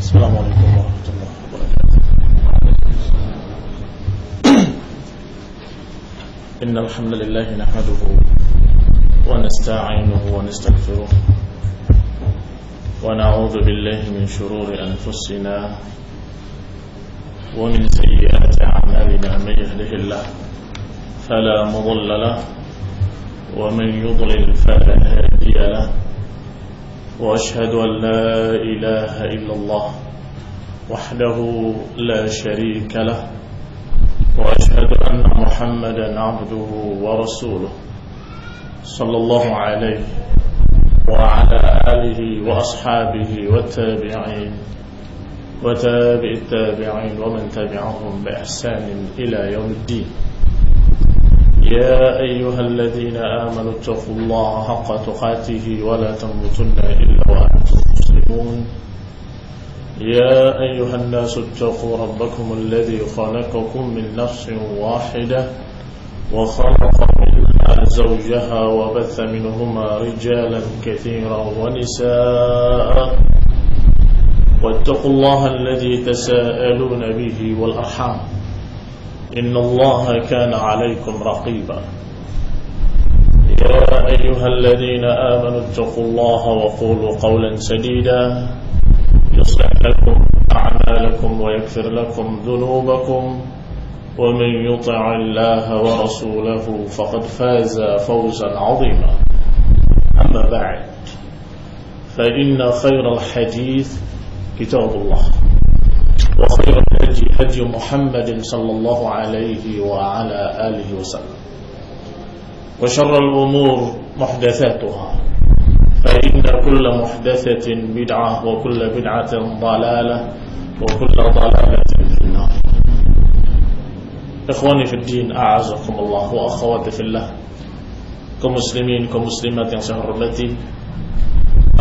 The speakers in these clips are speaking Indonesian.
Assalamualaikum warahmatullahi wabarakatuh. Innal hamdalillah nahmaduhu wa nasta'inuhu wa nastaghfiruh wa na'udzu billahi min shururi anfusina wa min sayyiati a'malina man yahdihillahu fala mudilla lahu wa man yudlil fala hadiya lahu. وأشهد أن لا إله إلا الله وحده لا شريك له وأشهد أن محمدا عبده ورسوله صلى الله عليه وعلى آله وأصحابه والتابعين وتابع التابعين ومن تبعهم بإحسان إلى يوم الدين. يا أيها الذين آمنوا اتقوا الله حق تقاته ولا تموتن إلا وأنتم مسلمون. يا أيها الناس اتقوا ربكم الذي خلقكم من نفس واحدة وخلق منها زوجها وبث منهما رجالا كثيرا ونساء واتقوا الله الذي تساءلون به والأرحام إن الله كان عليكم رقيبا. يا أيها الذين آمنوا اتقوا الله وقولوا قولا سديدا يصلح لكم أعمالكم ويغفر لكم ذنوبكم ومن يطع الله ورسوله فقد فاز فوزا عظيما. أما بعد فإن خير الحديث كتاب الله وخير الهدي هدي محمد صلى الله عليه وعلى آله وسلم وشر الأمور محدثاتها فإن كل محدثة بدعة وكل بدعة ضلالة وكل ضلالة في النار. إخواني في الدين أعزكم الله وأخواتي في الله, kaum muslimin kaum muslimat yang saya hormati,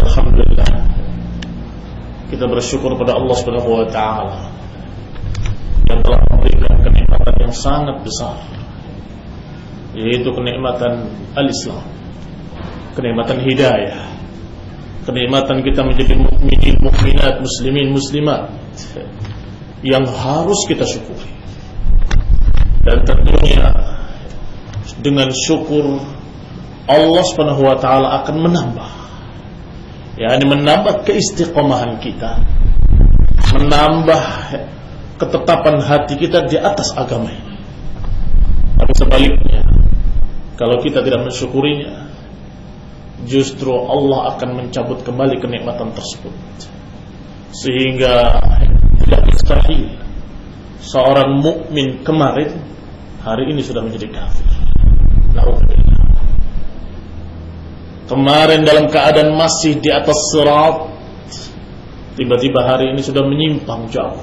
alhamdulillah kita bersyukur pada Allah Subhanahu wa taala yang telah memberikan kenikmatan yang sangat besar, yaitu kenikmatan al-Islam, kenikmatan hidayah, kenikmatan kita menjadi mukminin, mukminat, muslimin, muslimat yang harus kita syukuri. Dan tentunya dengan syukur Allah Subhanahu wa taala akan menambah, yakni menambah keistiqomahan kita, menambah ketetapan hati kita di atas agama ini. Tapi sebaliknya, kalau kita tidak mensyukurinya, justru Allah akan mencabut kembali kenikmatan tersebut, sehingga tidak mustahil seorang mukmin kemarin hari ini sudah menjadi kafir. Alhamdulillah. Kemarin dalam keadaan masih di atas sirat, tiba-tiba hari ini sudah menyimpang jauh.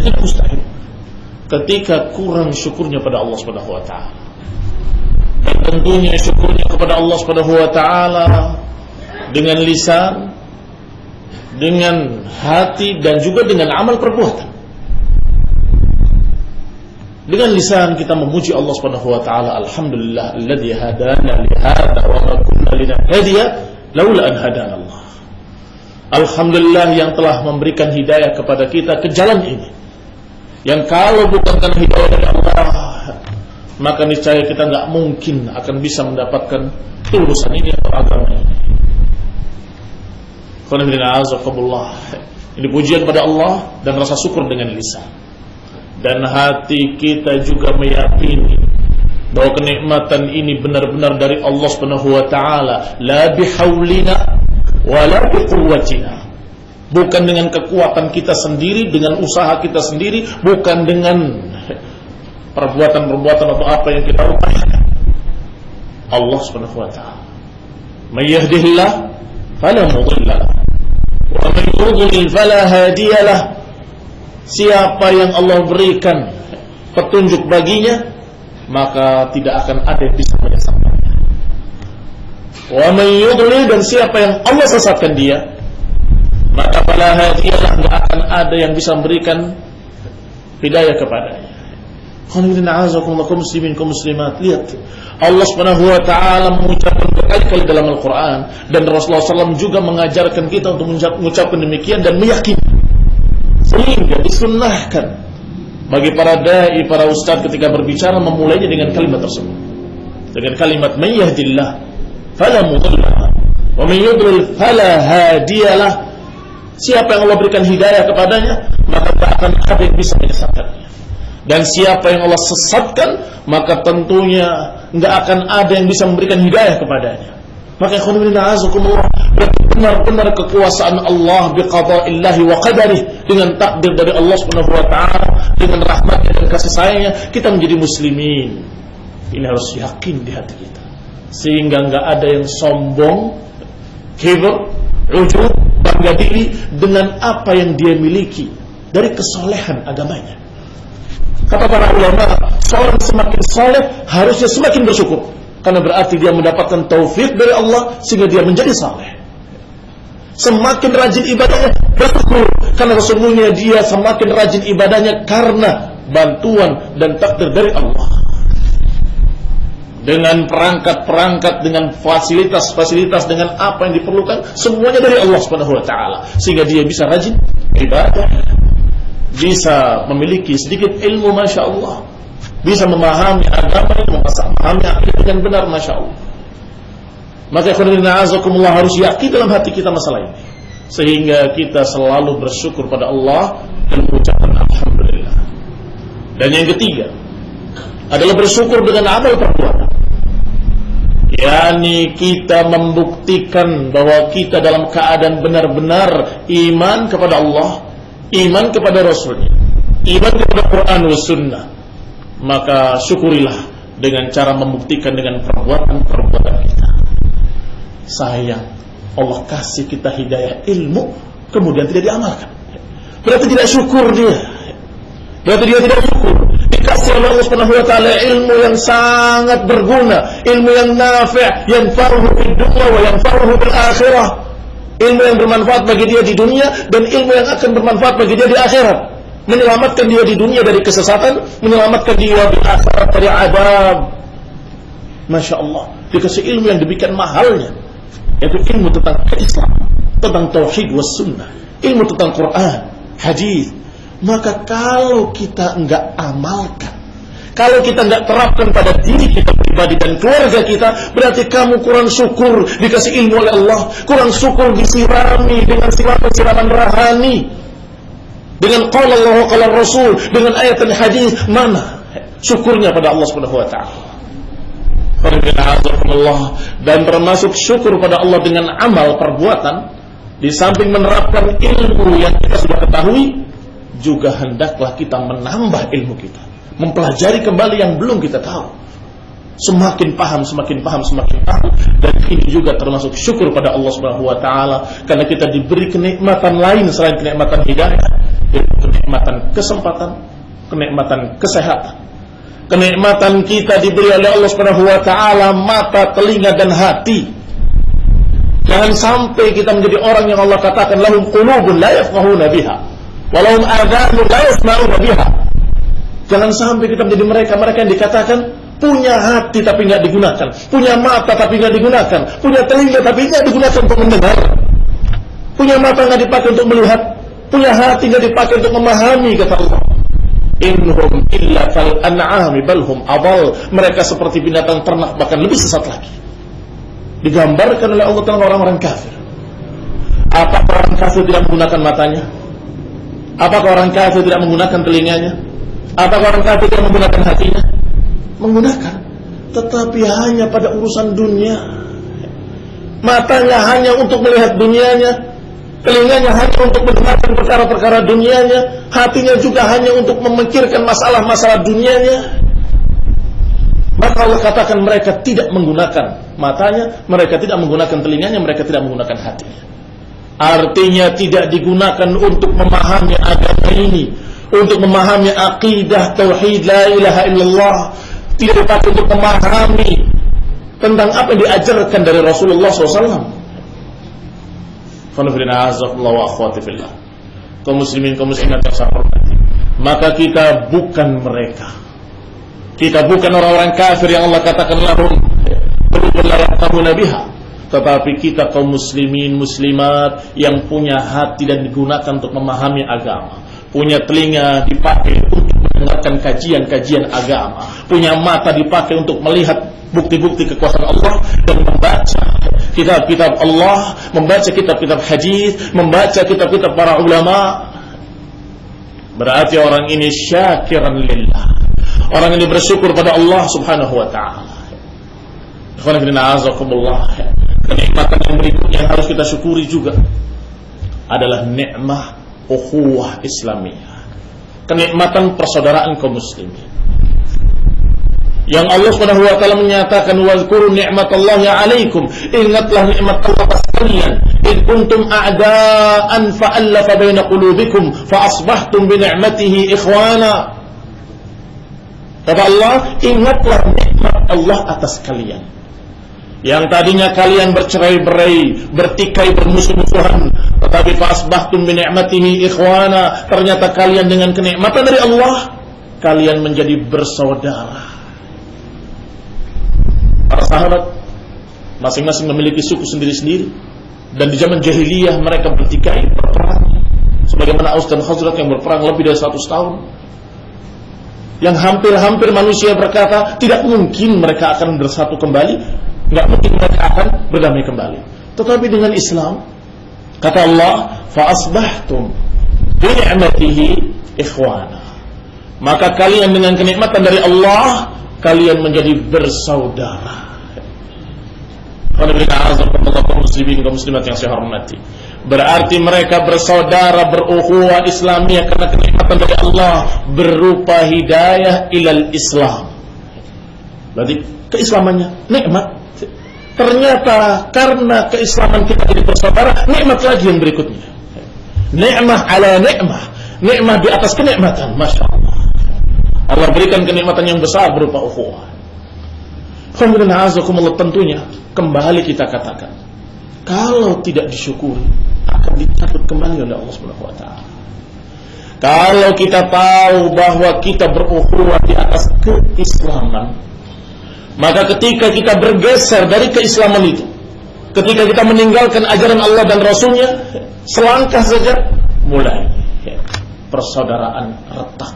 Itu mustahil ketika kurang syukurnya pada Allah Subhanahu wa taala. Dan tentunya syukurnya kepada Allah Subhanahu wa taala dengan lisan, dengan hati, dan juga dengan amal perbuatan. Dengan lisan kita memuji Allah Subhanahu wa taala, alhamdulillah alladzi hadana li hadza wa ma kunna linahtadiya laula an hadana Allah. Alhamdulillah yang telah memberikan hidayah kepada kita ke jalan ini, yang kalau bukan karena hidayah dari Allah, maka niscaya kita enggak mungkin akan bisa mendapatkan kelulusan ini atau agama ini. Ini pujian pada Allah dan rasa syukur dengan lisan. Dan hati kita juga meyakini bahwa kenikmatan ini benar-benar dari Allah Subhanahu wa taala, la bihaulina wala biquwwatina. Bukan dengan kekuatan kita sendiri, dengan usaha kita sendiri, bukan dengan perbuatan-perbuatan atau apa yang kita upayakan. Allah Subhanahu wa taala. May yahdihillah fala mudilla lahu wa man yudlil fala hadiya lahu. Siapa yang Allah berikan petunjuk baginya, maka tidak akan ada yang bisa menyesatkannya. Wa man yudlil, dan siapa yang Allah sesatkan dia, maka fala hadiyalah, tidak akan ada yang bisa memberikan hidayah kepadanya. Kaum muslimin kaum muslimat, lihat Allah Subhanahu wa taala mengucapkan berkali-kali dalam Al-Quran, dan Rasulullah SAW juga mengajarkan kita untuk mengucapkan demikian dan meyakini, sehingga disunnahkan bagi para dai, para ustadz ketika berbicara memulainya dengan kalimat tersebut, dengan kalimat man yahdillah fala mudilla wa man yudlil fala hadiyalah. Siapa yang Allah berikan hidayah kepadanya, maka tak akan ada yang bisa menyesatkannya. Dan siapa yang Allah sesatkan, maka tentunya enggak akan ada yang bisa memberikan hidayah kepadanya. Maka ikhwanina azakumullah, benar-benar kekuasaan Allah biqada'illahi wa qadarih, dengan takdir dari Allah Subhanahu wa taala, dengan rahmatnya dan kasih sayangnya, kita menjadi muslimin. Ini harus yakin di hati kita, sehingga enggak ada yang sombong, kibr, ujub, bangga diri dengan apa yang dia miliki dari kesolehan agamanya. Kata para ulama, seorang semakin soleh harusnya semakin bersyukur, karena berarti dia mendapatkan taufik dari Allah sehingga dia menjadi soleh. Semakin rajin ibadahnya, bersyukur, karena sesungguhnya dia semakin rajin ibadahnya karena bantuan dan takdir dari Allah. Dengan perangkat-perangkat, dengan fasilitas-fasilitas, dengan apa yang diperlukan, semuanya dari Allah Subhanahu wa taala, sehingga dia bisa rajin ibadah, bisa memiliki sedikit ilmu, masya Allah, bisa memahami agama, memahami akidah dengan benar, masya Allah. Maka ikhwanina azakumullah, harus yakin dalam hati kita masalah ini, sehingga kita selalu bersyukur pada Allah dan mengucapkan alhamdulillah. Dan yang ketiga adalah bersyukur dengan amal perbuatan, yakni kita membuktikan bahwa kita dalam keadaan benar-benar iman kepada Allah, iman kepada Rasulnya, iman kepada Quran wa Sunnah. Maka syukurilah dengan cara membuktikan dengan perbuatan-perbuatan kita. Sayang, Allah kasih kita hidayah ilmu, kemudian tidak diamalkan, berarti tidak syukur dia, berarti dia tidak syukur. Dikasih oleh Allah Subhanahu wa taala ilmu yang sangat berguna, ilmu yang nafi', yanfa'uhu fid dunya wa yanfa'uhu fil akhirah. Ilmu yang bermanfaat bagi dia di dunia dan ilmu yang akan bermanfaat bagi dia di akhirat. Menyelamatkan dia di dunia dari kesesatan, menyelamatkan dia di akhirat dari azab. Masya Allah, dikasih ilmu yang demikian mahalnya, yaitu ilmu tentang Islam, tentang tauhid was sunnah, ilmu tentang Quran, hadis. Maka kalau kita enggak amalkan, kalau kita enggak terapkan pada diri kita pribadi dan keluarga kita, berarti kamu kurang syukur dikasih ilmu oleh Allah, kurang syukur disirami dengan siraman rohani, dengan qala Allah qala Rasul, dengan ayat dan hadis. Mana syukurnya pada Allah Subhanahu wa taala? Dan termasuk syukur pada Allah dengan amal perbuatan, di samping menerapkan ilmu yang kita sudah ketahui, juga hendaklah kita menambah ilmu kita, mempelajari kembali yang belum kita tahu. Semakin paham, semakin paham, semakin paham. Dan ini juga termasuk syukur pada Allah Subhanahu wa taala, karena kita diberi kenikmatan lain selain kenikmatan hidayah, yaitu kenikmatan kesempatan, kenikmatan kesehatan. Kenikmatan kita diberi oleh Allah Subhanahu wa taala mata, telinga dan hati. Jangan sampai kita menjadi orang yang Allah katakan lahum qulubun la yafqahuna biha walahum adhanun la yasma'una biha. Jangan sampai kita menjadi mereka yang dikatakan punya hati tapi enggak digunakan, punya mata tapi enggak digunakan, punya telinga tapi enggak digunakan untuk mendengar, punya mata enggak dipakai untuk melihat, punya hati enggak dipakai untuk memahami. Kata Allah, innahum illa kal an'ami bal hum adall. Mereka seperti binatang ternak, bahkan lebih sesat lagi. Digambarkan oleh Allah tentang orang-orang kafir. Apakah orang kafir tidak menggunakan matanya? Apakah orang kafir tidak menggunakan telinganya? Apakah orang kafir tidak menggunakan hatinya? Menggunakan, tetapi hanya pada urusan dunia. Matanya hanya untuk melihat dunianya, telinganya hanya untuk mendengarkan perkara-perkara dunianya, hatinya juga hanya untuk memikirkan masalah-masalah dunianya. Maka Allah katakan mereka tidak menggunakan matanya, mereka tidak menggunakan telinganya, mereka tidak menggunakan hatinya. Artinya tidak digunakan untuk memahami agama ini, untuk memahami akidah tauhid la ilaha illallah, tidak dipakai untuk memahami tentang apa yang diajarkan dari Rasulullah SAW. Kaum muslimin, kaum muslimat yang saya hormati, maka kita bukan mereka. Kita bukan orang-orang kafir yang Allah katakan lahum qulubun la yafqahuna biha. Tetapi kita kaum muslimin muslimat yang punya hati dan digunakan untuk memahami agama, punya telinga dipakai untuk mendengarkan kajian-kajian agama, punya mata dipakai untuk melihat bukti-bukti kekuasaan Allah dan membaca kitab-kitab Allah, membaca kitab-kitab hadis, membaca kitab-kitab para ulama. Berarti orang ini syakiran lillah. Orang ini bersyukur pada Allah Subhanahu wa taala. Kenikmatan yang berikutnya yang harus kita syukuri juga adalah nikmah ukhuwah Islamiyah, kenikmatan persaudaraan kaum muslimin. Yang Allah Subhanahu wa taala menyatakan wazkuru ni'matallahi 'alaikum, ingatlah nikmat Allah atas kalian, id kuntum a'daan fa'alafa baina qulubikum fa asbahtum bi ni'matihi ikhwana. Kata Allah, ingatlah nikmat Allah atas kalian yang tadinya kalian bercerai-berai, bertikai, bermusuh-musuhan, tetapi fa asbahtum bi ni'matihi ikhwana, ternyata kalian dengan kenikmatan dari Allah kalian menjadi bersaudara. Para sahabat masing-masing memiliki suku sendiri-sendiri, dan di zaman jahiliyah mereka bertikai, berperang, sebagaimana Aus dan Khazraj yang berperang lebih dari 100 tahun, yang hampir-hampir manusia berkata tidak mungkin mereka akan bersatu kembali, nggak mungkin mereka akan berdamai kembali. Tetapi dengan Islam, kata Allah, fa asbahtum bi ni'matihi ikhwana, maka kalian dengan kenikmatan dari Allah kalian menjadi bersaudara. Kaum muslimin kaum muslimat yang saya hormati, berarti mereka bersaudara, berukhuwah Islamiyah karena kenikmatan dari Allah berupa hidayah ilal Islam. Berarti keislamannya nikmat. Ternyata karena keislaman kita jadi bersaudara, nikmat lagi yang berikutnya. Nikmah ala nikmah, nikmah di atas kenikmatan. Masya Allah, Allah berikan kenikmatan yang besar berupa ukhuwah. Alhamdulillah, tentunya kembali kita katakan, kalau tidak disyukuri akan dicabut kembali oleh Allah Subhanahu wa taala. Kalau kita tahu bahwa kita berukhuwah di atas keislaman, maka ketika kita bergeser dari keislaman itu, ketika kita meninggalkan ajaran Allah dan Rasulnya, selangkah saja mulai persaudaraan retak,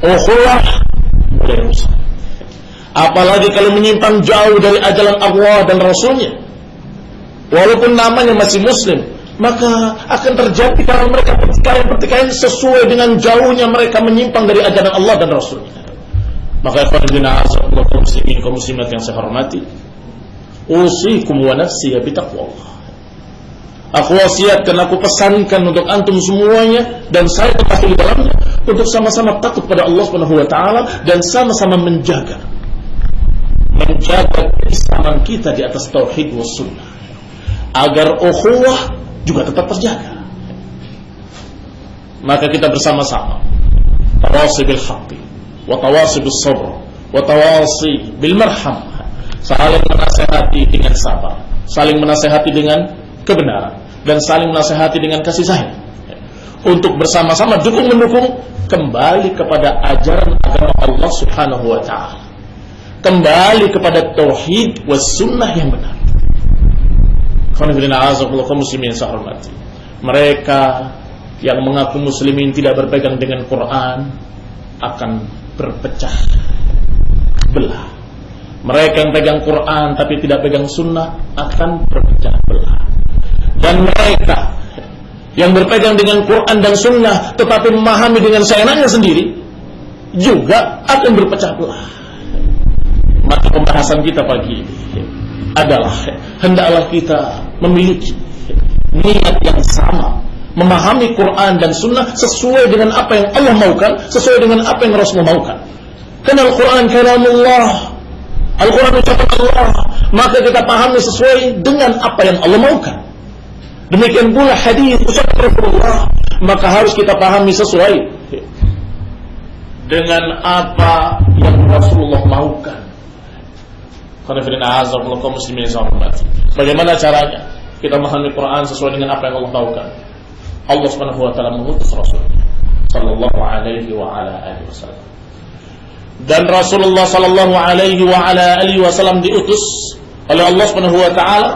ukhuwah mulai rusak. Apalagi kalau menyimpang jauh dari ajaran Allah dan Rasulnya, walaupun namanya masih Muslim, maka akan terjadi kalau mereka pertikaian sesuai dengan jauhnya mereka menyimpang dari ajaran Allah dan Rasulnya. Maka kaum muslimin kaum muslimat yang saya hormati, usikum wa nafsi bitaqwallah. Aku wasiatkan, aku pesankan untuk antum semuanya dan saya termasuk di dalamnya, untuk sama-sama takut pada Allah Subhanahu wa taala dan sama-sama menjaga keislaman kita di atas tauhid was sunnah, agar ukhuwah juga tetap terjaga. Maka kita bersama-sama tawasi bil haqqi wa tawasi bis sabr wa tawasi bil marham, saling menasihati dengan sabar, saling menasihati dengan kebenaran, dan saling menasihati dengan kasih sayang, untuk bersama-sama dukung-mendukung kembali kepada ajaran agama Allah Subhanahu wa taala, kembali kepada tauhid was sunnah yang benar. Kaum muslimin saya hormati, mereka yang mengaku muslimin tidak berpegang dengan Quran akan berpecah belah. Mereka yang pegang Quran tapi tidak pegang sunnah akan berpecah belah. Dan mereka yang berpegang dengan Quran dan sunnah tetapi memahami dengan seenaknya sendiri juga akan berpecah belah. Maka pembahasan kita pagi ini adalah hendaklah kita memiliki niat yang sama, memahami Quran dan sunnah sesuai dengan apa yang Allah maukan, sesuai dengan apa yang Rasul maukan. Karena Al-Quran kalamullah, Al-Quran ucapan Allah, maka kita pahami sesuai dengan apa yang Allah maukan. Demikian pula hadis ucapan Rasulullah, maka harus kita pahami sesuai dengan apa yang Rasulullah maukan. Bagaimana caranya kita memahami Quran sesuai dengan apa yang Allah maukan? Allah Subhanahu wa taala mengutus Rasul sallallahu alaihi wa ala alihi wasallam. Dan Rasulullah sallallahu alaihi wasallam diutus oleh Allah Subhanahu wa taala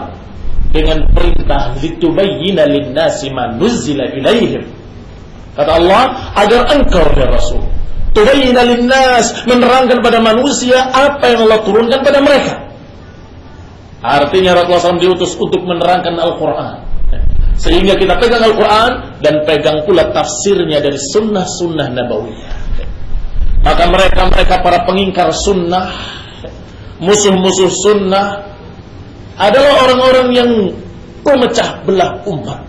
dengan perintah litubayyina lin-nasi ma nuzila ilaihim. Kata Allah, agar engkau ya Rasul tubayyina lin-nas, menerangkan pada manusia apa yang Allah turunkan pada mereka. Artinya Rasulullah SAW diutus untuk menerangkan Al-Quran, sehingga kita pegang Al-Quran dan pegang pula tafsirnya dari sunnah-sunnah nabawiyah. Maka mereka para pengingkar sunnah, musuh-musuh sunnah, adalah orang-orang yang pemecah belah umat,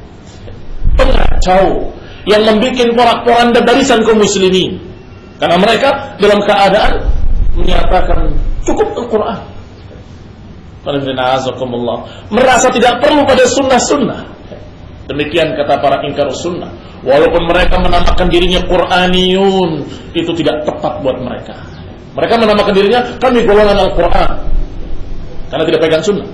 pengacau, yang membuat porak-poranda barisan kaum muslimin. Karena mereka dalam keadaan menyatakan cukup Al-Quran, merasa tidak perlu pada sunnah-sunnah. Demikian kata para ingkar sunnah. Walaupun mereka menamakan dirinya Qur'aniyun, itu tidak tepat buat mereka. Mereka menamakan dirinya kami golongan Al-Quran, karena tidak pegang sunnah.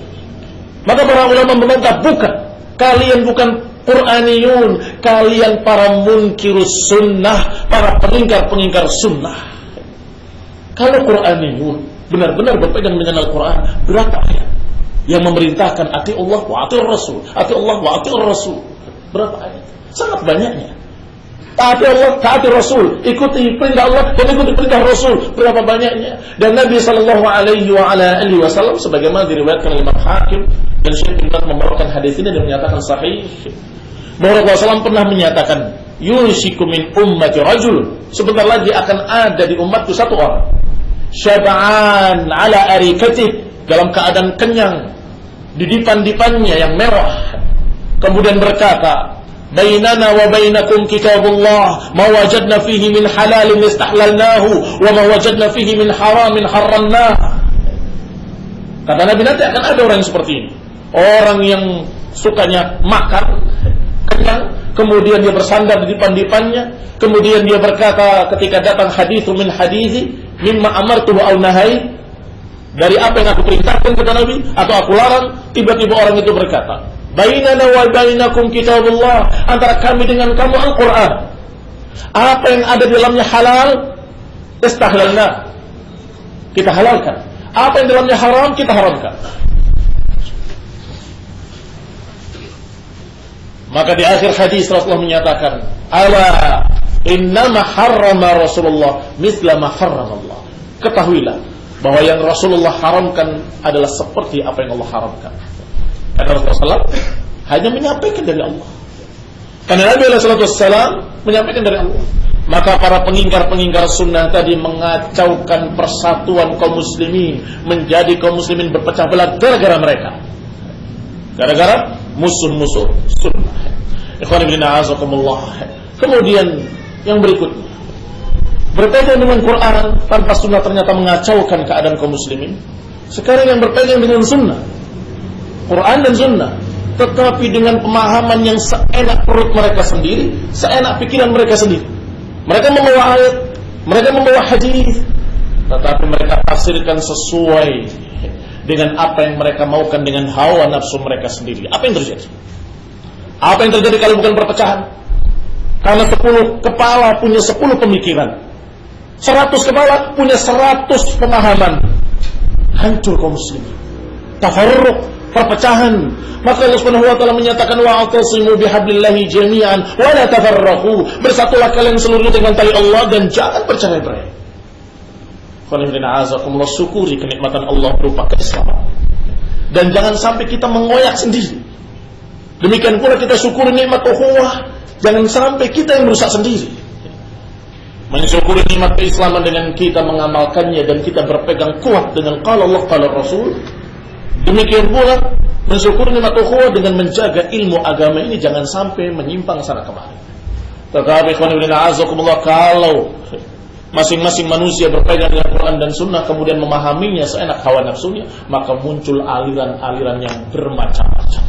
Maka para ulama membantah, bukan, kalian bukan Qur'aniyun, kalian para munkirus sunnah, para pengingkar sunnah. Kalau Qur'aniyun benar-benar berpegang dengan Al-Quran, berapa ayat yang memerintahkan ati Allah wa ati Rasul, ati Allah wa ati Rasul? Berapa ayat? Sangat banyaknya. Taati Allah, taati Rasul, ikuti perintah Allah dan ikuti perintah Rasul. Berapa banyaknya? Dan Nabi sallallahu alaihi wasallam sebagaimana diriwayatkan oleh Imam Hakim dan Syekh Ibn Baz membawakan hadis ini dan menyatakan sahih, bahwa Rasulullah SAW pernah menyatakan, yushiku min ummati rajul, sebentar lagi akan ada di umatku satu orang, syab'an ala arikatih, dalam keadaan kenyang di dipan-dipannya yang merah, kemudian berkata, bainana wa bainakum kitabullah, ma wajadna fihi min halalin istahlalnahu wa ma wajadna fihi min haramin harramnah. Kata Nabi, nanti akan ada orang yang seperti ini, orang yang sukanya makan kenyang, kemudian dia bersandar di dipan-dipannya, kemudian dia berkata ketika datang hadithu min hadithi mimma amartuhu au nahai, dari apa yang aku perintahkan kata Nabi atau aku larang, tiba-tiba orang itu berkata, bainana wa bainakum kitabullah, antara kami dengan kamu Al-Quran, apa yang ada di dalamnya halal istahlalna, kita halalkan, apa yang di dalamnya haram kita haramkan. Maka di akhir hadis Rasulullah menyatakan, ala innama harrama Rasulullah misla ma harramallah, ketahuilah bahwa yang Rasulullah haramkan adalah seperti apa yang Allah haramkan. Karena Rasulullah SAW hanya menyampaikan dari Allah, karena Nabi SAW menyampaikan dari Allah. Maka para pengingkar sunnah tadi mengacaukan persatuan kaum muslimin, menjadi kaum muslimin berpecah belah gara-gara mereka, gara-gara musuh-musuh sunnah. Ikhwan ibn a'azakumullah. Kemudian yang berikutnya, berpegang dengan Quran tanpa sunnah ternyata mengacaukan keadaan kaum muslimin. Sekarang yang berpegang dengan sunnah, Quran dan sunnah, tetapi dengan pemahaman yang seenak perut mereka sendiri, seenak pikiran mereka sendiri. Mereka membawa ayat, mereka membawa hadis, tetapi mereka tafsirkan sesuai dengan apa yang mereka maukan, dengan hawa nafsu mereka sendiri. Apa yang terjadi? Apa yang terjadi kalau bukan perpecahan? Karena 10 kepala punya 10 pemikiran, 100 kepala punya 100 pemahaman, hancur kaum muslimin, tafarruq, perpecahan. Maka Allah Subhanahu wa taala menyatakan, wa'tasimu bihablillahi jami'an wa la tafarraqu, bersatulah kalian seluruhnya dengan tali Allah dan jangan bercerai-berai. Qul syukuri kenikmatan Allah berupa keislaman, dan jangan sampai kita mengoyak sendiri. Demikian pula kita syukuri nikmat ukhuwah, jangan sampai kita yang merusak sendiri. Mensyukuri nikmat keislaman dengan kita mengamalkannya dan kita berpegang kuat dengan qala Allah qala Rasul. Demikian pula mensyukuri nikmat ukhuwah dengan menjaga ilmu agama ini jangan sampai menyimpang sana kemari. Tetapi ikhwan fillah azakumullah, kalau masing-masing manusia berpegang dengan Quran dan Sunnah kemudian memahaminya seenak hawa nafsunya, maka muncul aliran-aliran yang bermacam-macam.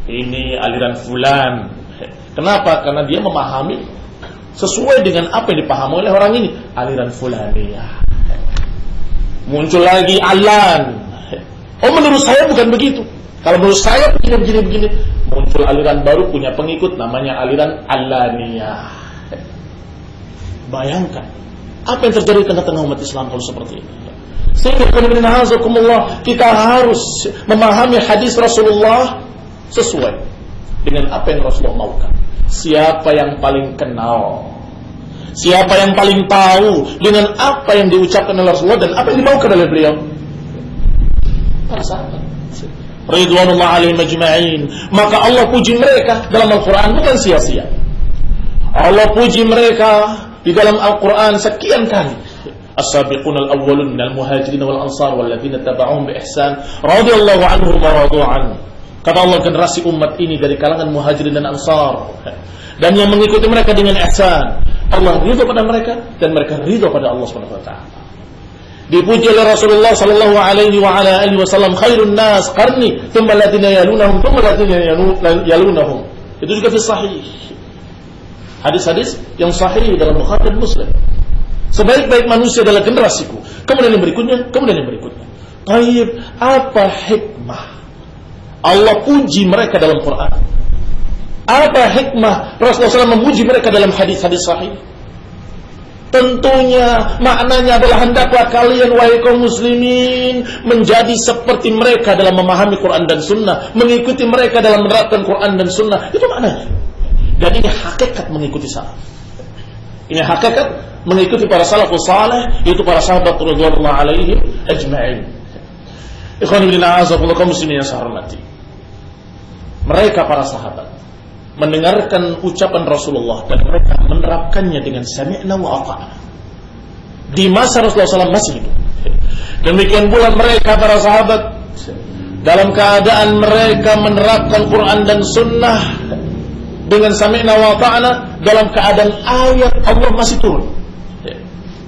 Ini aliran fulan. Kenapa? Karena dia memahami sesuai dengan apa yang dipahami oleh orang ini, aliran fulaniyah. Muncul lagi alan. Oh, menurut saya bukan begitu. Kalau menurut saya begini. Muncul aliran baru punya pengikut namanya aliran alaniyah. Bayangkan, Apa yang terjadi di tengah-tengah umat Islam kalau seperti ini? Sehingga kita harus memahami hadis Rasulullah sesuai dengan apa yang Rasulullah maukan. Siapa yang paling kenal, siapa yang paling tahu dengan apa yang diucapkan oleh Rasulullah dan apa yang dimaukan oleh beliau? Para sahabat ridwanullah alaihim ajma'in. Maka Allah puji mereka dalam Al-Quran bukan sia-sia. Allah puji mereka di dalam Al-Quran sekian kali. As-sabiqun al-awwalun minal muhajirin wal ansar walladzina tabauhum bi ihsan radhiyallahu anhum wa radu an. Kata Allah, generasi umat ini dari kalangan muhajirin dan ansar dan yang mengikuti mereka dengan ihsan, Allah ridha pada mereka dan mereka ridha pada Allah Subhanahu wa taala. Dipuji oleh Rasulullah sallallahu alaihi wa ala alihi wasallam, khairun nas qarni thumma alladziina yalunahum thumma alladziina yalunahum. Itu juga fi sahih. Hadis-hadis yang sahih dalam Bukhari dan Muslim. Sebaik-baik manusia adalah generasiku, kemudian yang berikutnya, kemudian yang berikutnya. Baik, apa hikmah Allah puji mereka dalam Quran? Apa hikmah Rasulullah SAW memuji mereka dalam hadis-hadis sahih? Tentunya maknanya adalah hendaklah kalian wahai kaum muslimin menjadi seperti mereka dalam memahami Quran dan Sunnah, mengikuti mereka dalam menerapkan Quran dan Sunnah. Itu maknanya. Dan ini hakikat mengikuti salaf. Ini hakikat mengikuti para salafus saleh, yaitu para sahabat radhiyallahu alaihim ajma'in. Ikhwan fillah, azakumullah kaum muslimin yang saya hormati. Mereka para sahabat mendengarkan ucapan Rasulullah dan mereka menerapkannya dengan sami'na wa ata'na di masa Rasulullah SAW masih hidup. Demikian pula mereka para sahabat dalam keadaan mereka menerapkan Quran dan Sunnah dengan sami'na wa ata'na dalam keadaan ayat Allah masih turun.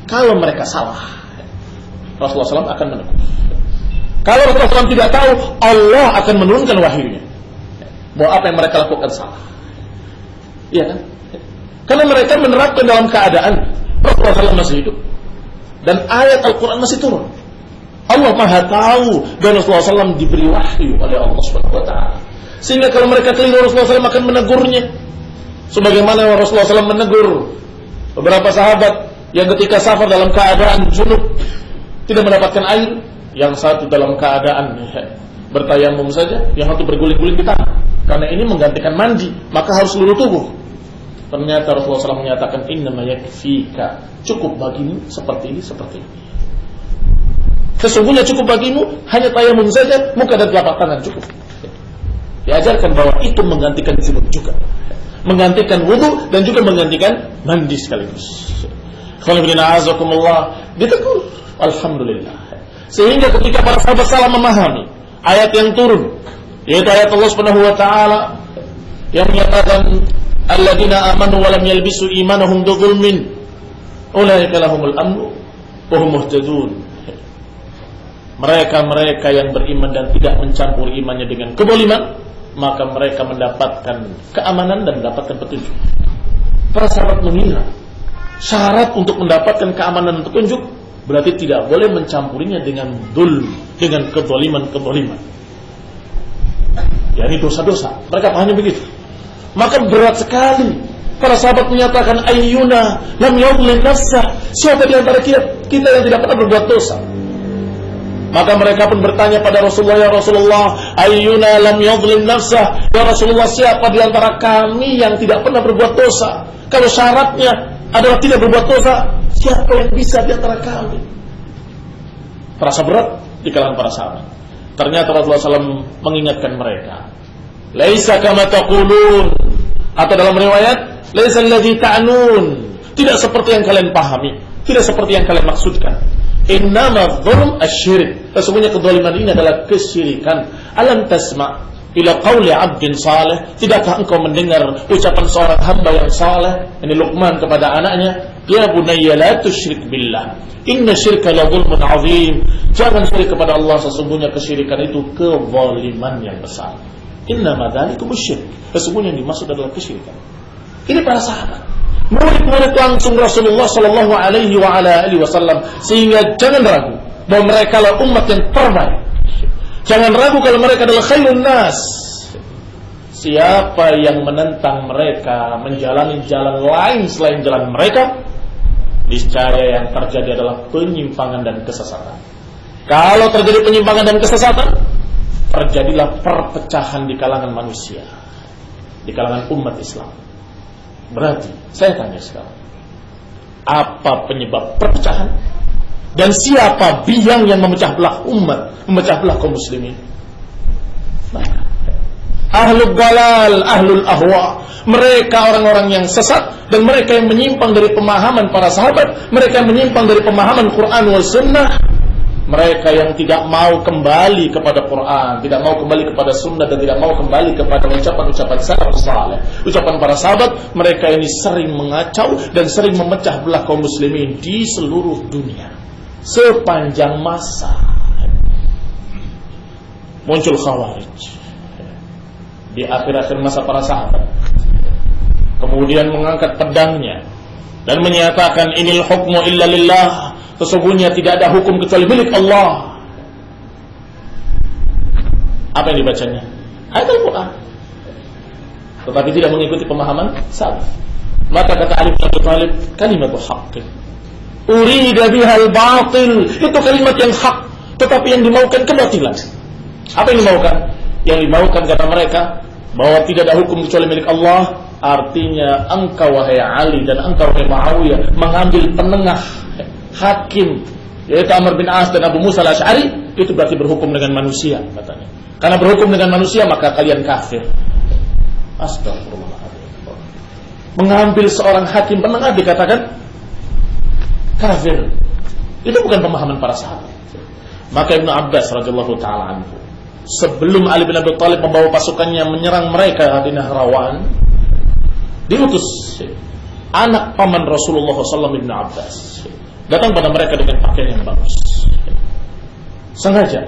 Kalau mereka salah, Rasulullah SAW akan menegur. Kalau Rasulullah SAW tidak tahu, Allah akan menurunkan wahyunya bahwa apa yang mereka lakukan salah. Iya kan? Karena mereka menerapkan dalam keadaan Rasulullah SAW masih hidup dan ayat Al-Quran masih turun. Allah Maha tahu dan Rasulullah SAW diberi wahyu oleh Allah Subhanahu wa taala. Sehingga kalau mereka keliru, Rasulullah SAW akan menegurnya. Sebagaimana Rasulullah SAW menegur beberapa sahabat yang ketika safar dalam keadaan junub tidak mendapatkan air, yang satu dalam keadaan bertayamum saja, yang satu berguling-guling di tanah. Karena ini menggantikan mandi, maka harus seluruh tubuh. Ternyata Rasulullah SAW menyatakan, innama yakfika, cukup bagimu seperti ini, seperti ini. Sesungguhnya cukup bagimu hanya tayamum saja, muka dan telapak tangan cukup. Diajarkan bahwa itu menggantikan junub juga, menggantikan wudu dan juga menggantikan mandi sekaligus. Ditegur, alhamdulillah. Sehingga ketika para sahabat salah memahami ayat yang turun, yaitu ayat Allah Subhanahu wa taala yang menyatakan alladzina amanu wa lam yalbisu imanahum bidzulmin ulaika lahumul amnu wa hum muhtadun. Mereka yang beriman dan tidak mencampur imannya dengan kezaliman, maka mereka mendapatkan keamanan dan mendapatkan petunjuk. Para sahabat mengira syarat untuk mendapatkan keamanan dan petunjuk berarti tidak boleh mencampurinya dengan dzulm, dengan kezaliman. Ya, ini dosa-dosa. Mereka pahamnya begitu. Maka berat sekali para sahabat menyatakan ayyuna lam yadhlim nafsah. Siapa di antara kita yang tidak pernah berbuat dosa? Maka mereka pun bertanya pada Rasulullah, ya Rasulullah, ayyuna lam yadhlim nafsah. Ya Rasulullah, siapa di antara kami yang tidak pernah berbuat dosa? Kalau syaratnya adalah tidak berbuat dosa, siapa yang bisa di antara kami? Terasa berat di kalangan para sahabat. Ternyata Rasulullah SAW mengingatkan mereka, laisa kama taqulun, atau dalam riwayat laisa alladzi ta'nun, tidak seperti yang kalian pahami, tidak seperti yang kalian maksudkan. Innama dzulm asy-syirik, sesungguhnya kezaliman ini adalah kesyirikan. Alam tasma' ila qauli 'abdin salih, tidakkah engkau mendengar ucapan seorang hamba yang saleh, ini Luqman kepada anaknya, ya bunayya la tusyrik billah, inna syirka la dzulmun 'adzim. Jangan syirik kepada Allah, sesungguhnya kesyirikan itu kezaliman yang besar. Innama dzalikum asy-syirk, sesungguhnya yang dimaksud adalah kesyirikan. Ini para sahabat, murid-murid langsung Rasulullah sallallahu alaihi wa ala alihi wasallam, sehingga jangan ragu bahwa mereka adalah umat yang terbaik. Jangan ragu kalau mereka adalah khairun nas. Siapa yang menentang mereka menjalani jalan lain selain jalan mereka, niscaya yang terjadi adalah penyimpangan dan kesesatan. Kalau terjadi penyimpangan dan kesesatan, terjadilah perpecahan di kalangan manusia, di kalangan umat Islam. Berarti saya tanya sekarang, apa penyebab perpecahan? Dan siapa biang yang memecah belah umat, memecah belah kaum muslimin? Ahlul dalal, ahlul ahwa, mereka orang-orang yang sesat dan mereka yang menyimpang dari pemahaman para sahabat, mereka yang menyimpang dari pemahaman Quran wal Sunnah, mereka yang tidak mau kembali kepada Quran, tidak mau kembali kepada Sunnah, dan tidak mau kembali kepada ucapan-ucapan salafus saleh, ucapan para sahabat. Mereka ini sering mengacau dan sering memecah belah kaum muslimin di seluruh dunia sepanjang masa. Muncul Khawarij di akhir-akhir masa para sahabat, kemudian mengangkat pedangnya dan menyatakan inil hukmu illa lillah, sesungguhnya tidak ada hukum kecuali milik Allah. Apa yang dibacanya? Ayat Al-Quran, tetapi tidak mengikuti pemahaman salaf. Maka kata Ali bin Abi Thalib, kalimatul haqq urida bihal batil, itu kalimat yang hak, tetapi yang dimaukan kebatilan. Apa yang dimaukan? Yang dimaukan kata mereka bahwa tidak ada hukum kecuali milik Allah. Artinya engkau wahai Ali dan engkau wahai Muawiyah mengambil penengah hakim, yaitu Amr bin As dan Abu Musa al-Asy'ari, itu berarti berhukum dengan manusia katanya. Karena berhukum dengan manusia maka kalian kafir. Astagfirullahaladzim. Mengambil seorang hakim penengah dikatakan kafir. Itu bukan pemahaman para sahabat. Maka Ibnu Abbas radhiyallahu taala anhu, sebelum Ali bin Abi Thalib membawa pasukannya menyerang mereka di Nahrawan, diutus anak paman Rasulullah SAW, Ibnu Abbas, datang pada mereka dengan pakaian yang bagus, sengaja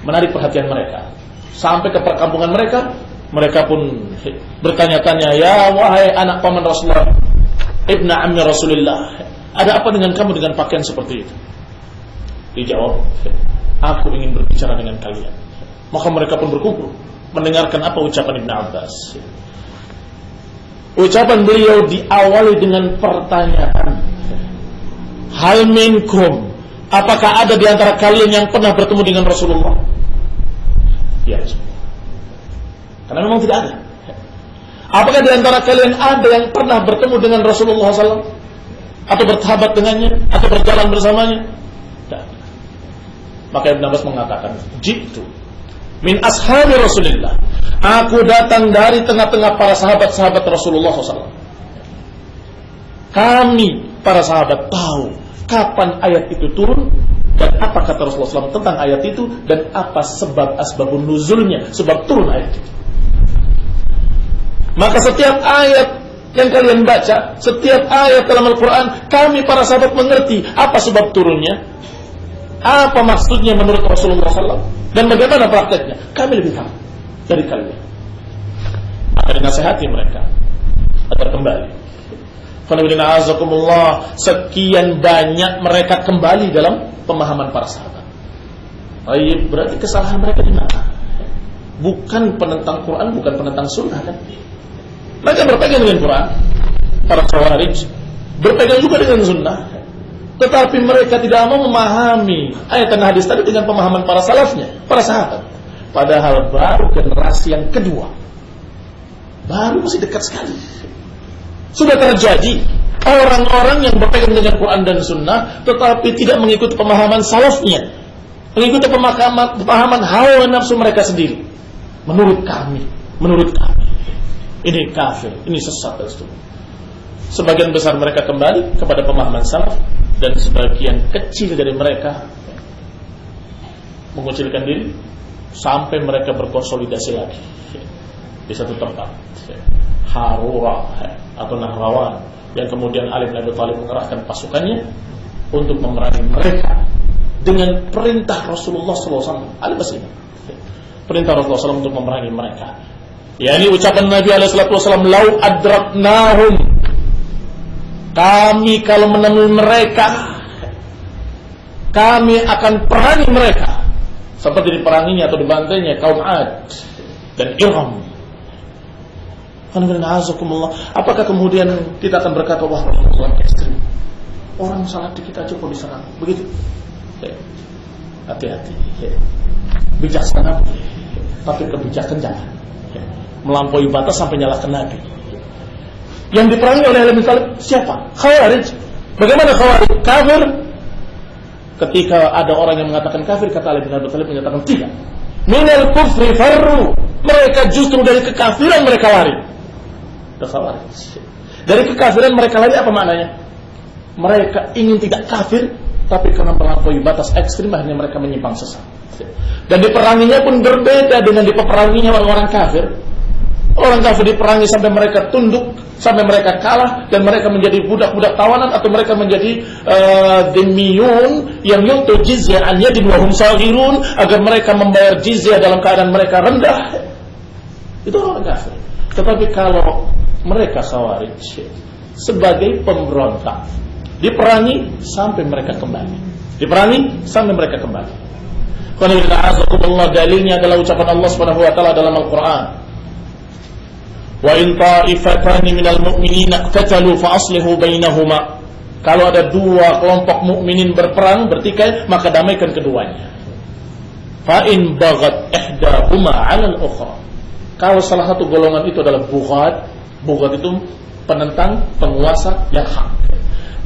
menarik perhatian mereka. Sampai ke perkampungan mereka, mereka pun bertanya-tanya, ya wahai anak paman Rasulullah, ibnu ammi Rasulullah, ada apa dengan kamu dengan pakaian seperti itu? Dijawab, aku ingin berbicara dengan kalian. Maka mereka pun berkumpul mendengarkan apa ucapan Ibnu Abbas. Ucapan beliau diawali dengan pertanyaan, hal minkum, apakah ada di antara kalian yang pernah bertemu dengan Rasulullah? Ya, karena memang tidak ada. Apakah di antara kalian ada yang pernah bertemu dengan Rasulullah SAW? Atau bersahabat dengannya, atau berjalan bersamanya? Tidak. Maka Ibn Abbas mengatakan, jitu min ashabi Rasulillah, aku datang dari tengah-tengah para sahabat-sahabat Rasulullah SAW. Kami para sahabat tahu kapan ayat itu turun dan apa kata Rasulullah SAW tentang ayat itu, dan apa sebab asbabun nuzulnya, sebab turun ayat itu. Maka setiap ayat yang kalian baca, setiap ayat dalam Al-Quran, kami para sahabat mengerti apa sebab turunnya, apa maksudnya menurut Rasulullah SAW, dan bagaimana prakteknya. Kami lebih tahu dari kalian. Maka dinasihati mereka agar kembali. Sekian banyak mereka kembali dalam pemahaman para sahabat. Berarti kesalahan mereka di mana? Bukan penentang Quran, bukan penentang Sunnah kan? Mereka berpegang dengan Quran, para Khawarij berpegang juga dengan Sunnah, tetapi mereka tidak mau memahami ayat dan hadis tadi dengan pemahaman para salafnya, para sahabat. Padahal baru generasi yang kedua, baru masih dekat sekali, sudah terjadi orang-orang yang berpegang dengan Quran dan Sunnah, tetapi tidak mengikuti pemahaman salafnya, mengikuti pemahaman hawa nafsu mereka sendiri. Menurut kami ini kafir, ini sesat dan seterusnya. Sebagian besar mereka kembali kepada pemahaman salaf, dan sebagian kecil dari mereka mengucilkan diri sampai mereka berkonsolidasi lagi di satu tempat, Harura atau Nahrawan, yang kemudian Ali bin Abi Thalib mengerahkan pasukannya untuk memerangi mereka dengan perintah Rasulullah SAW. Ali masih ingat perintah Rasulullah SAW untuk memerangi mereka. Ya, ini ucapan Nabi SAW, lau adraknahum, kami kalau menemui mereka, kami akan perangi mereka seperti diperanginya atau dibantainya kaum Ad dan Iram. Apakah kemudian kita akan berkata, wah Rasulullah ekstrim, orang salah dikit aja kok diserang. Begitu. Hati-hati. Bijaksana, tapi kebijakan jangan melampaui batas sampai nyalahkan Nabi. Yang diperangi oleh Ali bin Thalib siapa? Khawarij. Bagaimana Khawarij? Kafir. Ketika ada orang yang mengatakan kafir, kata Ali bin Thalib menyatakan tidak. Minal kufri farru. Mereka justru dari kekafiran mereka lari. Dari kekafiran mereka lari apa maknanya? Mereka ingin tidak kafir, tapi karena melampaui batas ekstrim akhirnya mereka menyimpang sesat. Dan diperanginya pun berbeda dengan dipeperanginya orang-orang kafir. Orang kafir diperangi sampai mereka tunduk, sampai mereka kalah, dan mereka menjadi budak-budak tawanan, atau mereka menjadi dhimiyun yang yu'tu jizyah an yadin wa hum saghirun, agar mereka membayar jizyah dalam keadaan mereka rendah. Itu orang kafir. Tetapi kalau mereka Khawarij sebagai pemberontak, diperangi sampai mereka kembali. Diperangi sampai mereka kembali. Qul dalilnya adalah ucapan Allah Subhanahu wa taala dalam Al-Qur'an. Wa in ta'ifatani minal mu'minina iqtatalu fa aslihu bainahuma. Kalau ada dua kelompok mukminin berperang, bertikai, maka damaikan keduanya. Fa in baghat ihdahuma 'ala al-ukhra. Kalau salah satu golongan itu adalah bughat itu penentang, penguasa yang hak,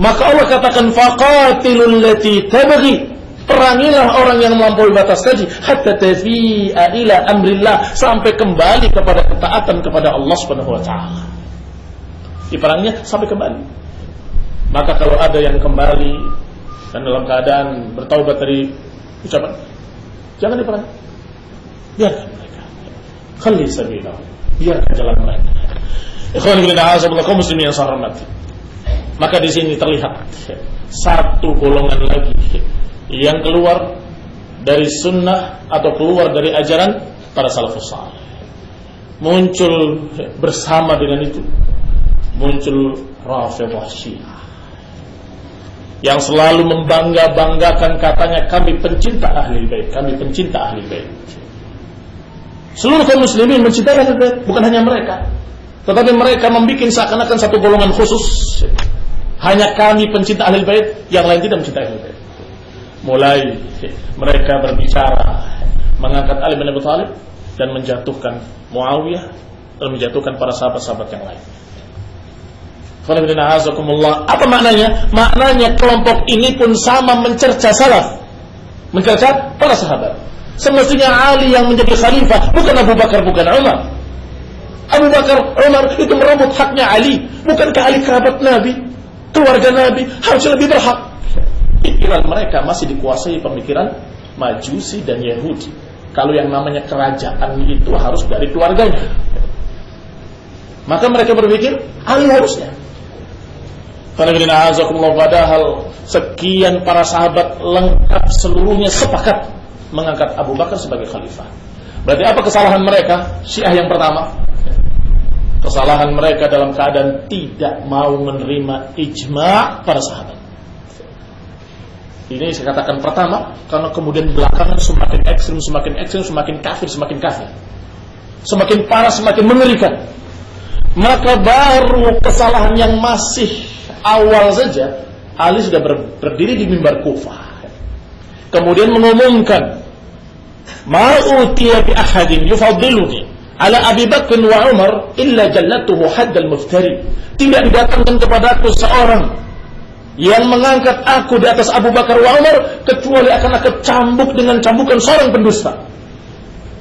maka Allah katakan faqatilul lati tabghi. Perangilah orang yang melampaui batas tadi hatta tafi'a ila amrillah, sampai kembali kepada ketaatan kepada Allah Subhanahu wa taala. Diperanginya sampai kembali. Maka kalau ada yang kembali dan dalam keadaan bertaubat dari ucapan, jangan diperangi. Biarkan mereka. Khalli sabilah. Biarkan jalan mereka. Ikhwan fillah, kaum muslimin yang saya hormati. Maka di sini terlihat satu golongan lagi yang keluar dari sunnah atau keluar dari ajaran para salafus saleh. Muncul bersama dengan itu, muncul Rafidhah Syiah yang selalu membangga-banggakan, katanya kami pencinta ahli bait, kami pencinta ahli bait. Seluruh kaum muslimin mencintai ahli bait, bukan hanya mereka, tetapi mereka membuat seakan-akan satu golongan khusus. Hanya kami pencinta ahli bait, yang lain tidak mencintai ahli bait. Mulai mereka berbicara mengangkat Ali bin Abi Thalib dan menjatuhkan Muawiyah dan menjatuhkan para sahabat-sahabat yang lain. Apa maknanya? Maknanya kelompok ini pun sama mencerca salaf, mencerca para sahabat. Semestinya Ali yang menjadi khalifah, bukan Abu Bakar, bukan Umar. Abu Bakar, Umar itu merebut haknya Ali. Bukankah Ali kerabat Nabi, keluarga Nabi, harusnya lebih berhak? Pikiran mereka masih dikuasai pemikiran Majusi dan Yahudi. Kalau yang namanya kerajaan itu harus dari keluarganya, maka mereka berpikir Ali harusnya. Padahal sekian para sahabat lengkap seluruhnya sepakat mengangkat Abu Bakar sebagai khalifah. Berarti apa kesalahan mereka? Syiah yang pertama, kesalahan mereka dalam keadaan tidak mau menerima ijma' para sahabat. Ini saya katakan pertama, karena kemudian belakangan semakin ekstrim, semakin kafir, semakin parah, semakin mengerikan. Maka baru kesalahan yang masih awal saja, Ali sudah berdiri di mimbar Kufah, kemudian mengumumkan, ma'utiya bi ahadin yufaddiluni ala Abi Bakr wa Umar illa jallatuhu haddal muftari. Tidak didatangkan kepadaku seorang yang mengangkat aku di atas Abu Bakar wa Umar kecuali akan aku cambuk dengan cambukan seorang pendusta.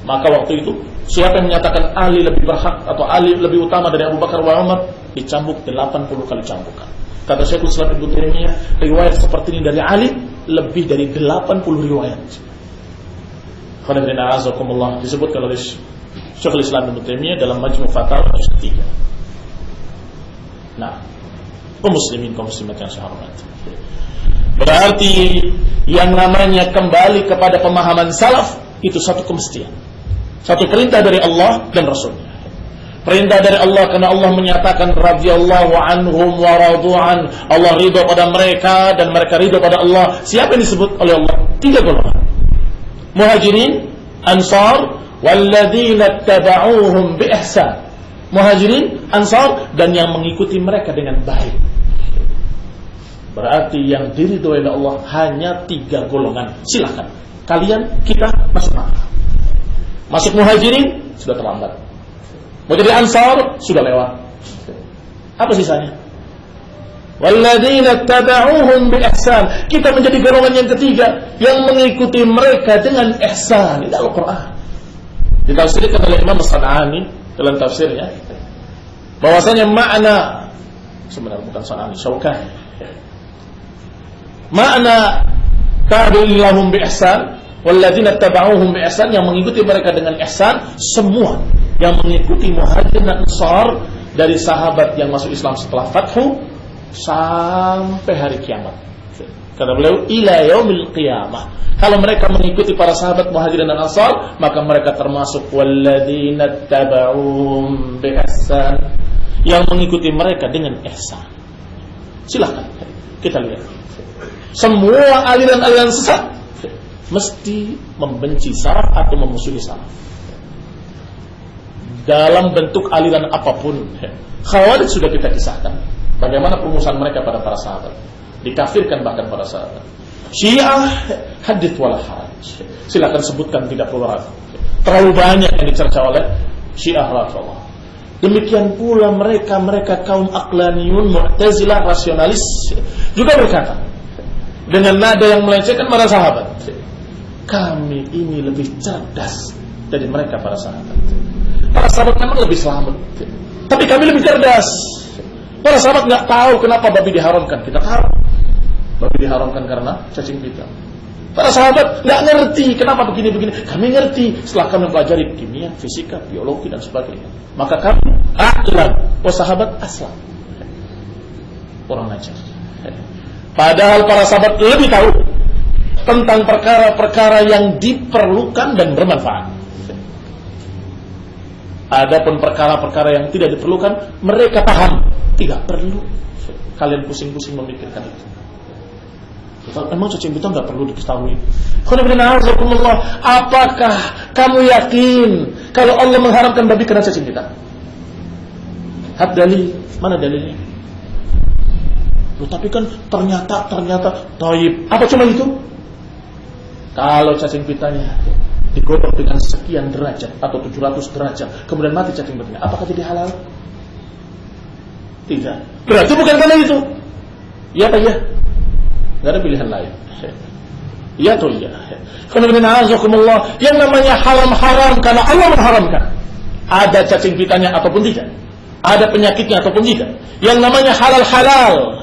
Maka waktu itu siapa yang menyatakan Ali lebih berhak atau Ali lebih utama dari Abu Bakar wa Umar, dicambuk 80 kali cambukan. Kata Syekhul Islam Ibnu Taimiyah, riwayat seperti ini dari Ali lebih dari 80 riwayat. Khairuddin azakumullah disebutkan oleh Syekhul Islam Ibnu Taimiyah dalam Majmu' Fatawa juz 3. Nah, kaum muslimin, kaum muslimat yang saya hormati, berarti yang namanya kembali kepada pemahaman salaf itu satu kemestian, satu perintah dari Allah dan Rasulnya. Perintah dari Allah karena Allah menyatakan radhiyallahu anhum wa radu'an, Allah ridha pada mereka dan mereka ridha pada Allah. Siapa yang disebut oleh Allah? 3 golongan: Muhajirin, Ansar, walladzina tabauhum bi ihsan. Muhajirin, Ansar, dan yang mengikuti mereka dengan baik. Berarti yang diridhoi oleh Allah hanya 3 golongan. Silakan kalian, kita masuk neraka. Masuk muhajirin sudah terlambat. Mau jadi ansar sudah lewat. Apa sisanya? Walladzina tabauhum bi ihsan. Kita menjadi golongan yang ketiga yang mengikuti mereka dengan ihsan. Itu Al-Qur'an. Ditafsirkan oleh Imam As-San'ani dalam tafsirnya bahwasanya makna sebenarnya bukan San'ani, Syaukani. Makna tabi'illahum bi ihsan walladzina tabauhum bi ihsan, yang mengikuti mereka dengan ihsan, semua yang mengikuti muhajirin dan ansar dari sahabat yang masuk Islam setelah fathu sampai hari kiamat. Kata beliau ila yaumil qiyamah. Kalau mereka mengikuti para sahabat muhajirin dan ansar, maka mereka termasuk walladzina tabauhum bi ihsan, yang mengikuti mereka dengan ihsan. Silakan kita lihat. Semua aliran-aliran sesat mesti membenci salaf atau memusuhi salaf dalam bentuk aliran apapun. Khawarij sudah kita kisahkan bagaimana permusuhan mereka pada para sahabat, dikafirkan bahkan para sahabat. Syiah hadits wala haraj, silakan sebutkan, tidak perlu ragu. Terlalu banyak yang dicerca oleh Syiah Rafidhah. Demikian pula mereka kaum aqlaniyun, mu'tazilah, rasionalis juga berkata dengan nada yang melecehkan para sahabat, kami ini lebih cerdas dari mereka para sahabat. Para sahabat memang lebih selamat, tapi kami lebih cerdas. Para sahabat nggak tahu kenapa babi diharamkan, kita tahu. Babi diharamkan karena cacing pita. Para sahabat nggak ngerti kenapa begini-begini, kami ngerti setelah kami pelajari kimia, fisika, biologi dan sebagainya. Maka kami aqlan, sahabat aslam, orang ajar. Padahal para sahabat lebih tahu tentang perkara-perkara yang diperlukan dan bermanfaat. Adapun perkara-perkara yang tidak diperlukan, mereka paham, tidak perlu kalian pusing-pusing memikirkan itu. Emang cacing pita nggak perlu diketahui? Apakah kamu yakin kalau Allah mengharamkan babi karena cacing pita? Hat dalil, mana dalilnya? Tapi kan ternyata taib. Apa cuma itu? Kalau cacing pitanya digodok dengan sekian derajat atau 700 derajat, kemudian mati cacing pitanya, apakah jadi halal? Tidak. Berarti bukan karena itu. Iya apa iya? Gak ada pilihan lain. Iya atau iya? Yang namanya haram karena Allah mengharamkan. Ada cacing pitanya ataupun tidak, ada penyakitnya ataupun tidak. Yang namanya halal.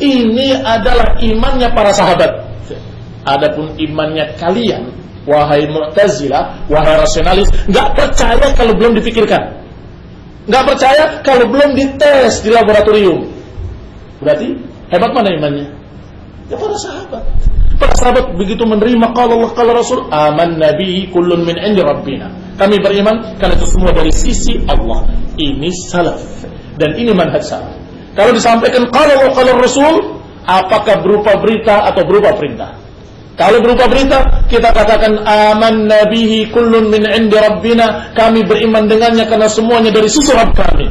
Ini adalah imannya para sahabat. Adapun imannya kalian, wahai Mu'tazilah, wahai rasionalis, gak percaya kalau belum dipikirkan, gak percaya kalau belum dites di laboratorium. Berarti hebat mana imannya? Ya para sahabat. Para sahabat begitu menerima qala Allah qala Rasul, amanna bihi kullun min 'indi rabbina. Kami beriman karena itu semua dari sisi Allah. Ini salaf dan ini manhaj salaf. Kalau disampaikan qala Allah qala Rasul, apakah berupa berita atau berupa perintah? Kalau berupa berita, kita katakan amanna bihi kullun min 'indi rabbina. Kami beriman dengannya karena semuanya dari sisi Rabb kami.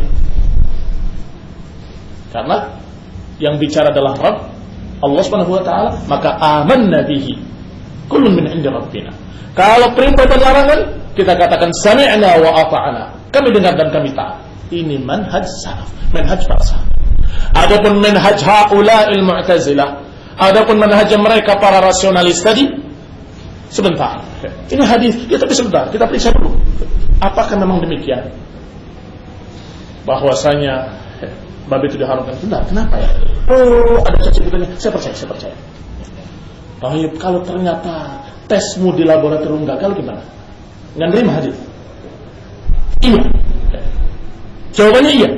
Karena yang bicara adalah Rabb Allah Subhanahu wa taala, maka amanna bihi kullun min 'indi rabbina. Kalau perintah dan larangan, kita katakan sami'na wa ata'na. Kami dengar dan kami taat. Ini manhaj salaf, manhaj para sahabat. Adapun manhaj haula'il mu'tazilah, adapun manhaj mereka para rasionalis tadi, sebentar. Ini hadis, ya tapi sebentar, kita periksa dulu. Apakah memang demikian? Bahwasanya babi itu diharamkan. Benar, kenapa ya? Oh, ada cacing pitanya. Saya percaya. Baik, kalau ternyata tesmu di laboratorium gagal gimana? Nggak nerima hadis? Iya. Jawabannya iya.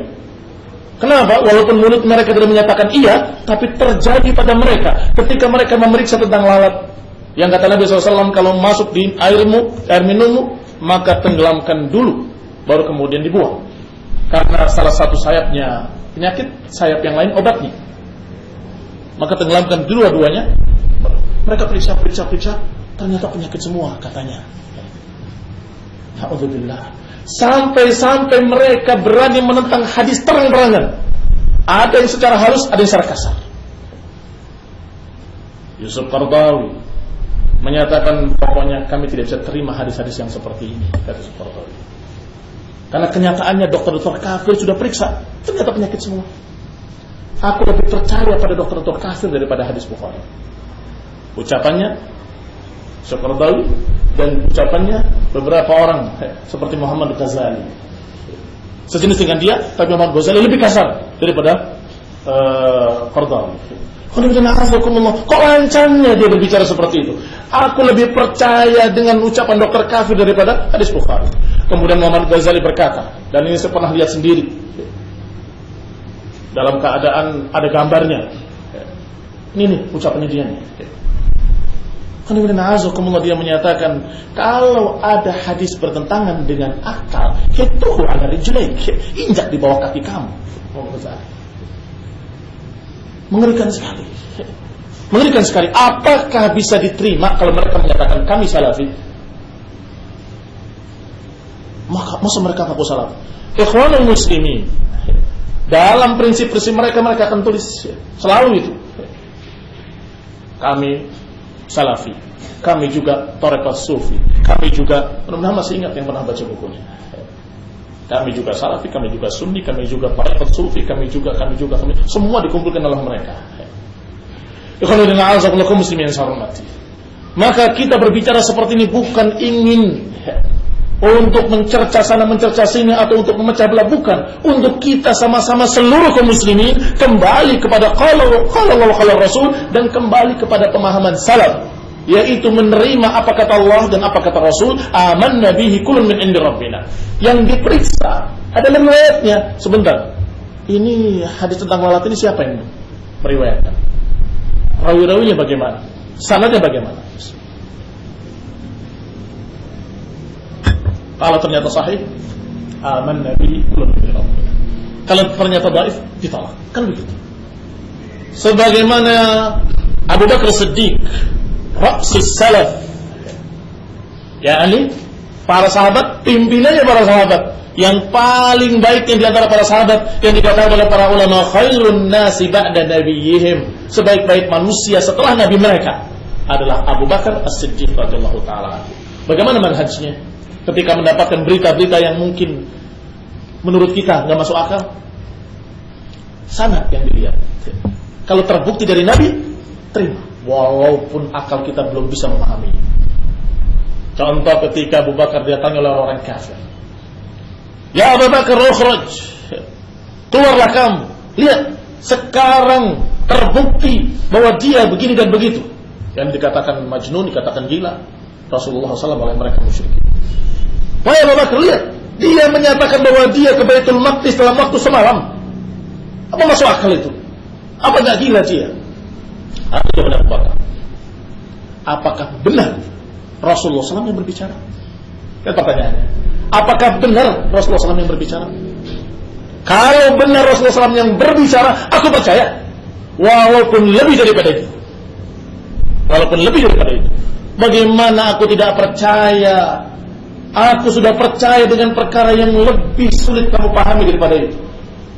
Kenapa? Walaupun mulut mereka tidak menyatakan iya, tapi terjadi pada mereka ketika mereka memeriksa tentang lalat. Yang kata Nabi SAW, kalau masuk di air minummu, maka tenggelamkan dulu, baru kemudian dibuang. Karena salah satu sayapnya penyakit, sayap yang lain obatnya. Maka tenggelamkan dua-duanya. Mereka periksa, ternyata penyakit semua katanya. Alhamdulillah. Sampai mereka berani menentang hadis terang-terangan. Ada yang secara halus, ada yang secara kasar. Yusuf Qaradawi menyatakan pokoknya kami tidak bisa terima hadis-hadis yang seperti ini, kata Yusuf Qaradawi. Karena kenyataannya dokter-dokter kafir sudah periksa, ternyata penyakit semua. Aku lebih percaya pada dokter-dokter kafir daripada hadis Bukhari. Ucapannya Yusuf Qaradawi dan ucapannya beberapa orang seperti Muhammad Ghazali. Sejenis dengan dia, tapi Muhammad Ghazali lebih kasar daripada Qaradawi. Kok lancangnya dia berbicara seperti itu? Aku lebih percaya dengan ucapan dokter kafir daripada hadis Bukhari. Kemudian Muhammad Ghazali berkata, dan ini saya pernah lihat sendiri, dalam keadaan ada gambarnya. Ini nih ucapannya dia nih. Kemudian dia menyatakan, kalau ada hadis bertentangan dengan akal, hituhu ala rijlaik, injak di bawah kaki kamu. Muhammad Ghazali. Mengerikan sekali. Mengerikan sekali. Apakah bisa diterima kalau mereka menyatakan kami salafi? Masa mereka ngaku salafi? Ikhwanul muslimin, dalam prinsip-prinsip mereka akan tulis selalu itu, kami salafi, kami juga tarekat sufi, kami juga, mudah-mudahan masih ingat yang pernah baca bukunya, kami juga salafi, kami juga sunni, kami juga tarekat sufi, kami juga, semua dikumpulkan oleh mereka. Muslimin sarmati. Maka kita berbicara seperti ini bukan ingin untuk mencerca sana mencerca sini atau untuk memecah belah, bukan. Untuk kita sama-sama seluruh kaum muslimin kembali kepada qala Allah qala Rasul dan kembali kepada pemahaman salaf, yaitu menerima apa kata Allah dan apa kata Rasul. Amanna bihi kullun min indi rabbina. Yang diperiksa adalah riwayatnya. Sebentar, ini hadis tentang lalat ini siapa yang meriwayatkan? Rawi-rawinya bagaimana? Sanadnya bagaimana? Kalau ternyata sahih, amanna bihi kullun min indi rabbina. Kalau ternyata dhaif, ditolak. Kan begitu. Sebagaimana Abu Bakar Siddiq, Rasul salaf, yakni para sahabat, pimpinannya para sahabat, yang paling baiknya di antara para sahabat, yang dikatakan oleh para ulama khairun nasi ba'da nabiyihim, sebaik-baik manusia setelah nabi mereka adalah Abu Bakar As-Siddiq radhiyallahu taala. Bagaimana manhajnya ketika mendapatkan berita-berita yang mungkin menurut kita enggak masuk akal? Sanad yang dilihat. Kalau terbukti dari nabi, terima, walaupun akal kita belum bisa memahami. Contoh ketika Abu Bakar didatangi oleh orang kafir. Ya Abu Bakar, ukhraj, keluarlah kamu. Lihat, sekarang terbukti bahwa dia begini dan begitu. Yang dikatakan majnun, dikatakan gila Rasulullah SAW oleh mereka musyrikin. Wahai Abu Bakar, lihat, dia menyatakan bahwa dia ke Baitul Maqdis dalam waktu semalam. Apa masuk akal itu? Apa enggak gila dia? Apa jawaban Abu Bakar? Apakah benar Rasulullah SAW yang berbicara? Kan pertanyaannya. Apakah benar Rasulullah SAW yang berbicara? Kalau benar Rasulullah SAW yang berbicara, aku percaya. Walaupun lebih daripada itu. Bagaimana aku tidak percaya? Aku sudah percaya dengan perkara yang lebih sulit kamu pahami daripada itu,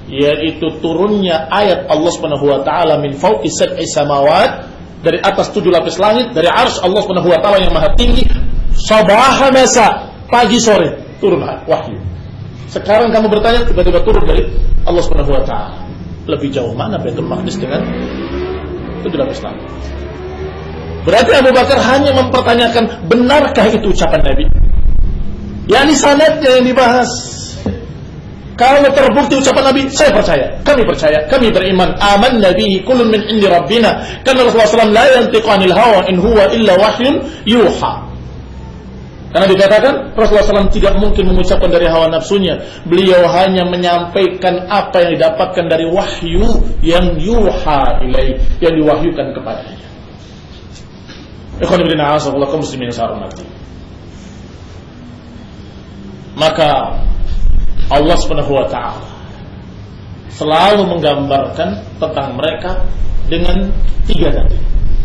yaitu turunnya ayat Allah Subhanahu wa taala min fawqi sab'i samawat, dari atas 7 lapis langit, dari arsy Allah Subhanahu wa taala yang maha tinggi, sabaha masa, pagi sore turun wahyu. Sekarang kamu bertanya, tiba-tiba turun dari Allah Subhanahu wa taala. Lebih jauh mana Baitul Maqdis dengan 7 lapis langit? Berarti Abu Bakar hanya mempertanyakan benarkah itu ucapan Nabi? Yani sanadnya yang dibahas. Kalau terbukti ucapan Nabi, saya percaya, kami beriman. Aman Nabi kullun min indi rabbina. Karena Rasulullah SAW la yantiqu anil hawa in huwa illa wahyun yuha. Karena dikatakan Rasulullah SAW tidak mungkin mengucapkan dari hawa nafsunya. Beliau hanya menyampaikan apa yang didapatkan dari wahyu yang yuha ilaih, yang diwahyukan kepadanya. Ikhwan fillah, a'azakumullah kaum muslimin sarmati. Maka Allah Subhanahu wa taala selalu menggambarkan tentang mereka dengan 3 tadi: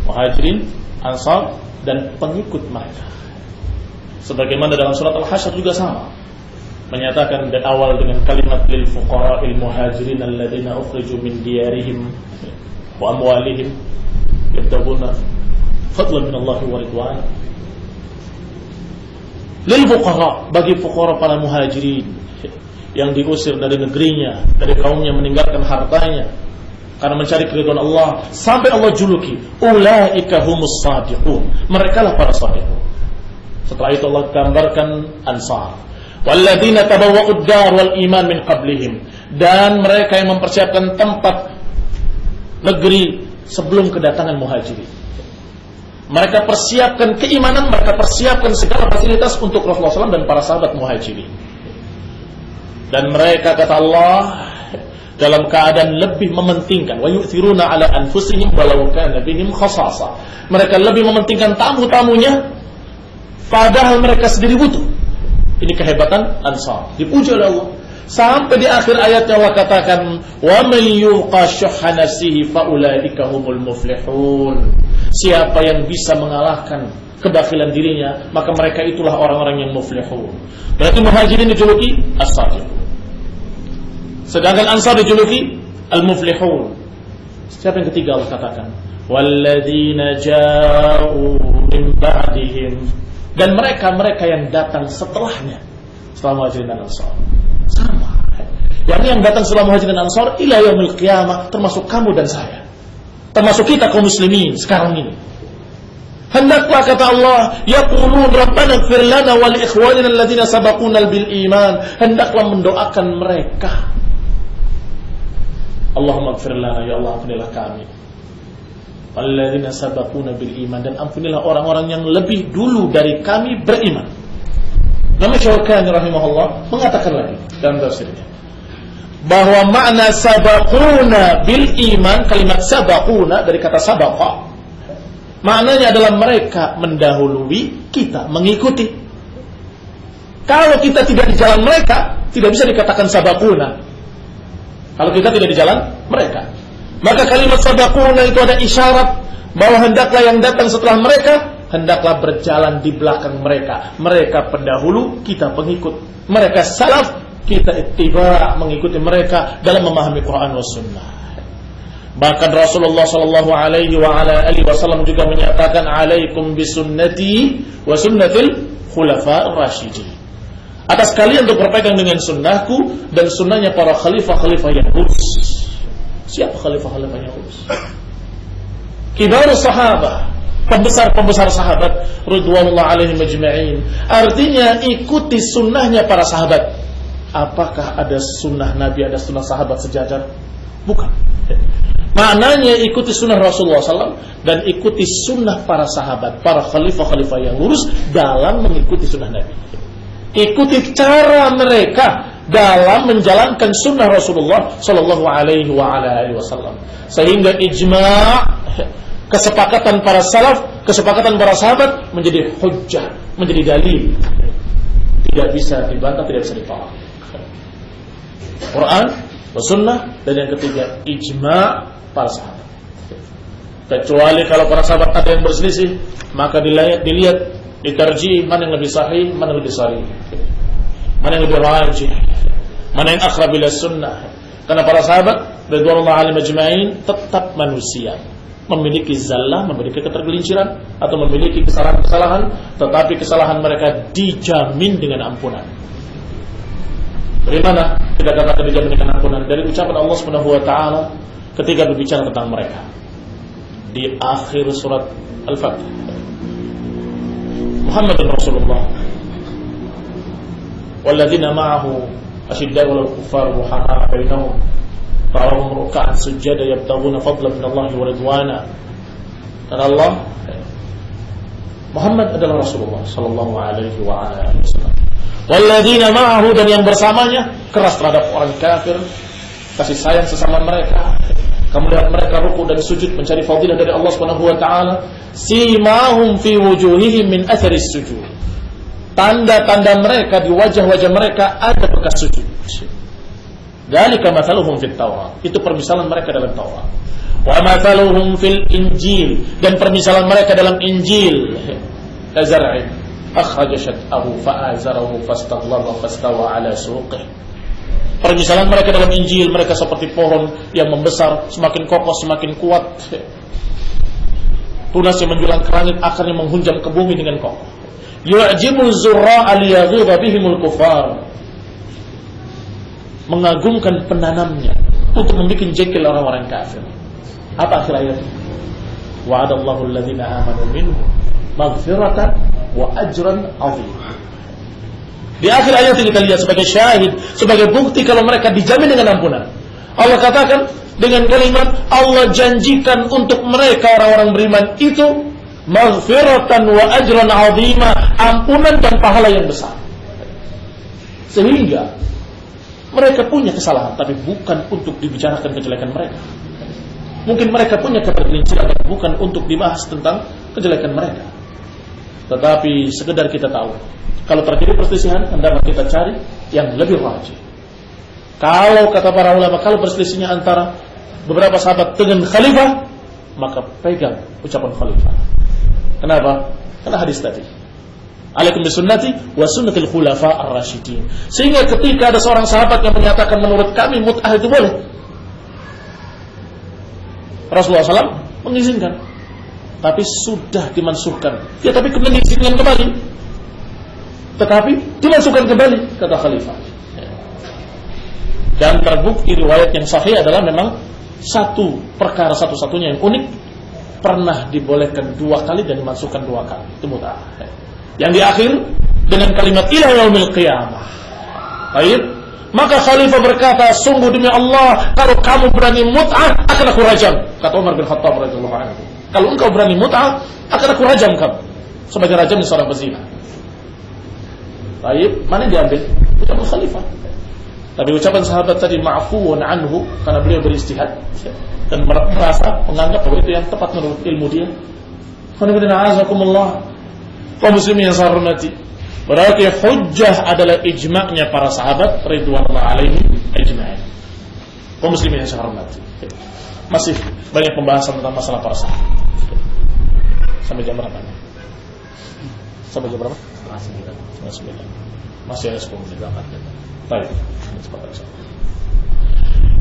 Muhajirin, Ansar, dan pengikut mereka. Sebagaimana dalam surat Al-Hasyr juga sama. menyatakan dari awal dengan kalimat lil fuqara'il muhajirin alladziina ukhriju min diyarihim wa amwalihim yabtaguna fadlan min Allah wa ridwana. Lil fuqara, bagi fuqara para muhajirin yang diusir dari negerinya, dari kaumnya, meninggalkan hartanya karena mencari keridhaan Allah, sampai Allah juluki ulaika humus shadiqun, merekalah para shadiqun. Setelah itu Allah gambarkan Ansar, walladzina tabawwa'ud dar wal iman min qablihim, dan mereka yang mempersiapkan tempat negeri sebelum kedatangan muhajirin. Mereka persiapkan keimanan, mereka persiapkan segala fasilitas untuk Rasulullah SAW dan para sahabat muhajirin. Dan mereka, kata Allah, dalam keadaan lebih mementingkan, wa yu'thiruna ala anfusihim walau kana bihim khasasa. Mereka lebih mementingkan tamu-tamunya padahal mereka sendiri butuh. Ini kehebatan Ansar, dipuji oleh Allah. Sampai di akhir ayatnya Allah katakan, wa may yuqa syuhha nafsihi fa ulaika humul muflihun. Siapa yang bisa mengalahkan kebakhilan dirinya, maka mereka itulah orang-orang yang muflihun. Berarti muhajirin dijuluki as-sadiqun, sedangkan Ansar dijuluki al-muflihun. Siapa yang ketiga Allah katakan, walladzina ja'u min ba'dihim, dan mereka-mereka yang datang setelahnya, setelah muhajirin dan Ansar. Sama, yang datang setelah muhajirin dan Ansar ila yaumil qiyamah, termasuk kamu dan saya, termasuk kita kaum muslimin sekarang ini. Hendaklah, kata Allah, yaqulun rabbana ighfir lana wa li ikhwanina alladzina sabaquna bil iman, hendaklah mendoakan mereka, Allahumma ighfir lana, ya Allah ampunilah kami, alladzina sabaquna bil iman, dan ampunilah orang-orang yang lebih dulu dari kami beriman. Imam Syaukani rahimahullah mengatakan lagi dalam tafsirnya bahwa makna sabaquna bil iman, kalimat sabaquna dari kata sabaqa, maknanya adalah mereka mendahului, kita mengikuti. Kalau kita tidak di jalan mereka, tidak bisa dikatakan sabaquna. Kalau kita tidak di jalan mereka, maka kalimat sabaquna itu ada isyarat bahwa hendaklah yang datang setelah mereka, hendaklah berjalan di belakang mereka. Mereka pendahulu, kita pengikut. Mereka salaf, kita ittiba, mengikuti mereka dalam memahami Quran was sunnah. Bahkan Rasulullah sallallahu alaihi wa ala alihi wasallam juga menyatakan, alaikum bisunnati wa sunnatil khulafa'ir rasyidin. Atas kalian untuk berpegang dengan sunnahku dan sunnahnya para khalifah-khalifah yang lurus. Siapa khalifah-khalifah yang lurus? Kibarus sahabah, pembesar-pembesar sahabat ridwanullah alaihim ajma'in. Artinya ikuti sunnahnya para sahabat. Apakah ada sunnah Nabi, ada sunnah sahabat sejajar? Bukan. Maknanya ikuti sunnah Rasulullah SAW dan ikuti sunnah para sahabat, para khalifah-khalifah yang lurus dalam mengikuti sunnah Nabi. Ikuti cara mereka dalam menjalankan sunnah Rasulullah Sallallahu Alaihi Wasallam, sehingga ijma', kesepakatan para salaf, kesepakatan para sahabat menjadi hujjah, menjadi dalil, tidak bisa dibantah, tidak bisa ditolak. Quran, sunnah, dan yang ketiga ijma' para sahabat. Kecuali kalau para sahabat ada yang berselisih, maka dilihat ditarjih mana yang lebih sahih, mana yang lebih sahih, mana yang lebih rajih, mana yang aqrab ila sunnah. Karena para sahabat radhiyallahu anhum ajma'in tetap manusia, memiliki zallah, memiliki ketergelinciran atau memiliki kesalahan-kesalahan, tetapi kesalahan mereka dijamin dengan ampunan. Dari mana kita katakan dijamin dengan ampunan? Dari ucapan Allah Subhanahu wa taala ketika berbicara tentang mereka di akhir surat Al-Fatih. Muhammadur Rasulullah walladzina ma'ahu asyidda'u 'alal kuffari ruhamaa'u bainahum tarahum ruk'an sujada yabtaghuna fadlan min Allah wa ridwana. Kata Allah, Muhammad adalah Rasulullah sallallahu alaihi wa ala alihi wasallam. Walladzina ma'ahu, dan yang bersamanya keras terhadap orang kafir, kasih sayang sesama mereka. Kamu lihat mereka ruku dan sujud mencari fadilah dari Allah Subhanahu wa taala. Simahum fi wujuhihim min atharis sujud. Tanda-tanda mereka di wajah-wajah mereka ada bekas sujud. Dzalika mathaluhum fit Taurat. Itu permisalan mereka dalam Taurat. Wa mathaluhum fil Injil, dan permisalan mereka dalam Injil. Kazar'in akhraja syat'ahu fa'azarahu fastaghlaba fastawa ala suqih. Permisalan mereka dalam Injil, mereka seperti pohon yang membesar, semakin kokoh, semakin kuat. Tunasnya menjulang ke langit, akarnya menghunjam ke bumi dengan kokoh. Yu'jibul zurra'a liyaghidha bihimul kufar. Mengagumkan penanamnya untuk membuat jengkel orang-orang kafir. Apa akhir ayat? Wa'adallahu alladhina amanu minhum maghfiratan wa ajran 'azima. Di akhir ayat ini kita lihat sebagai syahid, sebagai bukti kalau mereka dijamin dengan ampunan. Allah katakan dengan kalimat, Allah janjikan untuk mereka orang-orang beriman itu maghfiratan wa ajran 'azima, ampunan dan pahala yang besar. Sehingga mereka punya kesalahan, tapi bukan untuk dibicarakan kejelekan mereka. Mungkin mereka punya ketergelinciran, tapi bukan untuk dibahas tentang kejelekan mereka. Tetapi sekedar kita tahu, kalau terjadi perselisihan, hendaklah kita cari yang lebih rajih. Kalau kata para ulama, kalau perselisihannya antara beberapa sahabat dengan khalifah, maka pegang ucapan khalifah. Kenapa? Karena hadis tadi, alaikum bisunnati wa sunnatil khulafa ar-rasyidin. Sehingga ketika ada seorang sahabat yang menyatakan menurut kami mut'ah itu boleh, Rasulullah SAW mengizinkan, tapi sudah dimansuhkan. Ya, tapi kemudian diizinkan kembali, tetapi dimasukkan kembali, kata khalifah. Dan terbukti riwayat yang sahih adalah memang satu perkara satu-satunya yang unik, pernah dibolehkan 2 kali dan dimasukkan 2 kali. Itu mut'ah. Yang di akhir dengan kalimat ila yaumil qiyamah. Baik, maka khalifah berkata, sungguh demi Allah, kalau kamu berani mut'ah, akan aku rajam. Kata Umar bin Khattab radhiyallahu anhu, kalau engkau berani mut'ah, akan aku rajam kamu sebagai rajam seorang pezina. Baik, mana yang diambil? Ucapan khalifah. Tapi ucapan sahabat tadi ma'fuun anhu, karena beliau beristihad dan merasa menganggap bahwa itu yang tepat menurut ilmu dia. Alhamdulillah, kaum muslimin yang saya hormati, berarti hujjah adalah ijma'nya para sahabat ridwanullah alaihim ajma'in. Kaum muslimin yang saya hormati, masih banyak pembahasan tentang masalah para sahabat. Sampai jam berapa? Sampai jam berapa? Masih ada 10 menit. Baik.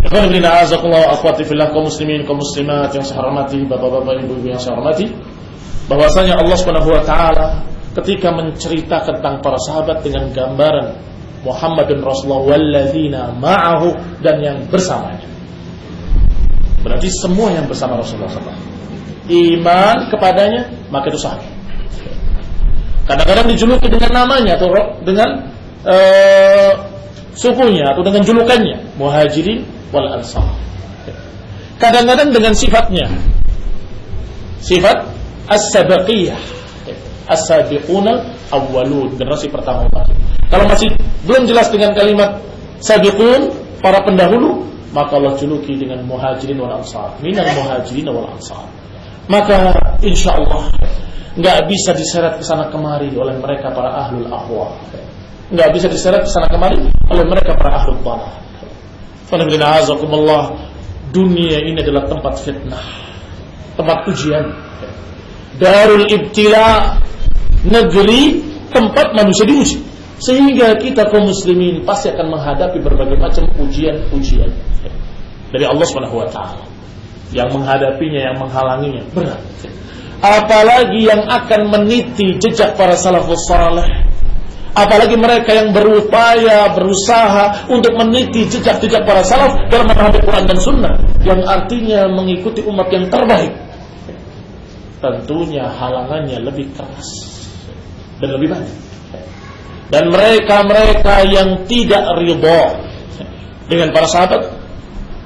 Ikhwan fillah, azakumullah, akhwati fillah, kaum muslimin, kaum muslimat yang saya hormati, bapak-bapak, ibu-ibu yang saya hormati, bahwasanya Allah Subhanahu wa taala ketika menceritakan tentang para sahabat dengan gambaran Muhammadun Rasulullah walladzina ma'ahu, dan yang bersamanya, berarti semua yang bersama Rasulullah SAW iman kepadanya, maka itu sahabat. Kadang-kadang dijuluki dengan namanya atau dengan sukunya atau dengan julukannya, Muhajirin wal Ansar. Kadang-kadang dengan sifatnya, sifat as-sabaqiyah, as-sabiqunal awwalun, generasi pertama. Kalau masih belum jelas dengan kalimat sabiqun, para pendahulu, maka Allah juluki dengan Muhajirin wal Ansar, minal Muhajirin wal Ansar. Maka insyaallah enggak bisa diseret ke sana kemari oleh mereka para ahlul ahwa. Enggak bisa diseret ke sana kemari oleh mereka para ahlul dhalah. Alhamdulillah, dunia ini adalah tempat fitnah, tempat ujian, darul ibtila, negeri tempat manusia diuji. Sehingga kita kaum muslimin pasti akan menghadapi berbagai macam ujian-ujian dari Allah Subhanahu wa taala. Yang menghadapinya, yang menghalanginya berat. Apalagi yang akan meniti jejak para salafus saleh, apalagi mereka yang berupaya, berusaha untuk meniti jejak-jejak para salaf dalam memahami Quran dan Sunnah, yang artinya mengikuti umat yang terbaik. Tentunya halangannya lebih keras dan lebih banyak. Dan mereka-mereka yang tidak ridha dengan para sahabat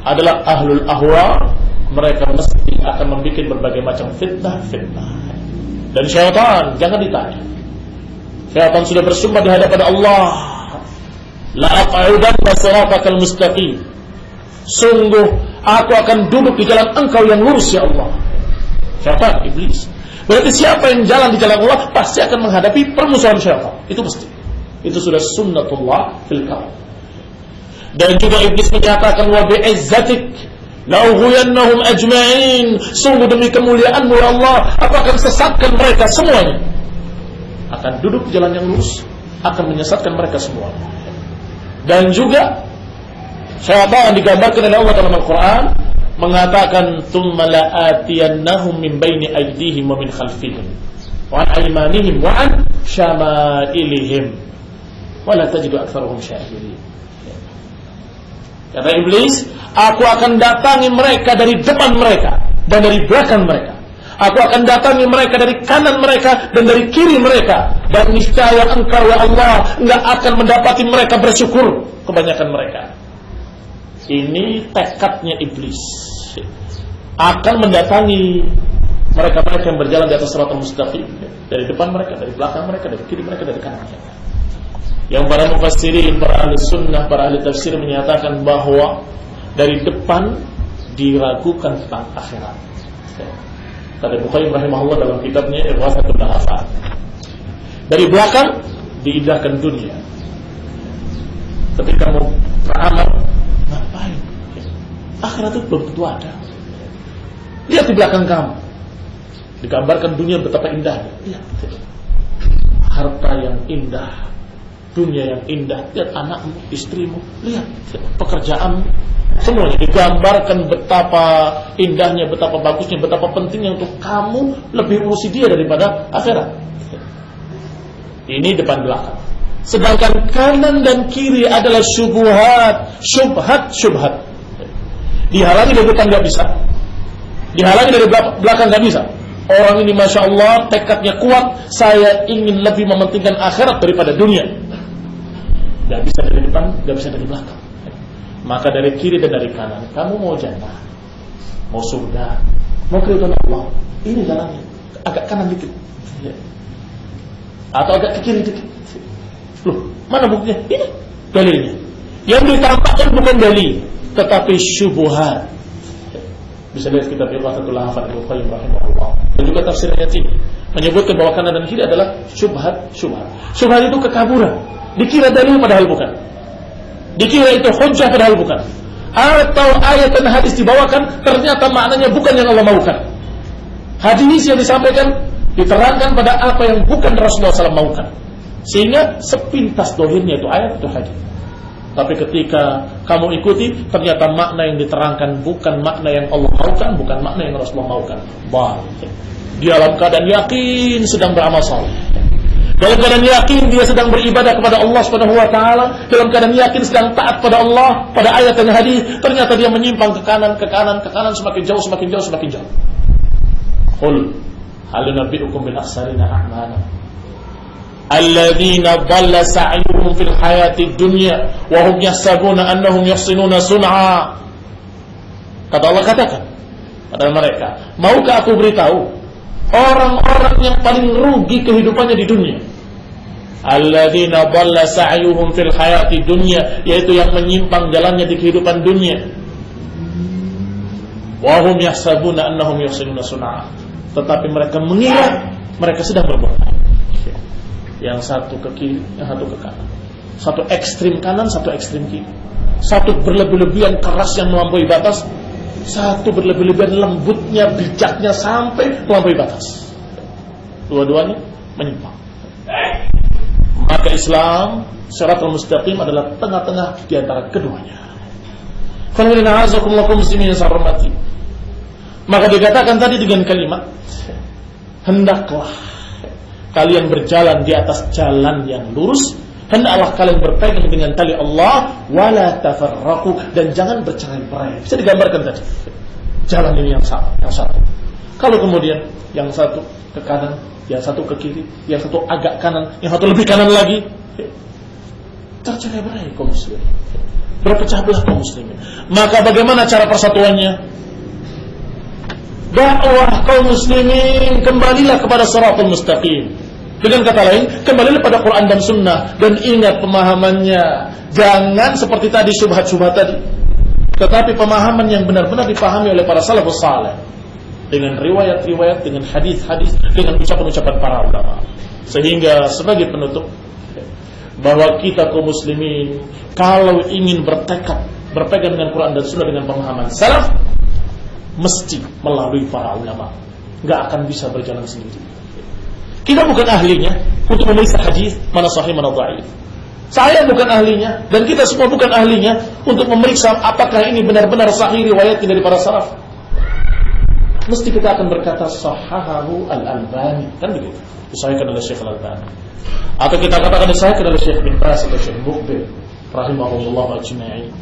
adalah ahlul ahwa. Mereka mesti akan membuat berbagai macam fitnah-fitnah. Dan syaitan, jangan ditanya, syaitan sudah bersumpah di hadapan Allah, la aq'udanna siratakal mustaqim, sungguh aku akan duduk di jalan engkau yang lurus ya Allah. Syaitan, iblis. Berarti siapa yang jalan di jalan Allah pasti akan menghadapi permusuhan syaitan. Itu pasti. Itu sudah sunnatullah fil kaun. Dan juga iblis menyatakan wa bi'izzatik la'ughwiyannahum ajma'in, sungguh demi kemuliaanmu ya Allah, aku akan sesatkan mereka semuanya. akan duduk di jalan yang lurus, akan menyesatkan mereka semua. Dan juga syaitan digambarkan oleh Allah dalam Al-Quran mengatakan tsumma la'atiyannahum min baini aydihim wa min khalfihim wa an aymanihim wa an syama'ilihim wa la tajidu aktsarahum syakirin. Kata iblis, aku akan datangi mereka dari depan mereka dan dari belakang mereka. Aku akan datangi mereka dari kanan mereka dan dari kiri mereka. Dan niscaya engkau ya Allah enggak akan mendapati mereka bersyukur, kebanyakan mereka. Ini tekadnya iblis. Akan mendatangi mereka-mereka yang berjalan di atas shiratal mustaqim, dari depan mereka, dari belakang mereka, dari kiri mereka, dari kanan mereka. Yang para mufassirin, para ahli sunnah, para ahli tafsir menyatakan bahwa dari depan diragukan tentang akhirat. Kata Bukhari rahimahullah dalam kitabnya Irwasatul Lahafat, dari belakang diindahkan dunia. Ketika mau beramal, ngapain? Akhirat itu belum tentu ada. Lihat di belakang kamu, digambarkan dunia betapa indahnya. Lihat harta yang indah, dunia yang indah. Lihat anakmu, istrimu, lihat pekerjaanmu, semuanya digambarkan betapa indahnya, betapa bagusnya, betapa pentingnya untuk kamu lebih urusi dia daripada akhirat. Ini depan belakang. Sedangkan kanan dan kiri adalah syubhat. Dihalangi dari depan nggak bisa, dihalangi dari belakang nggak bisa. Orang ini masya Allah tekadnya kuat, saya ingin lebih mementingkan akhirat daripada dunia. Nggak bisa dari depan, nggak bisa dari belakang. Maka dari kiri dan dari kanan, kamu mau jannah, mau surga, mau keridhaan Allah, ini jalannya. Agak kanan dikit, atau agak ke kiri dikit. Loh, mana buktinya? Ini dalilnya. Yang ditampakkan bukan dalil, tetapi syubhat. Bisa lihat kitab Irwasatul Lahafat Ibnu Qayyim rahimahullah. Dan juga tafsir ayat ini menyebutkan bahwa kanan dan kiri adalah syubhat. Syubhat itu kekaburan. Dikira dalil padahal bukan. Dikira itu hujjah padahal bukan. Atau ayat dan hadis dibawakan, ternyata maknanya bukan yang Allah maukan. Hadis yang disampaikan diterangkan pada apa yang bukan Rasulullah SAW maukan. Sehingga sepintas dohirnya itu ayat, itu hadis. Tapi ketika kamu ikuti, ternyata makna yang diterangkan bukan makna yang Allah maukan, bukan makna yang Rasulullah maukan. Dia dalam keadaan yakin sedang beramal saleh, dalam keadaan yakin dia sedang beribadah kepada Allah Subhanahu wa taala, dalam keadaan yakin sedang taat pada Allah, pada ayat dan hadis, ternyata dia menyimpang ke kanan, semakin jauh. Qul hal nabiyukum bil akhsarina a'mala alladzina dhalla sa'yuhum fil hayatid dunya wa hum yahsabuna annahum yuhsinuna sun'a. Kata Allah, katakan pada mereka, maukah aku beritahu orang-orang yang paling rugi kehidupannya di dunia? Alladzina dhalla sa'yuhum fil hayatid dunya, yaitu yang menyimpang jalannya di kehidupan dunia. Wa hum yahsabuna annahum yuhsinuna sun'a, tetapi mereka mengira mereka sedang berbuat baik. Yang satu ke kiri, yang satu ke kanan. Satu ekstrim kanan, satu ekstrim kiri. Satu berlebih-lebihan keras yang melampaui batas, satu berlebih-lebihan lembutnya, bijaknya sampai melampaui batas. Dua-duanya menyimpang. Maka Islam Shiratal Mustaqim adalah tengah-tengah di antara keduanya. Maka dikatakan tadi dengan kalimat, hendaklah kalian berjalan di atas jalan yang lurus, hendaklah kalian berpegang dengan tali Allah, wala tafarraqu, dan jangan bercerai-berai. Bisa digambarkan tadi. Jalan ini yang satu. Kalau kemudian yang satu ke kanan, yang satu ke kiri, yang satu agak kanan, yang satu lebih kanan lagi, tercerai-berai kaum muslimin, berpecah belah kaum muslimin. Maka bagaimana cara persatuannya? Dakwah kaum muslimin, kembalilah kepada shiratal mustaqim. Dengan kata lain, kembalilah pada Quran dan Sunnah, dan ingat pemahamannya. Jangan seperti tadi syubhat-syubhat tadi, tetapi pemahaman yang benar-benar dipahami oleh para salafus saleh, dengan riwayat-riwayat, dengan hadis-hadis, dengan ucapan-ucapan para ulama. Sehingga sebagai penutup, bahwa kita kaum muslimin kalau ingin bertekad berpegang dengan Quran dan Sunnah dengan pemahaman salaf, mesti melalui para ulama. Gak akan bisa berjalan sendiri. Kita bukan ahlinya untuk memeriksa hadis mana sahih mana dhaif. Saya bukan ahlinya dan kita semua bukan ahlinya untuk memeriksa apakah ini benar-benar sahih riwayatnya dari para salaf. Mesti kita akan berkata sahahahu al-Albani, kan begitu. Disahihkan oleh Syekh Al-Albani. Atau kita katakan disahihkan oleh Syekh bin Baz atau Syekh Muqbil rahimahullah ajma'in.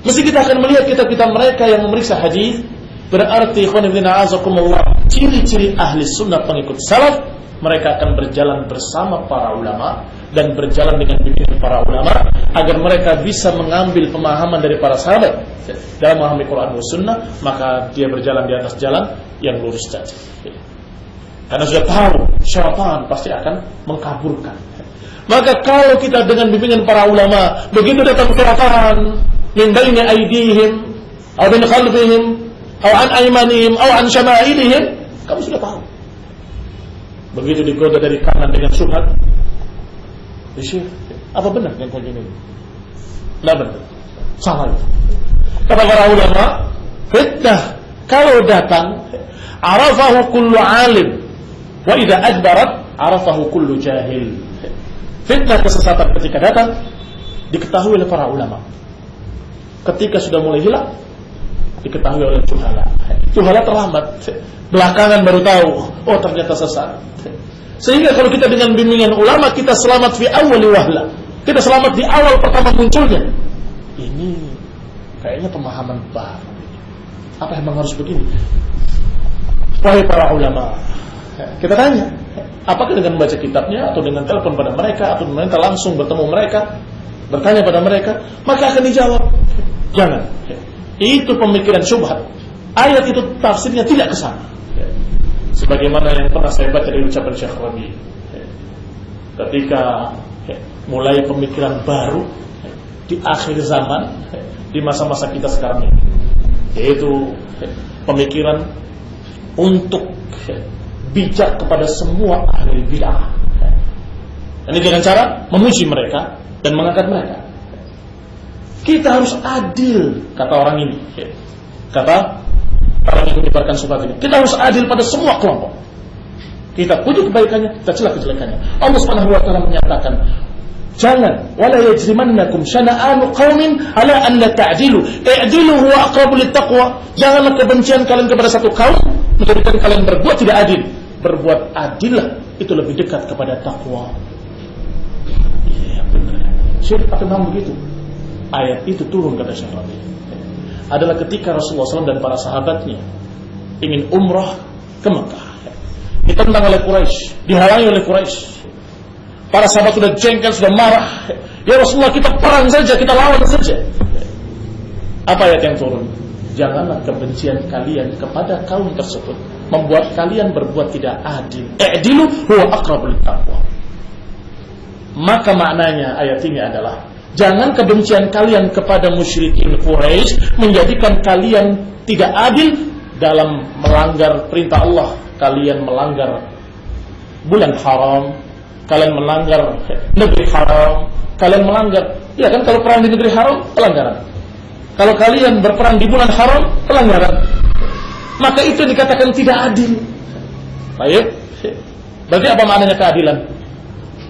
Mesti kita akan melihat kitab-kitab mereka yang memeriksa hadis. Berarti ikhwan fillah azakumullah, ciri-ciri ahli sunnah pengikut salaf, mereka akan berjalan bersama para ulama dan berjalan dengan bimbingan para ulama agar mereka bisa mengambil pemahaman dari para sahabat dalam memahami Quran dan Sunnah. Maka dia berjalan di atas jalan yang lurus tadi, karena sudah tahu syaitan pasti akan mengkaburkan. Maka kalau kita dengan bimbingan para ulama, begitu datang syaitan min baini aydihim aw min khalfihim aw an aymanihim aw an syama'ilihim, kamu sudah tahu. Begitu digoda dari kanan dengan syubhat, Syekh, apa benar yang kau ini? Tidak benar, salah. Kata para ulama, fitnah kalau datang, arafahu kullu alim, wa idza adbarat, arafahu kullu jahil. Fitnah kesesatan ketika datang diketahui oleh para ulama. Ketika sudah mulai hilang, diketahui oleh juhala. Juhala terlambat, belakangan baru tahu, oh ternyata sesat. Sehingga kalau kita dengan bimbingan ulama, kita selamat fi awwali wahla, kita selamat di awal pertama munculnya. Ini kayaknya pemahaman baru. Apa emang harus begini? Wahai para ulama, kita tanya, apakah dengan membaca kitabnya atau dengan telepon pada mereka atau dengan langsung bertemu mereka, bertanya pada mereka, maka akan dijawab, jangan. Itu pemikiran syubhat. Ayat itu tafsirnya tidak ke sana. Sebagaimana yang pernah saya baca dari ucapan Syekh Rabi, ketika mulai pemikiran baru di akhir zaman, di masa-masa kita sekarang ini, yaitu pemikiran untuk bijak kepada semua ahli bid'ah. Ini dengan cara memuji mereka dan mengangkat mereka. Kita harus adil, kata orang ini, kata orang yang menyebarkan syubhat ini. Kita harus adil pada semua kelompok. Kita puji kebaikannya, kita cela kejelekannya. Allah Subhanahu wa taala menyatakan, jangan wala yajrimannakum syana'anu qaumin ala an la ta'dilu i'dilu huwa aqrabu littaqwa. Janganlah kebencian kalian kepada satu kaum menjadikan kalian berbuat tidak adil. Berbuat adillah, itu lebih dekat kepada takwa. Iya benar. Syekh memang begitu. Ayat itu turun, kata Syekh Rabi, adalah ketika Rasulullah SAW dan para sahabatnya ingin umrah ke Mekah. Ditentang oleh Quraisy, dihalangi oleh Quraisy. Para sahabat sudah jengkel, sudah marah. Ya Rasulullah, kita perang saja, kita lawan saja. Apa ayat yang turun? Janganlah kebencian kalian kepada kaum tersebut membuat kalian berbuat tidak adil. I'dilu huwa aqrabu littaqwa. Maka maknanya ayat ini adalah, jangan kebencian kalian kepada musyrikin Quraisy menjadikan kalian tidak adil dalam melanggar perintah Allah. Kalian melanggar bulan haram, kalian melanggar negeri haram, kalian melanggar, ya kan, kalau perang di negeri haram pelanggaran. Kalau kalian berperang di bulan haram pelanggaran. Maka itu dikatakan tidak adil. Baik. Berarti apa maknanya keadilan?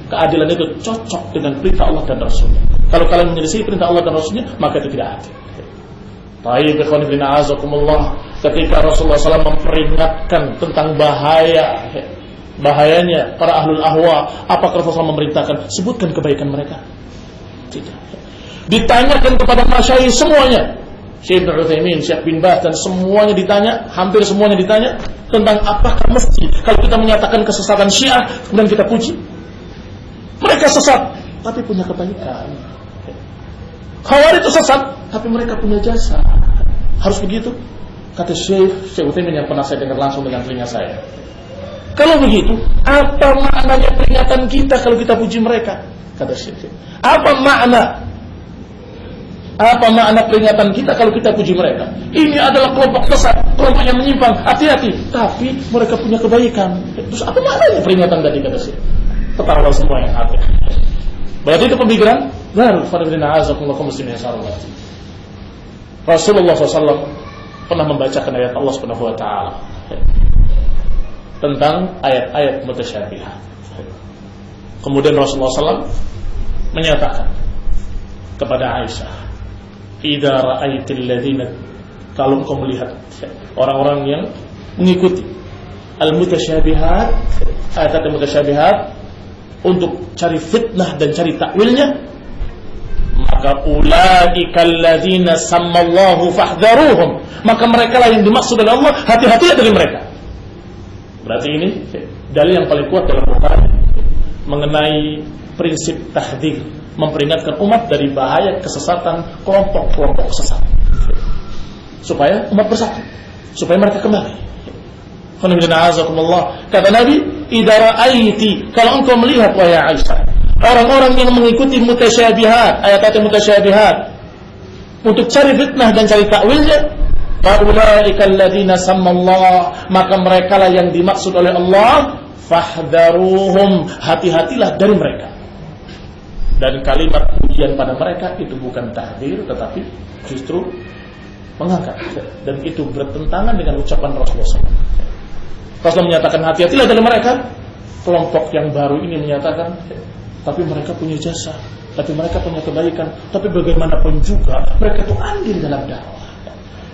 Keadilan itu cocok dengan perintah Allah dan Rasulnya. Kalau kalian menyelisih perintah Allah dan Rasulnya, maka itu tidak adil. Baik, ikhwan fillah azakumullah, ketika Rasulullah SAW memperingatkan tentang bahayanya para ahlul ahwa, apakah Rasulullah memerintahkan sebutkan kebaikan mereka? Tidak. Ditanyakan kepada masyayikh semuanya, Syekh Ibnu Utsaimin, Syekh bin Baz, dan semuanya ditanya, hampir semuanya ditanya tentang apakah mesti kalau kita menyatakan kesesatan Syiah kemudian kita puji? Mereka sesat tapi punya kebaikan. Khawarij itu sesat tapi mereka punya jasa. Harus begitu? Kata Syekh Utsaimin yang pernah saya dengar langsung dengan telinga saya. Kalau begitu, apa maknanya peringatan kita kalau kita puji mereka? Kata Syekh. Apa makna peringatan kita kalau kita puji mereka? Ini adalah kelompok sesat, kelompok yang menyimpang. Hati-hati. Tapi mereka punya kebaikan. Terus apa maknanya peringatan tadi, kata Syekh? Ketawa semua yang ada. Berarti itu pemikiran baru. Rasulullah SAW pernah membacakan ayat Allah Subhanahu wa taala. tentang ayat-ayat mutasyabihat. Kemudian Rasulullah SAW menyatakan kepada Aisyah, "Idza ra'aitil ladzina," kalau engkau melihat orang-orang yang mengikuti al-mutasyabihat, ayat-ayat mutasyabihat untuk cari fitnah dan cari takwilnya, maka ulaikal ladzina sammallahu fahdharuhum, maka mereka lah yang dimaksud oleh Allah, hati-hati dari mereka. Berarti ini dalil yang paling kuat dalam Quran mengenai prinsip tahdzir, memperingatkan umat dari bahaya kesesatan kelompok-kelompok sesat, supaya umat bersatu, supaya mereka kembali. Kata Nabi, "Idza ra'aiti," kalau engkau melihat wahai Aisyah, orang-orang yang mengikuti mutasyabihat, ayat-ayat mutasyabihat untuk cari fitnah dan cari takwilnya, faulaikal ladzina sammallah, maka mereka lah yang dimaksud oleh Allah, fahdharuhum, hati-hatilah dari mereka. Dan kalimat pujian pada mereka itu bukan tahdzir, tetapi justru mengangkat, dan itu bertentangan dengan ucapan Rasulullah SAW. Rasulullah menyatakan hati-hatilah dari mereka. Kelompok yang baru ini menyatakan, tapi mereka punya jasa, tapi mereka punya kebaikan, tapi bagaimanapun juga mereka itu andil dalam dakwah.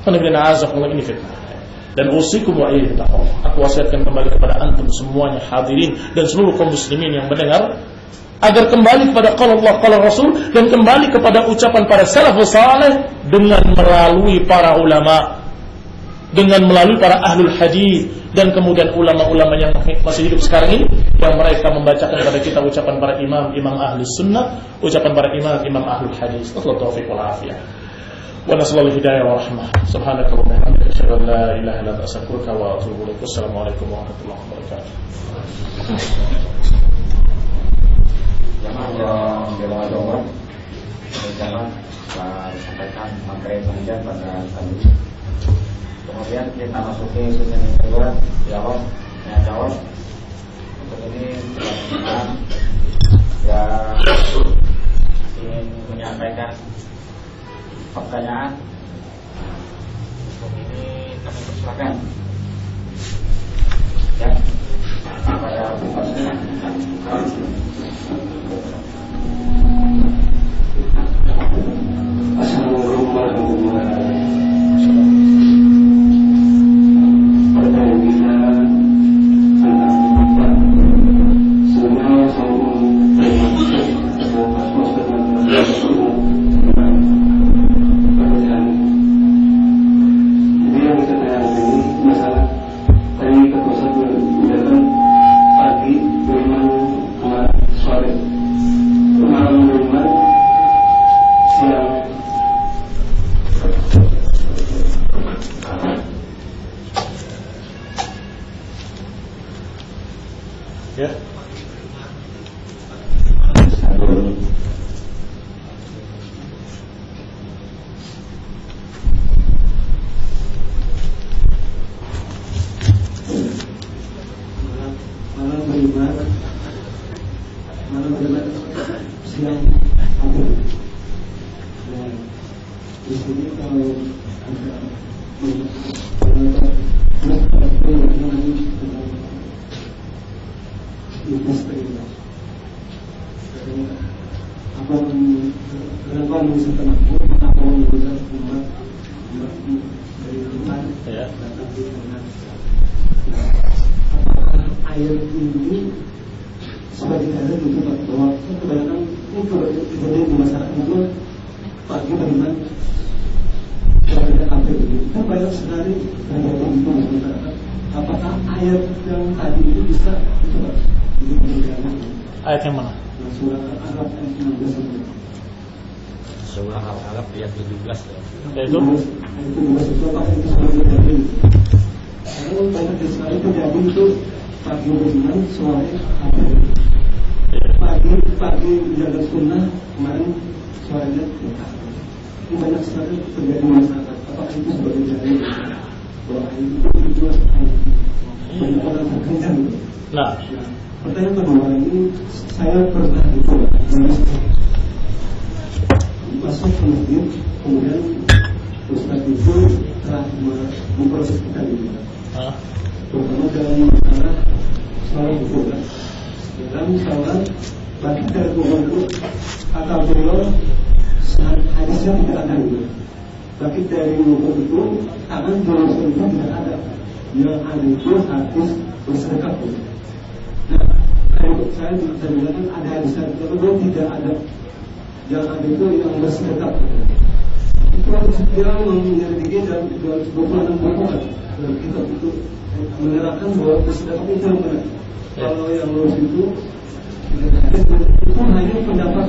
Karena ini fitnah. Dan usikum wa iyyakum taqwa. Aku wasiatkan kembali kepada antum semuanya hadirin dan seluruh kaum muslimin yang mendengar, agar kembali kepada qala Allah qala Rasul, dan kembali kepada ucapan para salafus saleh dengan melalui para ulama, dengan melalui para ahlul hadis, dan kemudian ulama-ulama yang masih hidup sekarang ini, yang mereka membacakan kepada kita ucapan para imam ahli sunnah, ucapan para imam ahlul hadis. Allahu taufiq wal afiyah. Wa nasallahu hidayah wa rahmah. Subhanaka wa bihamdika asyhadu an la ilaha illa anta astaghfiruka wa atubu ilaik. Wassalamualaikum warahmatullahi wabarakatuh. Jamaah yang dirahmati Allah, saya sampaikan materi pengajian pada kali ini. Kemudian kita masuki sesi yang kedua, jawab. Untuk ini silakan yang ingin menyampaikan pertanyaan. Untuk ini kami persilakan. Ya, pada Assalamualaikum warahmatullahi wabarakatuh. Ayat yang mana? Surah Al-Alaq ayat 17. Yaitu pagi menjaga sunnah, kemarin suaranya ini banyak sekali terjadi masyarakat. Apakah itu sebagai dalil bahwa itu juga banyak orang terkencang? Nah, pertanyaan kedua ini, saya pernah itu masuk ke masjid, kemudian Ustaz itu telah memproses kita ini. Terutama dalam masalah sholat bukan. Dalam sholat bagi dari gubernur atau beliau hadisnya tidak ada itu. Bagi dari gubernur itu tangan jurus itu tidak ada. Yang ada itu hadis bersedekah. Nah, saya bisa bilang ada hadis tertentu tidak ada. Yang ada itu yang bersedekah. Itu harus dia menyelidiki dan buku-buku dan kitab itu menerangkan bahwa bersedekah itu yang benar. Kalau yang lurus itu hanya pendapat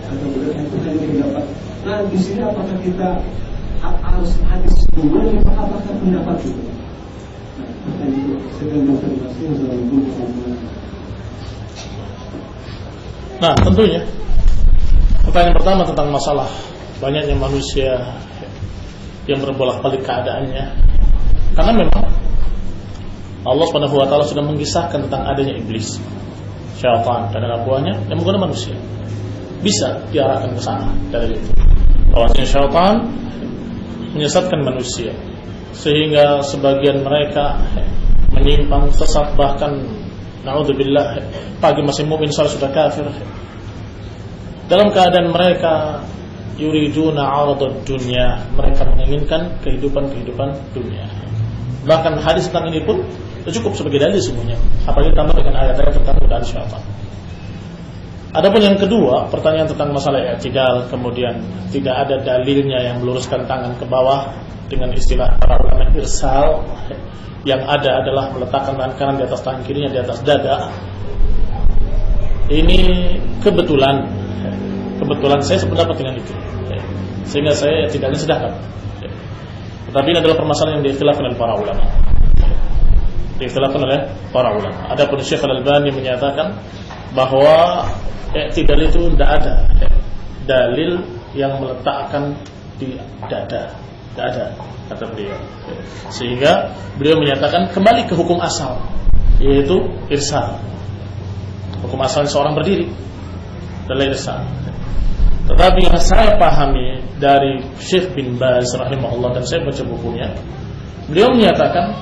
atau benar itu hanya pendapat. Nah di sini apakah kita harus hadis dulu atau apakah pendapat itu? Nah itu saya terima kasih. Nah tentunya pertanyaan pertama tentang masalah banyaknya manusia yang berbolak-balik keadaannya, karena memang Allah Subhanahu wa taala sudah mengisahkan tentang adanya iblis, syaitan dan anak buahnya yang menggoda manusia. Bisa diarahkan ke sana dari itu. Bahwasanya syaitan menyesatkan manusia sehingga sebagian mereka menyimpang sesat, bahkan naudzubillah pagi masih mukmin sore sudah kafir. Dalam keadaan mereka yuriduna 'aradad dunya, mereka menginginkan kehidupan dunia. Bahkan hadis tentang ini pun cukup sebagai dalil semuanya, apalagi ditambah dengan ayat-ayat tentang godaan syaitan. Adapun yang kedua, pertanyaan tentang masalah i'tidal, kemudian tidak ada dalilnya yang meluruskan tangan ke bawah dengan istilah para ulama irsal, yang ada adalah meletakkan tangan kanan di atas tangan kirinya di atas dada. Ini kebetulan saya sependapat dengan itu, sehingga saya tidak disedahkan. Tetapi ini adalah permasalahan yang diikhtilafkan oleh para ulama. Adapun Syekh Al-Albani menyatakan bahwa i'tidal itu tidak ada dalil yang meletakkan di dada, tidak ada, kata beliau. Sehingga beliau menyatakan kembali ke hukum asal, yaitu irsal. Hukum asal seorang berdiri adalah irsal. Tetapi yang saya pahami dari Syekh bin Baz rahimahullah, dan saya baca bukunya, beliau menyatakan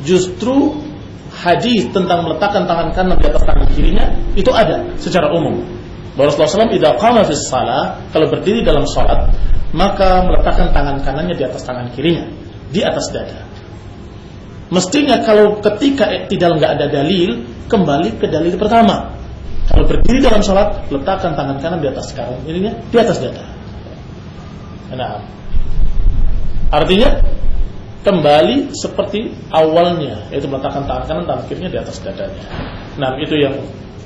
justru hadis tentang meletakkan tangan kanan di atas tangan kirinya itu ada secara umum. Bahwa Rasulullah SAW idza qama fis shalah, kalau berdiri dalam salat, maka meletakkan tangan kanannya di atas tangan kirinya di atas dada. Mestinya kalau ketika i'tidal enggak ada dalil, kembali ke dalil pertama. Kalau berdiri dalam salat, letakkan tangan kanan di atas kanan kirinya di atas dada. Nah, artinya kembali seperti awalnya, yaitu meletakkan tangan kanan tangan kirinya di atas dadanya. Nah, itu yang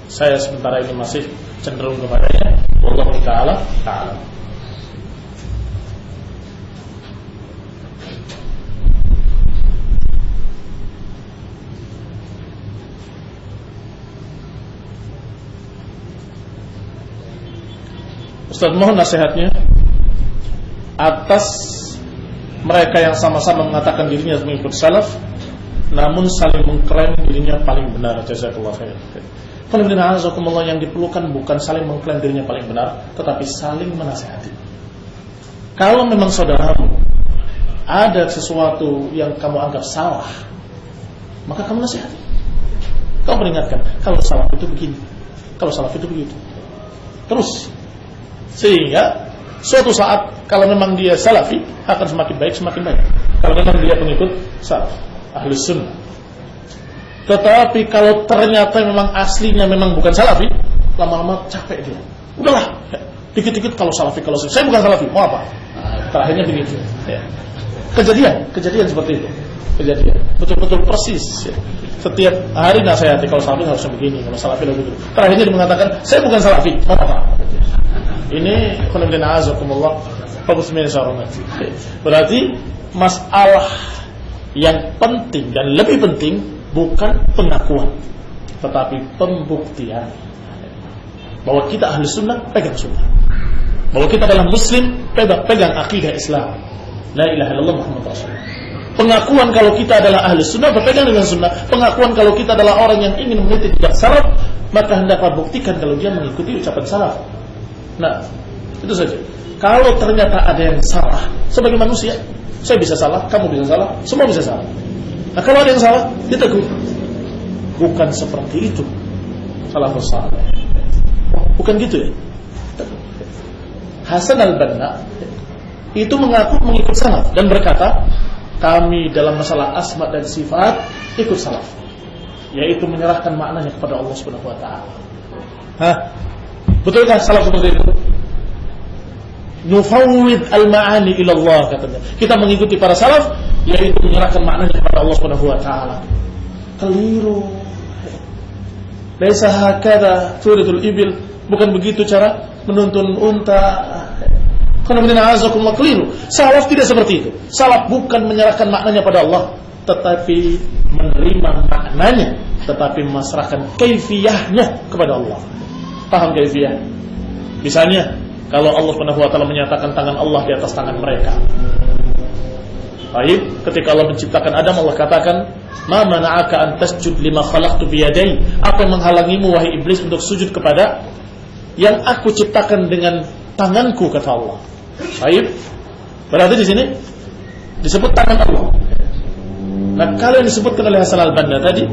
saya sementara ini masih cenderung kepadanya. Wallahu taala a'lam. Ustaz, mohon nasihatnya atas mereka yang sama-sama mengatakan dirinya mengikut salaf, namun saling mengklaim dirinya paling benar. Jazakallahu khairan. Alhamdulillah, yang diperlukan bukan saling mengklaim dirinya paling benar, tetapi saling menasihati. Kalau memang saudaramu ada sesuatu yang kamu anggap salah, maka kamu nasihati. Kamu peringatkan, kalau salaf itu begini, kalau salaf itu begitu. Terus, sehingga suatu saat kalau memang dia salafi akan semakin baik. Kalau memang dia pengikut salaf, ahlus sunnah. Tetapi kalau ternyata memang aslinya memang bukan salafi, lama-lama capek dia. Udahlah, dikit-dikit kalau salafi, saya bukan salafi, mau apa? Terakhirnya begitu. Ya. Kejadian seperti itu. Betul-betul persis. Ya. Setiap hari nasihati, kalau salafi harusnya begini, kalau salafi begitu. Terakhirnya dia mengatakan, saya bukan salafi, mau apa? Ini khonibina azakumullah berarti masalah yang penting dan lebih penting bukan pengakuan, tetapi pembuktian bahwa kita ahli sunnah, pegang sunnah, bahwa kita adalah muslim, pegang akidah Islam, la ilaha illallah Muhammad Rasulullah. Pengakuan kalau kita adalah ahli sunnah, berpegang dengan sunnah. Pengakuan kalau kita adalah orang yang ingin meniti jejak salaf, maka hendaklah buktikan kalau dia mengikuti ucapan salaf. Nah, itu saja. Kalau ternyata ada yang salah, sebagai manusia, saya bisa salah, kamu bisa salah, semua bisa salah. Nah, kalau ada yang salah, ditegur. Bukan seperti itu salafus saleh. Bukan gitu ya. Hasan al-Banna itu mengaku mengikut salaf dan berkata, kami dalam masalah asma dan sifat ikut salaf, yaitu menyerahkan maknanya kepada Allah Subhanahu wa taala. Betulkah salaf seperti itu? Nufawwid al-ma'ani ila Allah, katanya. Kita mengikuti para salaf, yaitu menyerahkan maknanya kepada Allah Subhanahu wa taala. Keliru. Laisa hakadha turidul ibil, bukan begitu cara menuntun unta. Karena azakumullah, keliru. Salaf tidak seperti itu. Salaf bukan menyerahkan maknanya pada Allah, tetapi menerima maknanya, tetapi memasrahkan kaifiyahnya kepada Allah. Paham kaifiyah? Misalnya, kalau Allah Subhanahu wa taala menyatakan tangan Allah di atas tangan mereka. Baik, ketika Allah menciptakan Adam, Allah katakan, "Ma mana'aka an tasjud lima khalaqtu bi yadai?" Apa yang menghalangimu wahai iblis untuk sujud kepada yang aku ciptakan dengan tanganku, kata Allah. Baik. Berarti di sini disebut tangan Allah. Nah, kalau yang disebutkan oleh Hasan al-Banna tadi,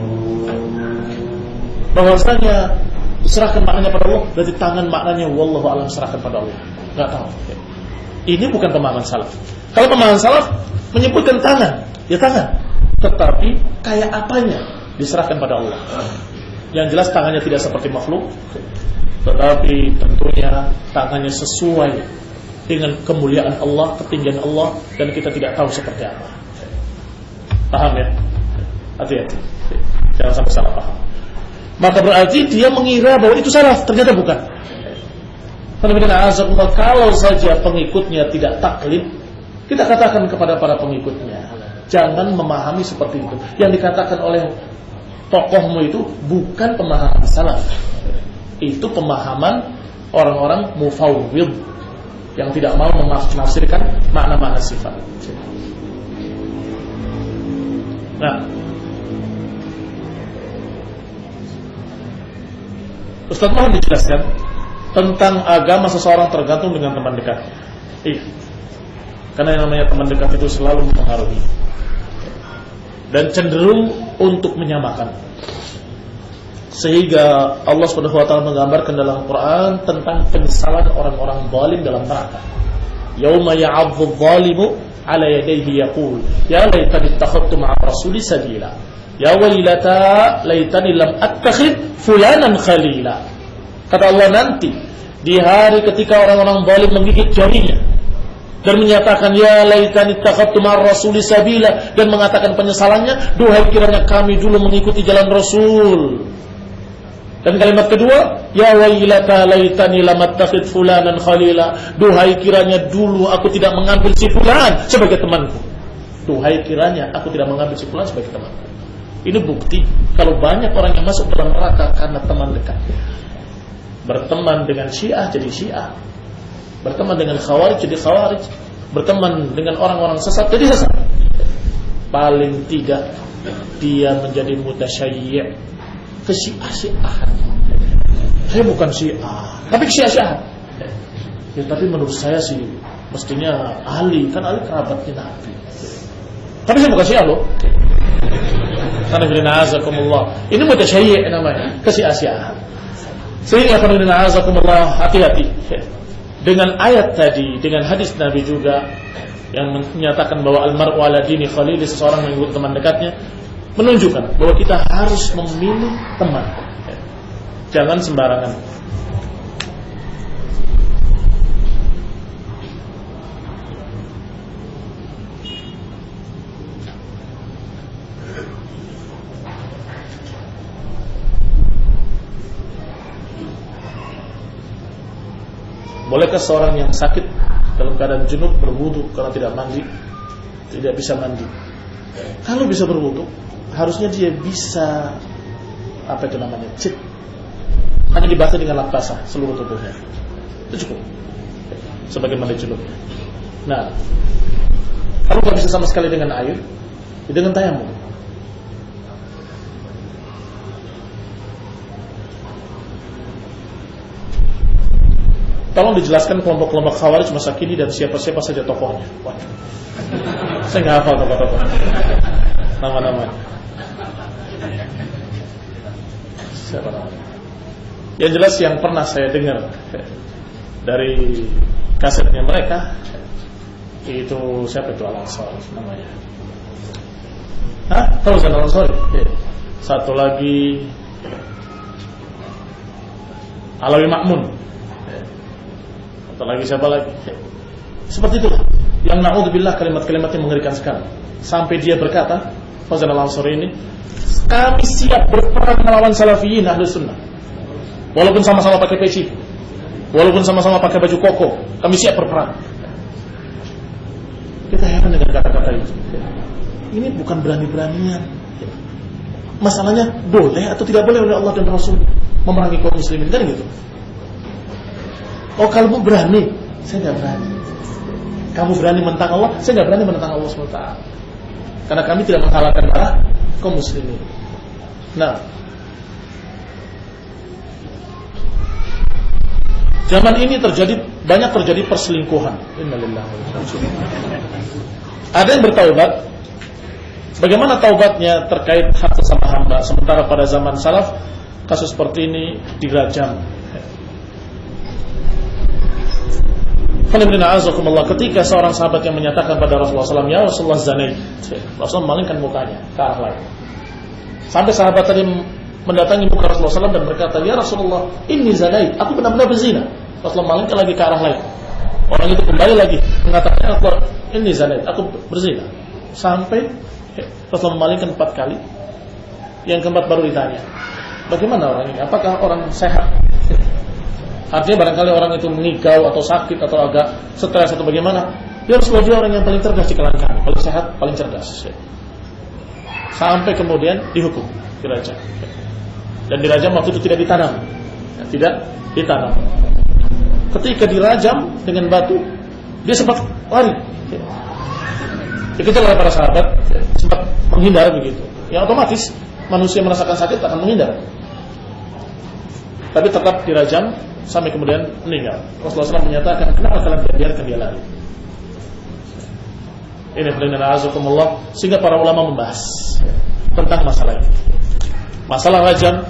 bahwasanya serahkan maknanya pada Allah, berarti tangan maknanya wallahu alam, serahkan pada Allah. Enggak tahu. Ini bukan pemahaman salaf. Kalau pemahaman salaf menyebutkan tangan, ya tangan, tetapi kayak apanya diserahkan pada Allah. Yang jelas tangannya tidak seperti makhluk, tetapi tentunya tangannya sesuai dengan kemuliaan Allah, ketinggian Allah, dan kita tidak tahu seperti apa. Paham ya? Hati-hati, jangan sampai salah paham. Maka berarti dia mengira bahwa itu salaf, ternyata bukan. Kalau saja pengikutnya tidak taklid, kita katakan kepada para pengikutnya, jangan memahami seperti itu. Yang dikatakan oleh tokohmu itu bukan pemahaman salaf, itu pemahaman orang-orang mufawwid yang tidak mau menafsirkan makna-makna sifat. Nah, Ustaz mohon dijelaskan tentang agama seseorang tergantung dengan teman dekat. Karena yang namanya teman dekat itu selalu mempengaruhi dan cenderung untuk menyamakan. Sehingga Allah Subhanahu wa taala menggambarkan dalam Quran tentang penyesalan orang-orang zalim dalam neraka. Yauma ya'adzu dzalimu 'ala yadayhi yaqul ya laitani ittakhadtu ma'a rasuli sabila. Ya wailata laitani lam attakhidh fulanan khalila. Kata Allah, nanti di hari ketika orang-orang zalim menggigit jarinya dan menyatakan ya laitani ittakhadtu ma'a rasuli sabila, dan mengatakan penyesalannya, duhai kiranya kami dulu mengikuti jalan Rasul. Dan kalimat kedua, ya wailata laitani lam attakhidh fulanan khalila, duhai kiranya dulu aku tidak mengambil si fulan sebagai temanku. Duhai kiranya aku tidak mengambil si fulan sebagai temanku. Ini bukti kalau banyak orang yang masuk dalam neraka karena teman dekat. Berteman dengan Syiah jadi Syiah, berteman dengan Khawarij jadi Khawarij, berteman dengan orang-orang sesat jadi sesat. Paling tidak dia menjadi mutasyayyi', kesyiah-syiahan. Saya bukan Syiah, tapi kesyiah-syiahan. Ya, tapi menurut saya sih mestinya Ali, kan Ali kerabatnya Nabi. Tapi saya bukan Syiah loh. Ini mutasyayyi' namanya, kesyiah-syiahan. Sehingga hati-hati dengan ayat tadi, dengan hadis Nabi juga yang menyatakan bahwa al-mar'u ala dini khalili, seseorang mengikuti teman dekatnya, menunjukkan bahwa kita harus memilih teman. Jangan sembarangan. Bolehkah seorang yang sakit dalam keadaan junub berwudu karena tidak mandi, tidak bisa mandi? Kalau bisa berwudu, harusnya dia bisa cit, hanya dibasuh dengan lap basah seluruh tubuhnya, itu cukup sebagai mandi junub. Nah, kalau nggak bisa sama sekali dengan air, dengan tayamum. tolong dijelaskan kelompok-kelompok Khawarij masa kini dan siapa-siapa saja tokohnya. Wah, saya nggak hafal tokoh-tokoh, nama-namanya. Siapa namanya? Yang jelas yang pernah saya dengar dari kasetnya mereka itu siapa itu Al-Ansari namanya. Fauzan Al-Ansari. Satu lagi Alawi Ma'mun. Atau lagi siapa lagi? Seperti itu. Yang na'udzubillah kalimat-kalimat yang mengerikan sekali. Sampai dia berkata, Fauzan Al-Ansari ini, kami siap berperang melawan salafiyin ahli sunnah. Walaupun sama-sama pakai peci, walaupun sama-sama pakai baju koko, kami siap berperang. Kita heran dengan kata-kata itu. Ini bukan berani-beranian. Masalahnya boleh atau tidak boleh oleh Allah dan Rasul memerangi kaum muslimin, kan gitu. Oh, kalau berani, saya nggak berani. Kamu berani menentang Allah, saya nggak berani menentang Allah SWT. Karena kami tidak menghalalkan darah kaum muslimin. Nah, zaman ini banyak terjadi perselingkuhan. Innalillahi wa inna ilaihi raji'un. Ada yang bertaubat. Bagaimana taubatnya terkait hak sesama hamba? Sementara pada zaman salaf kasus seperti ini dirajam. Ketika seorang sahabat yang menyatakan pada Rasulullah SAW, ya Rasulullah zanait, Rasulullah memalingkan mukanya ke arah lain. Sampai sahabat tadi mendatangi muka Rasulullah SAW dan berkata, ya Rasulullah, inni zanait, aku benar-benar berzina. Rasulullah memalingkan lagi ke arah lain. Orang itu kembali lagi mengatakan, inni zanait, aku berzina. Sampai Rasulullah memalingkan 4 kali. Yang keempat baru ditanya, bagaimana orang ini? Apakah orang sehat? Artinya barangkali orang itu mengigau atau sakit atau agak stres atau bagaimana. Dia harus dia orang yang paling cerdas di kalangan kami, paling sehat, paling cerdas. Sampai kemudian dihukum, dirajam. Dan dirajam waktu itu tidak ditanam. Tidak ditanam. Ketika dirajam dengan batu, dia sempat lari. Dikejar oleh para sahabat, sempat menghindar begitu. Yang otomatis manusia merasakan sakit akan menghindar. Tapi tetap dirajam sampai kemudian meninggal. Rasulullah SAW menyatakan, kenapa kalian biarkan dia lari? Ini benar-benar azakumullah. Sehingga para ulama membahas tentang masalah ini. Masalah rajam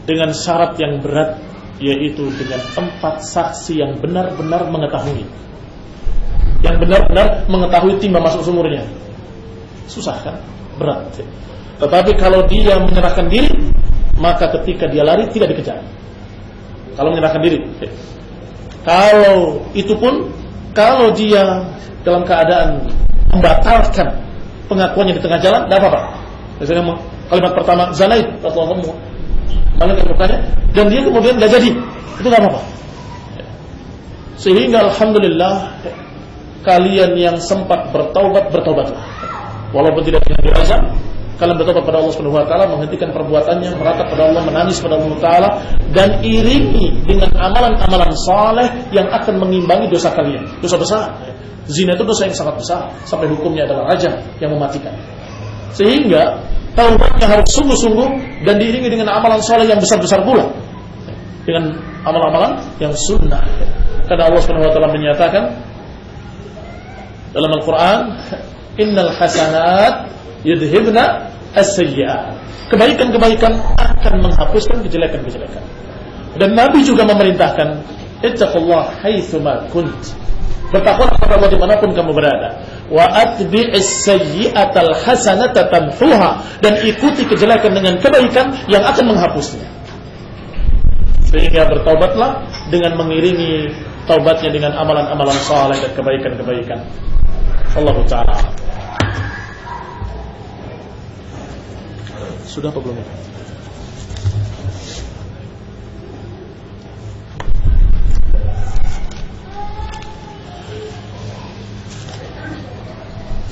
dengan syarat yang berat, yaitu dengan 4 saksi yang benar-benar mengetahui, yang benar-benar mengetahui timbang masuk sumurnya. Susah kan? Berat. Tetapi kalau dia menyerahkan diri, maka ketika dia lari tidak dikejar. Kalau menyerahkan diri. Kalau itu pun, kalau dia dalam keadaan membatalkan pengakuannya di tengah jalan, tidak apa-apa. Misalnya kalimat pertama, zanait, Rasulullah malingkan mukanya, dan dia kemudian tidak jadi, itu tidak apa-apa. Sehingga alhamdulillah, kalian yang sempat bertaubat, bertaubatlah. Walaupun tidak dengan dirajam, kalian bertobat pada Allah Subhanahu wa taala, menghentikan perbuatannya, meratap pada Allah, menangis pada Allah taala, dan iringi dengan amalan-amalan saleh yang akan mengimbangi dosa kalian. Dosa besar. Zina itu dosa yang sangat besar, sampai hukumnya adalah rajam yang mematikan. Sehingga taubatnya harus sungguh-sungguh dan diiringi dengan amalan saleh yang besar-besar pula. Dengan amalan-amalan yang sunnah. Karena Allah Subhanahu wa taala menyatakan dalam Al-Qur'an, innal hasanat yudhibna as-sayyi'at. Kebaikan-kebaikan akan menghapuskan kejelekan-kejelekan. Dan Nabi juga memerintahkan, ittaqullah haitsuma kunt. Bertakwalah kepada Allah dimanapun kamu berada. Wa atbi'is sayyi'atal hasanata tamhuha, dan ikuti kejelekan dengan kebaikan yang akan menghapusnya. Sehingga bertaubatlah dengan mengiringi taubatnya dengan amalan-amalan saleh dan kebaikan-kebaikan. Allah Ta'ala. Sudah apa belum?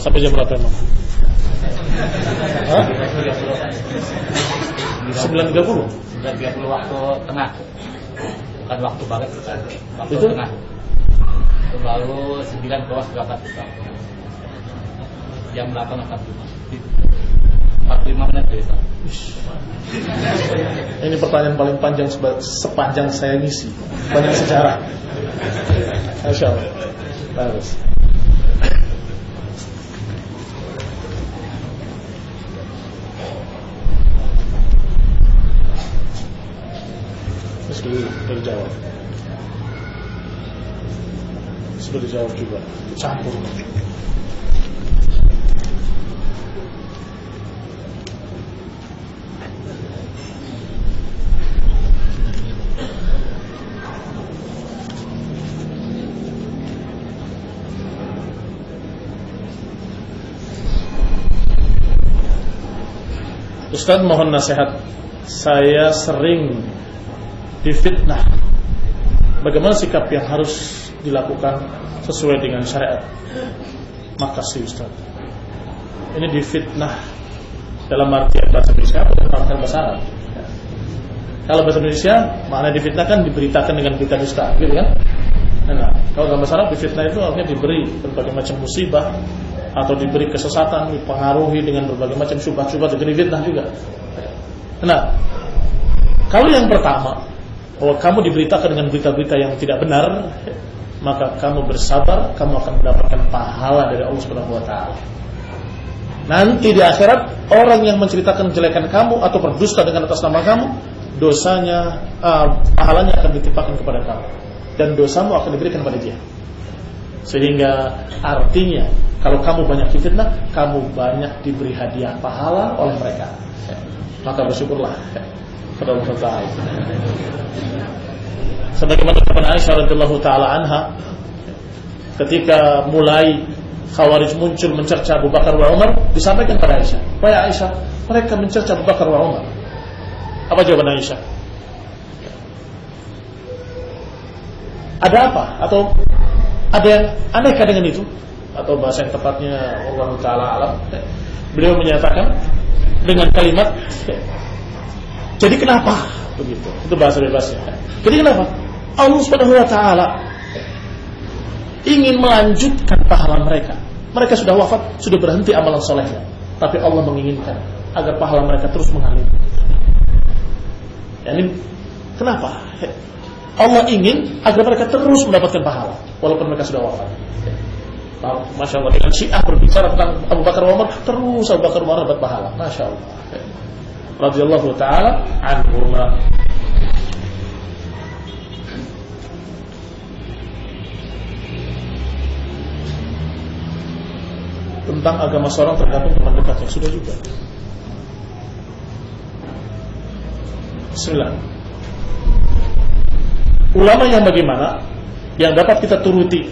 Sampai jam berapa emang? 9.30? 9.30 waktu tengah. Bukan waktu banget, waktu itu? Tengah. Lalu 9 ke bawah 8. Jam 8 akan 45 menit dari Ustaz. Ini pertanyaan paling panjang sepanjang saya ngisi. Banyak sejarah. Masya Allah. Bagus. Sudah dijawab. Sudah dijawab juga. Campur. Ustaz, mohon nasihat. Saya sering difitnah. Bagaimana sikap yang harus dilakukan sesuai dengan syariat? Makasih Ustaz. Ini difitnah dalam artian bahasa Indonesia atau dalam bahasa Arab? Kalau bahasa Indonesia, makna difitnah kan diberitakan dengan berita dusta, gitu kan? Nah, kalau dalam bahasa Arab difitnah itu artinya diberi berbagai macam musibah atau diberi kesesatan, dipengaruhi dengan berbagai macam syubhat-syubhat, itu difitnah juga. Nah, kalau yang pertama, bahwa kamu diberitakan dengan berita-berita yang tidak benar, maka kamu bersabar, kamu akan mendapatkan pahala dari Allah Subhanahu wa taala. Nanti di akhirat, orang yang menceritakan kejelekan kamu atau berdusta dengan atas nama kamu, dosanya, pahalanya akan ditimpakan kepada kamu, dan dosamu akan diberikan kepada dia. Sehingga artinya, kalau kamu banyak difitnah, kamu banyak diberi hadiah pahala oleh mereka. Maka bersyukurlah kepada Allah Taala. Sebagaimana ucapan Aisyah radhiyallahu taala anha, ketika mulai Khawarij muncul mencerca Abu Bakar wa Umar, disampaikan kepada Aisyah, "Wahai Aisyah, mereka mencerca Abu Bakar wa Umar." Apa jawaban Aisyah? Ada apa? Atau ada yang anehkah dengan itu? Atau bahasa yang tepatnya Allah Ta'ala alam, beliau menyatakan dengan kalimat, jadi kenapa? Begitu. Itu bahasa bebasnya. Jadi kenapa? Allah Subhanahu wa taala ingin melanjutkan pahala mereka. Mereka sudah wafat, sudah berhenti amalan solehnya, tapi Allah menginginkan agar pahala mereka terus mengalir. Yani kenapa? Allah ingin agar mereka terus mendapatkan pahala walaupun mereka sudah wafat. Masya Allah, dengan Syiah berbicara tentang Abu Bakar Umar, terus Abu Bakar Umar dapat pahala. Masya Allah, radhiyallahu ta'ala anhuma. Tentang agama seorang tergantung teman dekatnya, sudah juga. Bismillah. Ulama yang bagaimana yang dapat kita turuti,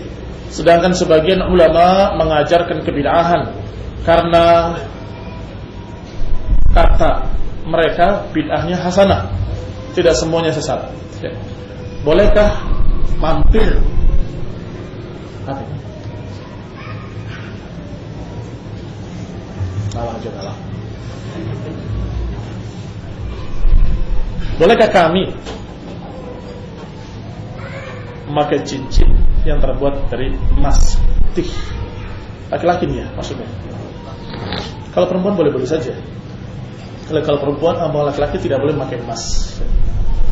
sedangkan sebagian ulama mengajarkan kebid'ahan karena kata mereka bid'ahnya hasanah, tidak semuanya sesat. Bolehkah mampir? Apa? Salah aja kalah. Bolehkah kami memakai cincin yang terbuat dari emas putih? Laki-laki nih ya maksudnya. Kalau perempuan boleh-boleh saja. Kalau perempuan sama laki-laki tidak boleh memakai emas.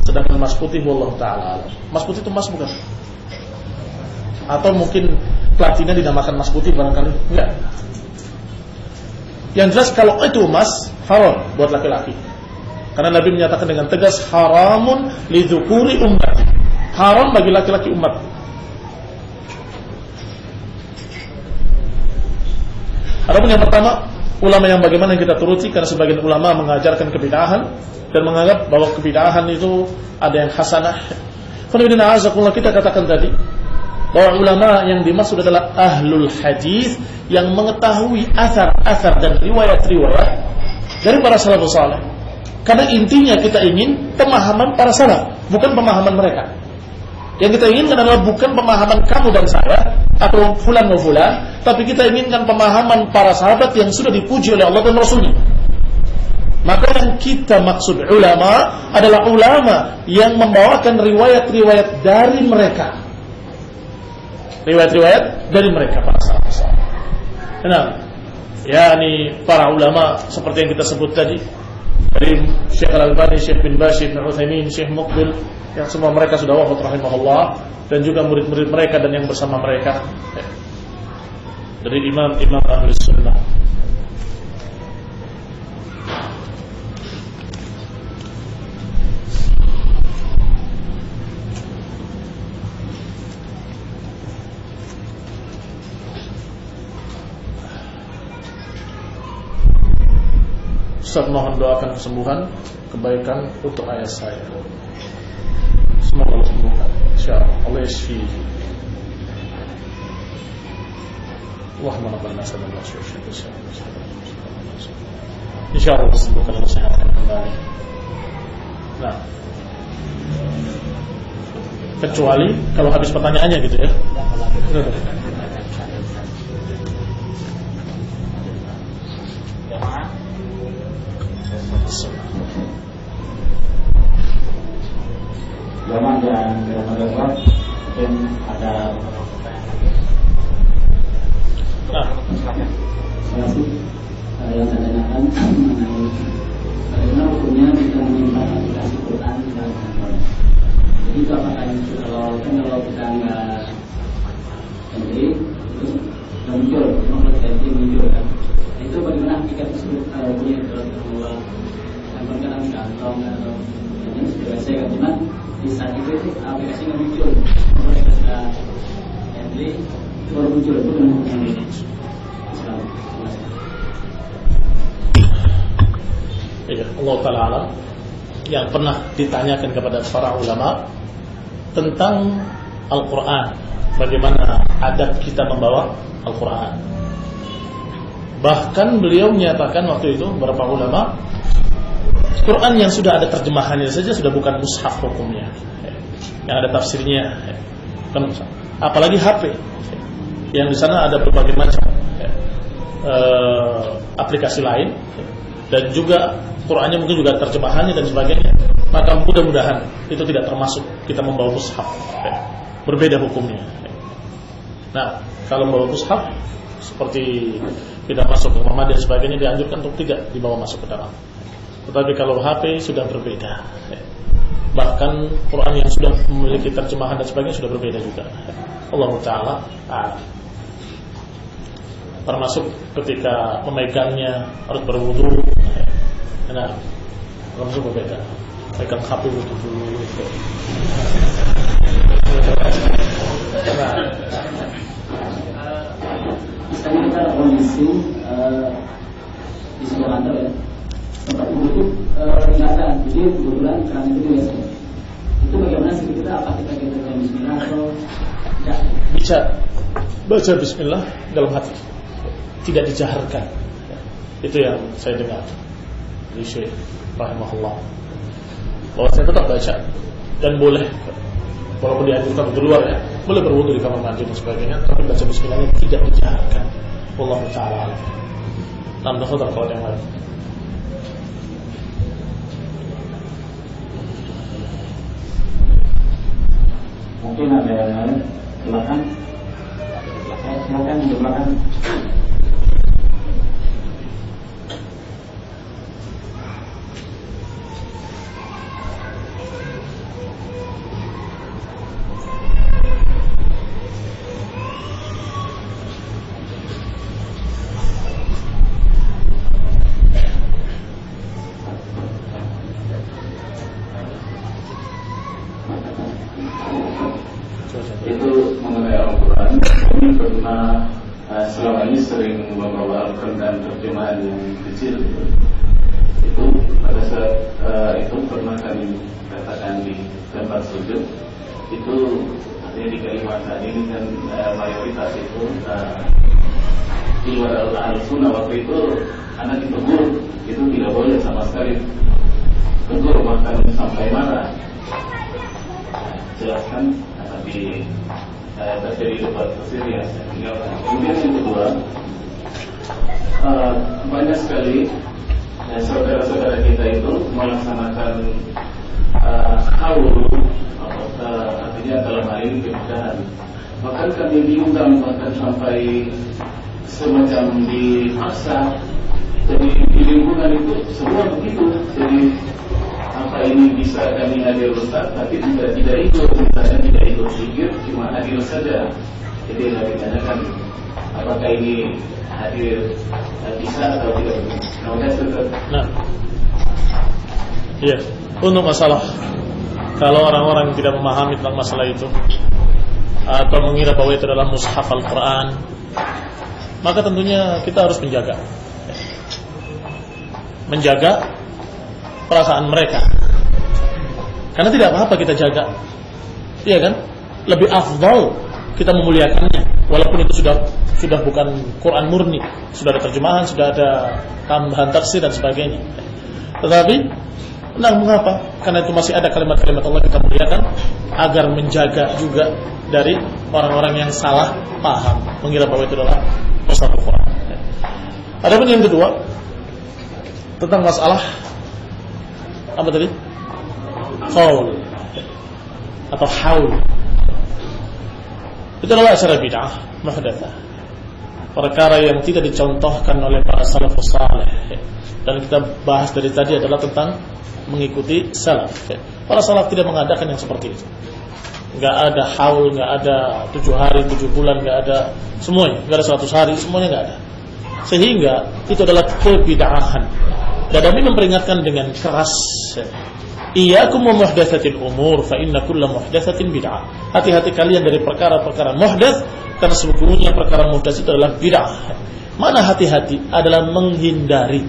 Sedangkan emas putih wallahu ta'ala. Emas putih itu emas bukan? Atau mungkin platina dinamakan emas putih barangkali? Enggak. Yang jelas kalau itu emas haram buat laki-laki. Karena Nabi menyatakan dengan tegas, haramun lidzukuri umat. Haram bagi laki-laki umat. Adapun yang pertama, ulama yang bagaimana yang kita turuti, karena sebagian ulama mengajarkan kebid'ahan dan menganggap bahwa kebid'ahan itu ada yang hasanah. Kita katakan tadi bahwa ulama yang dimaksud adalah ahlul hadis yang mengetahui asar-asar dan riwayat-riwayat dari para salafus saleh. Karena intinya kita ingin pemahaman para salaf, bukan pemahaman mereka. Yang kita inginkan adalah bukan pemahaman kamu dan saya atau fulan wa fulan, tapi kita inginkan pemahaman para sahabat yang sudah dipuji oleh Allah dan Rasulnya. Maka yang kita maksud ulama adalah ulama yang membawakan riwayat-riwayat dari mereka. Riwayat-riwayat dari mereka para sahabat. Nah, yakni para ulama seperti yang kita sebut tadi, dari Syekh Al-Albani, Syekh bin Baz, Syekh Ibnu Utsaimin, Syekh Muqbil, yang semua mereka sudah wafat rahimahullah, dan juga murid-murid mereka dan yang bersama mereka dari imam-imam ahli sunnah. Ustaz mohon doakan kesembuhan, kebaikan untuk ayah saya. Semoga Allah sembuhkan, insyaallah. Allah yashfi. Allahumma rabbana sallallahu alaihi wasallam. Insyaallah sembuhkan dan sehatkan kembali. Nah, kecuali kalau habis pertanyaannya gitu ya. Zaman yang bermanfaat mungkin ada. Nah, Terima kasih. Yang saya tanyakan mengenai bagaimana hukumnya kita menyimpan aplikasi Quran dalam handphone. Jadi itu apakah itu kalau kita nggak entry itu nggak muncul, nomor entry muncul kan? Itu bagaimana hakikat tersebut punya kalau kita handphone kan harus kantong atau ini sudah saya kan, cuman di saat itu aplikasi nggak muncul, nomor kita sudah entry itu baru muncul, itu dengan hukumnya Islam. ya, Allah Ta'ala alam, yang pernah ditanyakan kepada para ulama tentang Al-Quran, bagaimana adab kita membawa Al-Quran. Bahkan beliau menyatakan waktu itu, beberapa ulama, Quran yang sudah ada terjemahannya saja sudah bukan mushaf hukumnya, yang ada tafsirnya, bukan mushaf. Apalagi HP, yang di sana ada berbagai macam aplikasi lain, dan juga Qurannya mungkin juga terjemahannya dan sebagainya. Maka mudah-mudahan itu tidak termasuk kita membawa mushaf, berbeda hukumnya. Nah, kalau membawa mushaf seperti tidak masuk ke Muhammad dan sebagainya, dianjurkan untuk tidak dibawa masuk ke dalam. Tetapi kalau HP sudah berbeda, bahkan Quran yang sudah memiliki terjemahan dan sebagainya sudah berbeda juga. Allah Ta'ala termasuk ketika memegangnya harus berwudu. Nah, termasuk berbeda. Pegang HP wudu dulu. Misalnya kita kondisi di sebuah kantor ya, tempat itu nggak ada, jadi kebetulan keran itu biasa. Itu bagaimana sih kita? Apa kita baca Bismillah atau tidak? Bisa baca Bismillah dalam hati, tidak dijaharkan. Itu yang saya dengar dari Syekh rahimahullah, bahwa saya tetap baca dan boleh, walaupun dianjurkan di luar ya, boleh berwudu di kamar mandi dan sebagainya, tapi baca Bismillahnya tidak dijaharkan. Wallahu ta'ala. Nambah saudara kalau yang lain. Mungkin ada yang lain, silakan. Silakan di belakang. Itu mengenai Al-Quran. Kami pernah selama ini sering membawa Al-Quran dan terjemahan yang kecil itu pada saat itu pernah kami katakan di tempat sujud itu, artinya di Kalimantan ini kan mayoritas itu di luar Al-Sunnah. Waktu itu anak ditegur, itu tidak boleh sama sekali tegur, bahkan sampai marah. Jelaskan tapi terjadi debat tersebut ya. Kemudian yang kedua, banyak sekali saudara-saudara kita itu melaksanakan haul, artinya dalam hal ini kemudahan. Bahkan kami diundang bahkan sampai semacam dipaksa. Jadi di lingkungan itu semua begitu. Jadi apa ini bisa kami hadir Ustaz, tapi tidak ikut, misalnya tidak ikut zikir, cuma hadir saja. Jadi yang ditanyakan apakah ini hadir bisa atau tidak. Nah, iya, untuk masalah kalau orang-orang tidak memahami tentang masalah itu atau mengira bahwa itu adalah mushaf Al-Quran, maka tentunya kita harus menjaga perasaan mereka. Karena tidak apa-apa kita jaga, iya kan? Lebih afdal kita memuliakannya, walaupun itu sudah bukan Quran murni, sudah ada terjemahan, sudah ada tambahan tafsir dan sebagainya. Tetapi, nah mengapa? Karena itu masih ada kalimat-kalimat Allah kita muliakan, agar menjaga juga dari orang-orang yang salah paham, mengira bahwa itu adalah mushaf Al-Quran. Adapun yang kedua, tentang masalah apa tadi? Qaul atau haul. Itu adalah acara bid'ah muhdatsah. Perkara yang tidak dicontohkan oleh para salafus saleh. Dan kita bahas dari tadi adalah tentang mengikuti salaf. Para salaf tidak mengadakan yang seperti itu. Enggak ada haul, enggak ada 7 hari, 7 bulan, enggak ada semuanya, enggak ada 100 hari, semuanya enggak ada. Sehingga itu adalah kebid'ahan. Dan kami memperingatkan dengan keras, iyyakum wa muhdatsatil umur fa inna kulla muhdatsatin bid'ah. Hati-hati kalian dari perkara-perkara muhdats, karena sebetulnya perkara muhdats itu adalah bid'ah. Mana hati-hati adalah menghindari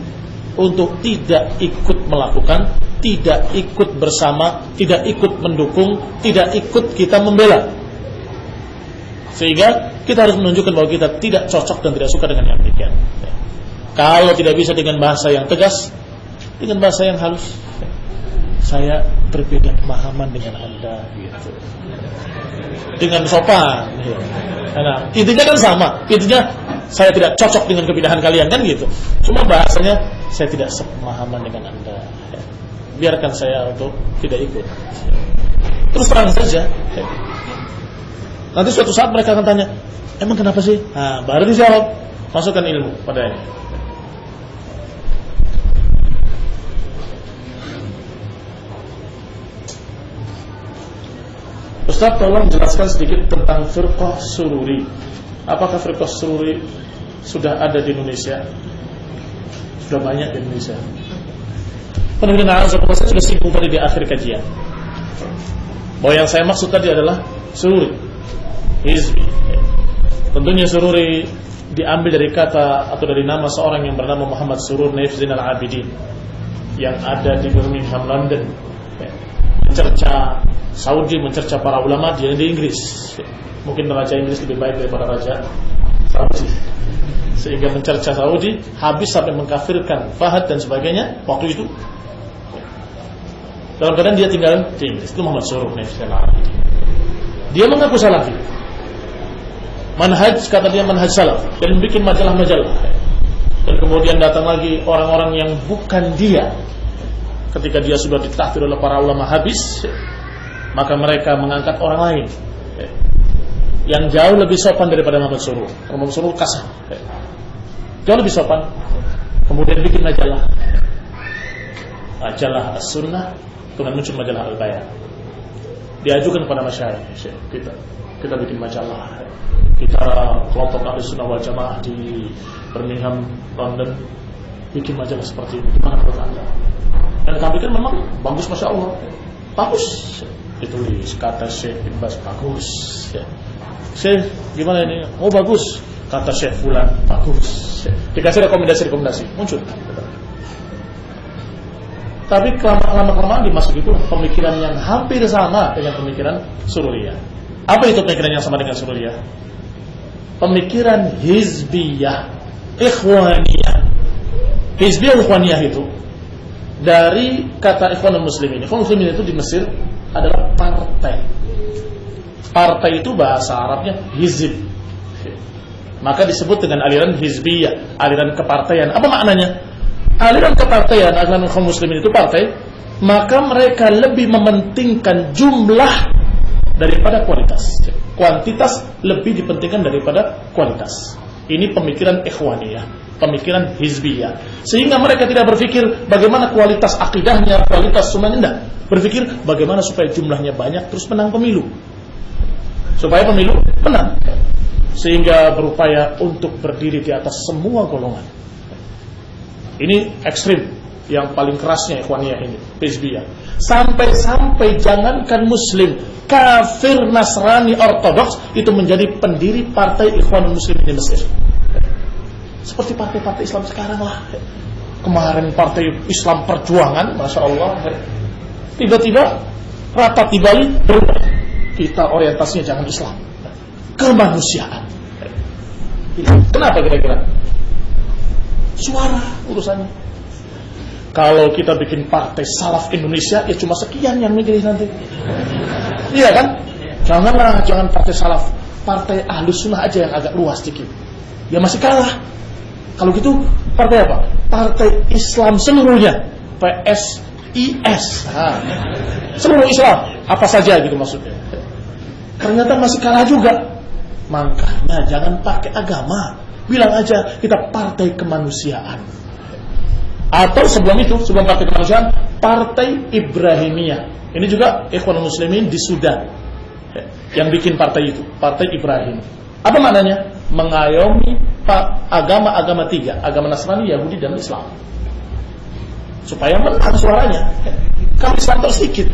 untuk tidak ikut melakukan, tidak ikut bersama, tidak ikut mendukung, tidak ikut kita membela. Sehingga kita harus menunjukkan bahwa kita tidak cocok dan tidak suka dengan yang demikian. Kalau tidak bisa dengan bahasa yang tegas, dengan bahasa yang halus, saya berbeda pemahaman dengan Anda, gitu. Dengan sopan. Nah, intinya kan sama. Intinya saya tidak cocok dengan kebidahan kalian, kan gitu. Cuma bahasanya saya tidak sepemahaman dengan Anda. Biarkan saya untuk tidak ikut. Terus terang saja. Nanti suatu saat mereka akan tanya, emang kenapa sih? Nah, baru dijawab. Masukkan ilmu padanya. Ustaz, tolong jelaskan sedikit tentang firqah sururi. Apakah firqah sururi sudah ada di Indonesia? Sudah banyak di Indonesia. Pendengar saya sudah singgung tadi di akhir kajian bahwa yang saya maksud tadi adalah sururi, hizbi. Tentunya sururi diambil dari kata atau dari nama seorang yang bernama Muhammad Surur Naif Zainal Abidin yang ada di Birmingham, London, mencerca Saudi, mencerca para ulama di Inggris. Mungkin raja Inggris lebih baik daripada raja Saudi, sehingga mencerca Saudi habis sampai mengkafirkan Fahad dan sebagainya waktu itu. Dalam keadaan dia tinggal di Inggris. Itu Muhammad Surur Naif Zainal Abidin. Dia mengaku salafi. Manhaj, kata dia manhaj salaf, dan bikin majalah-majalah. Dan kemudian datang lagi orang-orang yang bukan dia. Ketika dia sudah ditahdir oleh para ulama habis, maka mereka mengangkat orang lain yang jauh lebih sopan daripada Muhammad Surur. Muhammad Surur kasar, jauh lebih sopan. Kemudian bikin majalah As-Sunnah, kemudian muncul majalah Al-Bayan. Diajukan kepada masyarakat, kita bikin majalah. Kita kelompok Ahli Sunnah wal Jamaah di Birmingham, London, bikin majalah seperti ini. Gimana menurut Anda? Dan kami kan memang bagus, Masya Allah. Bagus. Ditulis, kata Syekh bin Baz, bagus. Syekh, gimana ini? Oh bagus. Kata Syekh Fulan, bagus. Dikasih rekomendasi, muncul. Tapi lama-kelamaan dimasuk itu pemikiran yang hampir sama dengan pemikiran Sururiyah. Apa itu pemikiran yang sama dengan Sururiyah? Pemikiran hizbiyah, ikhwaniyah. Hizbiyah ikhwaniyah itu dari kata ikhwanul muslimin. Ikhwanul muslimin itu di Mesir adalah partai. Partai itu bahasa Arabnya hizb. Maka disebut dengan aliran hizbiyah, aliran kepartaian. Apa maknanya? Aliran kepartaian, aliran ikhwanul muslimin itu partai, maka mereka lebih mementingkan jumlah daripada kualitas. Kuantitas lebih dipentingkan daripada kualitas. Ini pemikiran ikhwaniyah, pemikiran hizbiyah. Sehingga mereka tidak berpikir bagaimana kualitas akidahnya, kualitas sunnahnya, enggak. Berpikir bagaimana supaya jumlahnya banyak terus menang pemilu. Supaya pemilu menang. Sehingga berupaya untuk berdiri di atas semua golongan. Ini ekstrim, yang paling kerasnya ikhwaniyah ini, hizbiyah. Sampai-sampai jangankan muslim, kafir, Nasrani, Ortodoks itu menjadi pendiri partai Ikhwanul Muslimin di Mesir. Seperti partai-partai Islam sekarang lah. Kemarin partai Islam Perjuangan, Masya Allah, tiba-tiba rapat di Bali berubah. Kita orientasinya jangan Islam, kemanusiaan. Kenapa kira-kira? Suara urusannya. Kalau kita bikin partai Salaf Indonesia, ya cuma sekian yang milih nanti. Iya kan? Jangan partai Salaf, partai Ahlus Sunnah aja yang agak luas sedikit. Ya masih kalah. Kalau gitu partai apa? Partai Islam seluruhnya, PSIS. Seluruh Islam, apa saja gitu maksudnya. Ternyata masih kalah juga. Makanya jangan pakai agama, bilang aja kita partai kemanusiaan. Atau sebelum itu, sebelum partai kemanusiaan, partai Ibrahimiyah. Ini juga Ikhwanul Muslimin di Sudan yang bikin partai itu, partai Ibrahim. Apa maknanya? Mengayomi agama-agama tiga, agama Nasrani, Yahudi, dan Islam, supaya menang suaranya. Kalau Islam sedikit,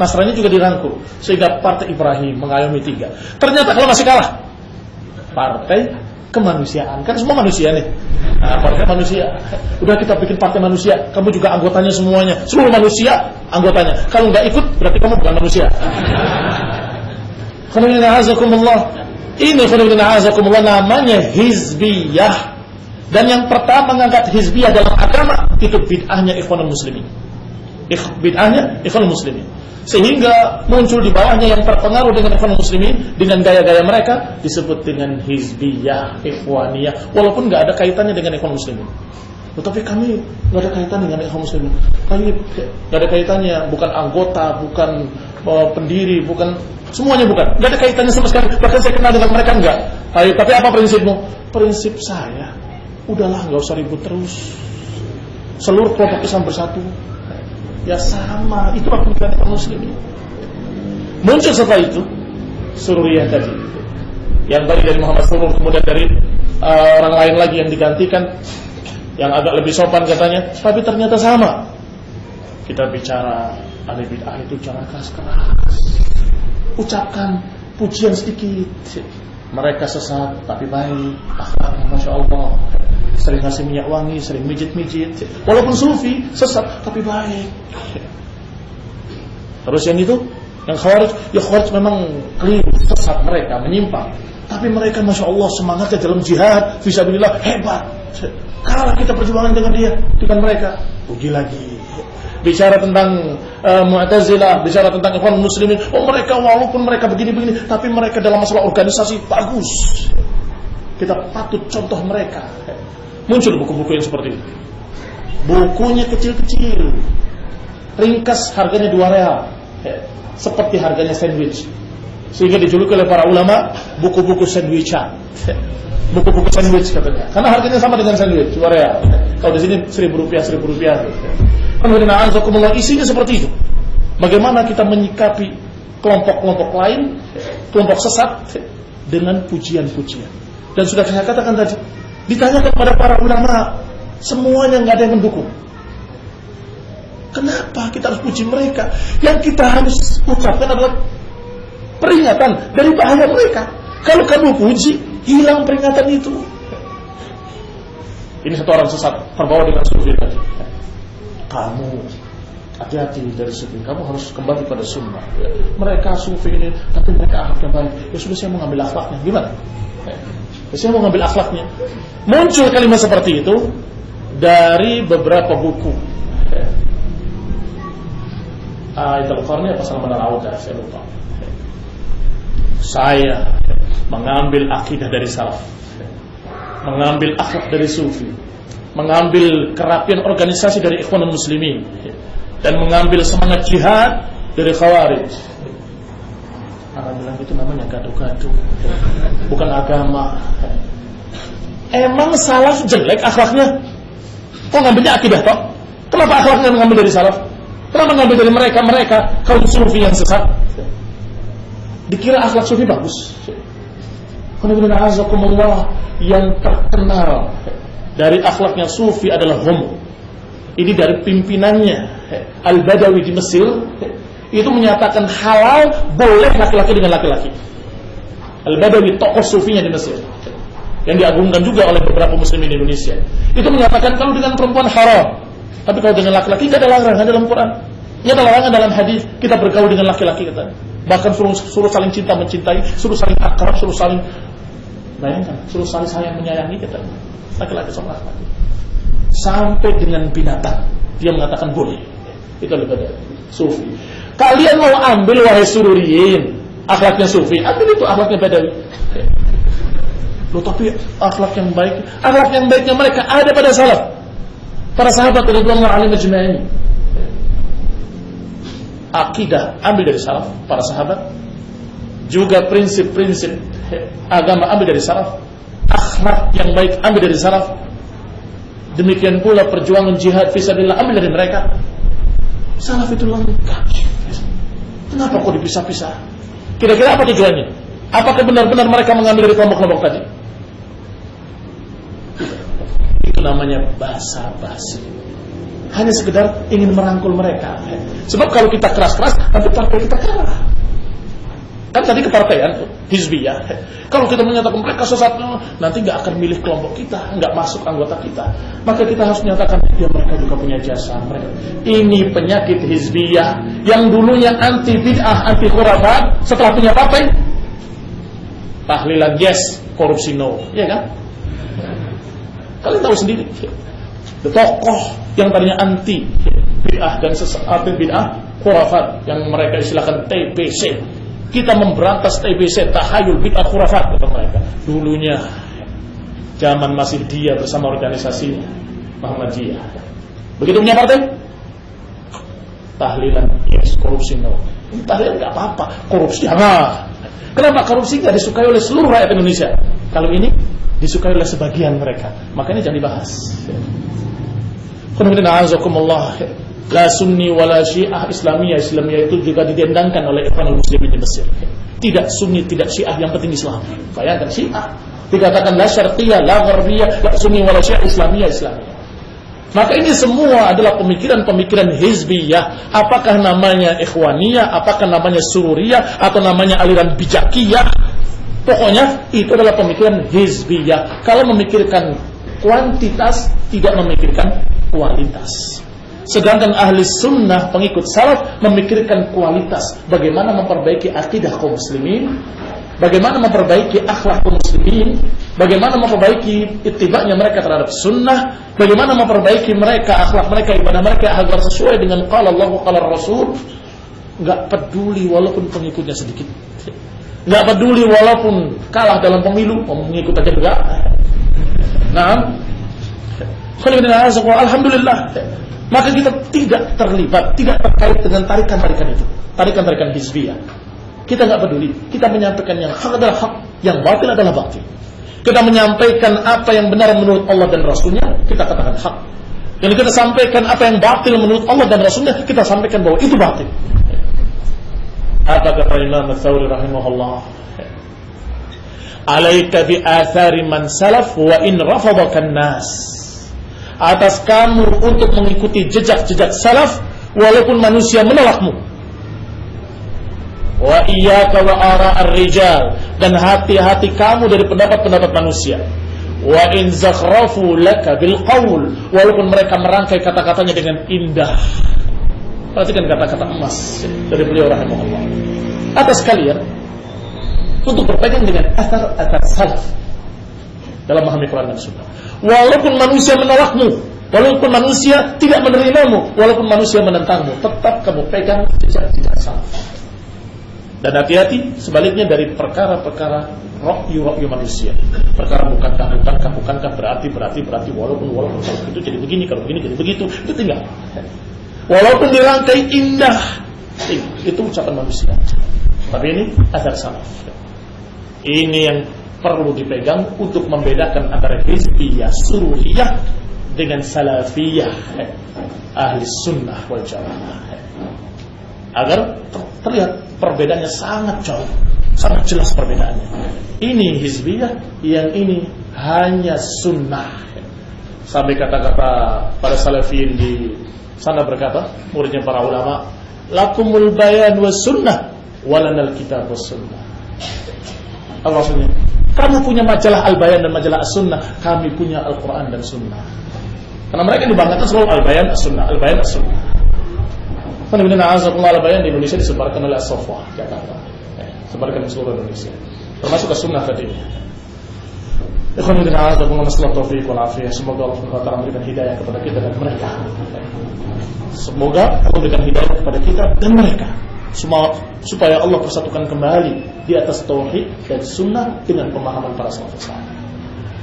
Nasrani juga dirangkul, sehingga partai Ibrahim mengayomi tiga. Ternyata kalau masih kalah, partai kemanusiaan, kan semua manusia nih. Nah, partai manusia. Udah kita bikin partai manusia, kamu juga anggotanya semuanya, seluruh manusia anggotanya. Kalau nggak ikut berarti kamu bukan manusia. Ini namanya hizbiyah. Dan yang pertama mengangkat hizbiyah dalam agama itu bid'ahnya Ikhwanul Muslimin. Bid'ahnya Ikhwanul Muslimin. Sehingga muncul di bawahnya yang terpengaruh dengan Ikhwanul Muslimin, dengan gaya-gaya mereka disebut dengan hizbiyah, ikhwaniyah, walaupun nggak ada kaitannya dengan Ikhwanul Muslimin. Tetapi kami nggak ada kaitan dengan Ikhwanul Muslimin. Kami nggak ada kaitannya, bukan anggota, bukan pendiri, bukan semuanya, bukan. Nggak ada kaitannya sama sekali. Bahkan saya kenal dengan mereka enggak. Tapi apa prinsipmu? Prinsip saya, udahlah nggak usah ribut terus. Seluruh kelompok Islam bersatu. Ya sama, itu pemikiran Ikhwanul Muslimin. Muncul setelah itu Sururiyah tadi, yang tadi dari Muhammad Surur, kemudian dari orang lain lagi yang digantikan, yang agak lebih sopan katanya, tapi ternyata sama. Kita bicara ahli bid'ah itu jangan keras-keras, ucapkan pujian sedikit. Mereka sesat tapi baik, akhlaknya Masya Allah, sering ngasih minyak wangi, sering mijit-mijit. Walaupun sufi, sesat tapi baik. Terus yang itu, yang khawarij, ya khawarij memang keliru, sesat mereka, menyimpang. Tapi mereka Masya Allah semangatnya dalam jihad, fisabilillah, hebat. Kalah kita perjuangan dengan dia, dengan mereka. Puji lagi. Bicara tentang Mu'tazilah, bicara tentang Ikhwanul Muslimin, oh mereka walaupun mereka begini-begini, tapi mereka dalam masalah organisasi bagus. Kita patut contoh mereka. Muncul buku-buku yang seperti itu. Bukunya kecil-kecil, ringkas, harganya 2 real, seperti harganya sandwich. Sehingga dijuluki oleh para ulama buku-buku sandwichan. Buku-buku sandwich katanya, karena harganya sama dengan sandwich, 2 real. Kalau di sini Rp1.000. Alhamdulillah, isinya seperti itu. Bagaimana kita menyikapi kelompok-kelompok lain, kelompok sesat, dengan pujian-pujian. Dan sudah saya katakan tadi, ditanyakan kepada para ulama, semuanya nggak ada yang mendukung. Kenapa kita harus puji mereka? Yang kita harus ucapkan adalah peringatan dari bahaya mereka. Kalau kamu puji, hilang peringatan itu. Ini satu orang sesat terbawa dengan sufi tadi. Kamu hati-hati dari sufi, kamu harus kembali pada sunnah. Mereka sufi ini, tapi mereka akhlaknya baik. Ya sudah, saya mau ngambil akhlaknya. Gimana? Saya mau ngambil akhlaknya. Muncul kalimat seperti itu dari beberapa buku. Ayatul Qarni apa Salman Al-Auda, saya lupa. Saya mengambil akidah dari salaf, mengambil akhlak dari sufi, mengambil kerapian organisasi dari Ikhwanul Muslimin, dan mengambil semangat jihad dari khawarij. Orang bilang itu namanya gaduh-gaduh, bukan agama. Emang salaf jelek akhlaknya? Kok ngambilnya akidah toh? Kenapa akhlaknya ngambil dari salaf? Kenapa ngambil dari mereka kaum sufi yang sesat? Dikira akhlak sufi bagus. Yang terkenal dari akhlaknya sufi adalah homo. Ini dari pimpinannya Al-Badawi di Mesir, itu menyatakan halal boleh laki-laki dengan laki-laki. Al-Badawi, tokoh sufinya di Mesir, yang diagungkan juga oleh beberapa muslimin di Indonesia, itu menyatakan kalau dengan perempuan haram, tapi kalau dengan laki-laki tidak ada larangan dalam Quran, tidak ada larangan dalam hadis kita bergaul dengan laki-laki, kata. Bahkan suruh saling cinta mencintai, suruh saling akrab, suruh saling, bayangkan, suruh saling sayang menyayangi, kata. Laki-laki sama laki-laki. Sampai dengan binatang dia mengatakan boleh. Itu Al-Badawi, sufi. Kalian mau ambil wahai sururiyin akhlaknya sufi, ambil itu akhlaknya Badawi. Loh, tapi akhlak yang baiknya mereka ada pada salaf, para sahabat radhiyallahu anhum ajma'in. Akidah ambil dari salaf, para sahabat. Juga prinsip-prinsip agama ambil dari salaf. Akhlak yang baik ambil dari salaf. Demikian pula perjuangan jihad fisabilillah ambil dari mereka. Salaf itu lengkap. Kenapa kok dipisah-pisah? Kira-kira apa tujuannya? Apakah benar-benar mereka mengambil dari kelompok-kelompok tadi? Itu namanya basa-basi. Hanya sekedar ingin merangkul mereka. Sebab kalau kita keras-keras, nanti partai kita kalah. Kan tadi kepartaian hizbiyah. Kalau kita menyatakan mereka sesat, nanti nggak akan milih kelompok kita, nggak masuk anggota kita. Maka kita harus menyatakan ya mereka juga punya jasa. Ini penyakit hizbiyah yang dulunya anti bid'ah, anti khurafat, setelah punya partai tahlilan yes, korupsi no, ya kan? Kalian tahu sendiri. Tokoh yang tadinya anti bid'ah dan anti bid'ah khurafat yang mereka istilahkan TBC. Kita memberantas TBC, tahayul bid'ah khurafat, kata mereka. Dulunya zaman masih dia bersama organisasinya Muhammadiyah. Begitu punya partai tahlilan yes, korupsi no. Tahlilan enggak apa-apa, korupsi jangan. Kenapa korupsi enggak disukai oleh seluruh rakyat Indonesia? Kalau ini disukai oleh sebagian mereka, makanya jangan dibahas. La sunni wala syiah Islamiyah itu juga didendangkan oleh Ikhwanul Muslimin di Mesir. Tidak sunni, tidak syiah, yang penting Islam. Bayangkan syiah dikatakan la syarqiyah, la gharbiyah, la sunni wala syiah Islamiyah. Maka ini semua adalah pemikiran-pemikiran hizbiyah. Apakah namanya ikhwaniyah, apakah namanya sururiyah, atau namanya aliran bijakiyah, pokoknya itu adalah pemikiran hizbiyah. Kalau memikirkan kuantitas, tidak memikirkan kualitas. Sedangkan ahli sunnah pengikut salaf memikirkan kualitas. Bagaimana memperbaiki akidah kaum muslimin, bagaimana memperbaiki akhlak kaum muslimin, bagaimana memperbaiki ittiba'nya mereka terhadap sunnah, bagaimana memperbaiki mereka, akhlak mereka, ibadah mereka agar sesuai dengan qala Allah qala Rasul. Enggak peduli walaupun pengikutnya sedikit, enggak peduli walaupun kalah dalam pemilu, mengikut aja enggak. Nah, alhamdulillah, maka kita tidak terlibat, tidak terkait dengan tarikan-tarikan itu, tarikan-tarikan hizbiyah. Kita nggak peduli. Kita menyampaikan yang hak adalah hak, yang batil adalah batil. Kita menyampaikan apa yang benar menurut Allah dan Rasulnya, kita katakan hak. Dan kita sampaikan apa yang batil menurut Allah dan Rasulnya, kita sampaikan bahwa itu batil. Apa kata Imam Ats-Tsauri rahimahullah? Alaika bi athari man salaf wa in rafadaka an-nas. Atas kamu untuk mengikuti jejak-jejak salaf walaupun manusia menolakmu. Wa iyyaka wa ara'ar rijal, dan hati-hati kamu dari pendapat-pendapat manusia. Wa in zakhrafu laka bil qaul, walaupun mereka merangkai kata-katanya dengan indah. Perhatikan kata-kata emas dari beliau rahimahullah. Atas kalian untuk berpegang dengan athar salaf dalam memahami Quran dan Sunnah. Walaupun manusia menolakmu, walaupun manusia tidak menerimamu, walaupun manusia menentangmu, tetap kamu pegang jejak-jejak salaf. Dan hati-hati sebaliknya dari perkara-perkara ra'yu manusia. Perkara bukankah berarti walaupun kalau itu jadi begini, kalau begini jadi begitu, itu tinggal. Walaupun dirangkai indah, itu ucapan manusia. Tapi ini athar salaf. Ini yang perlu dipegang untuk membedakan antara hizbiyah sururiyah dengan salafiyah ahli sunnah wal jamaah, agar terlihat perbedaannya sangat jauh, sangat jelas perbedaannya. Ini hizbiyah, yang ini hanya sunnah. Sampai kata-kata para salafiyin di sana berkata, muridnya para ulama, lakumul bayan was sunnah walanal kitab was sunnah. Apa maksudnya? Kamu punya majalah Al-Bayan dan majalah As-Sunnah, kami punya Al-Quran dan Sunnah. Karena mereka dibanggakan selalu Al-Bayan As-Sunnah, Al-Bayan As-Sunnah. Al-Bayan di Indonesia disebarkan oleh As-Sofwa, Jakarta, sebarkan di seluruh Indonesia, termasuk As-Sunnah tadinya. Semoga Allah SWT memberikan hidayah kepada kita dan mereka. Semoga Allah memberikan hidayah kepada kita dan mereka, supaya Allah persatukan kembali di atas tauhid dan sunnah dengan pemahaman para salafus saleh.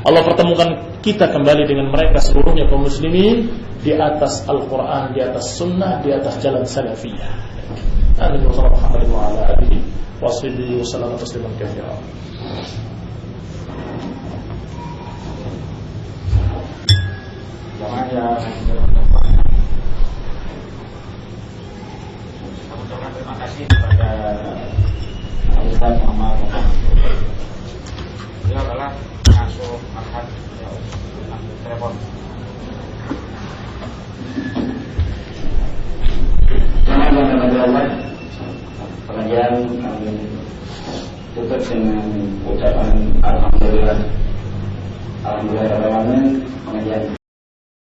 Allah pertemukan kita kembali dengan mereka seluruhnya kaum muslimin di atas Al-Quran, di atas sunnah, di atas jalan salafiyah. Amin. Muhammad wa ala alihi wa sahbihi wa sallam tasliman katsiran. Jamaah yang terima kasih kepada Ustaz Muhammad. Dia adalah pengasuh marhad telepon. Pengajian kami tutup dengan ucapan alhamdulillah. Alhamdulillah pengajian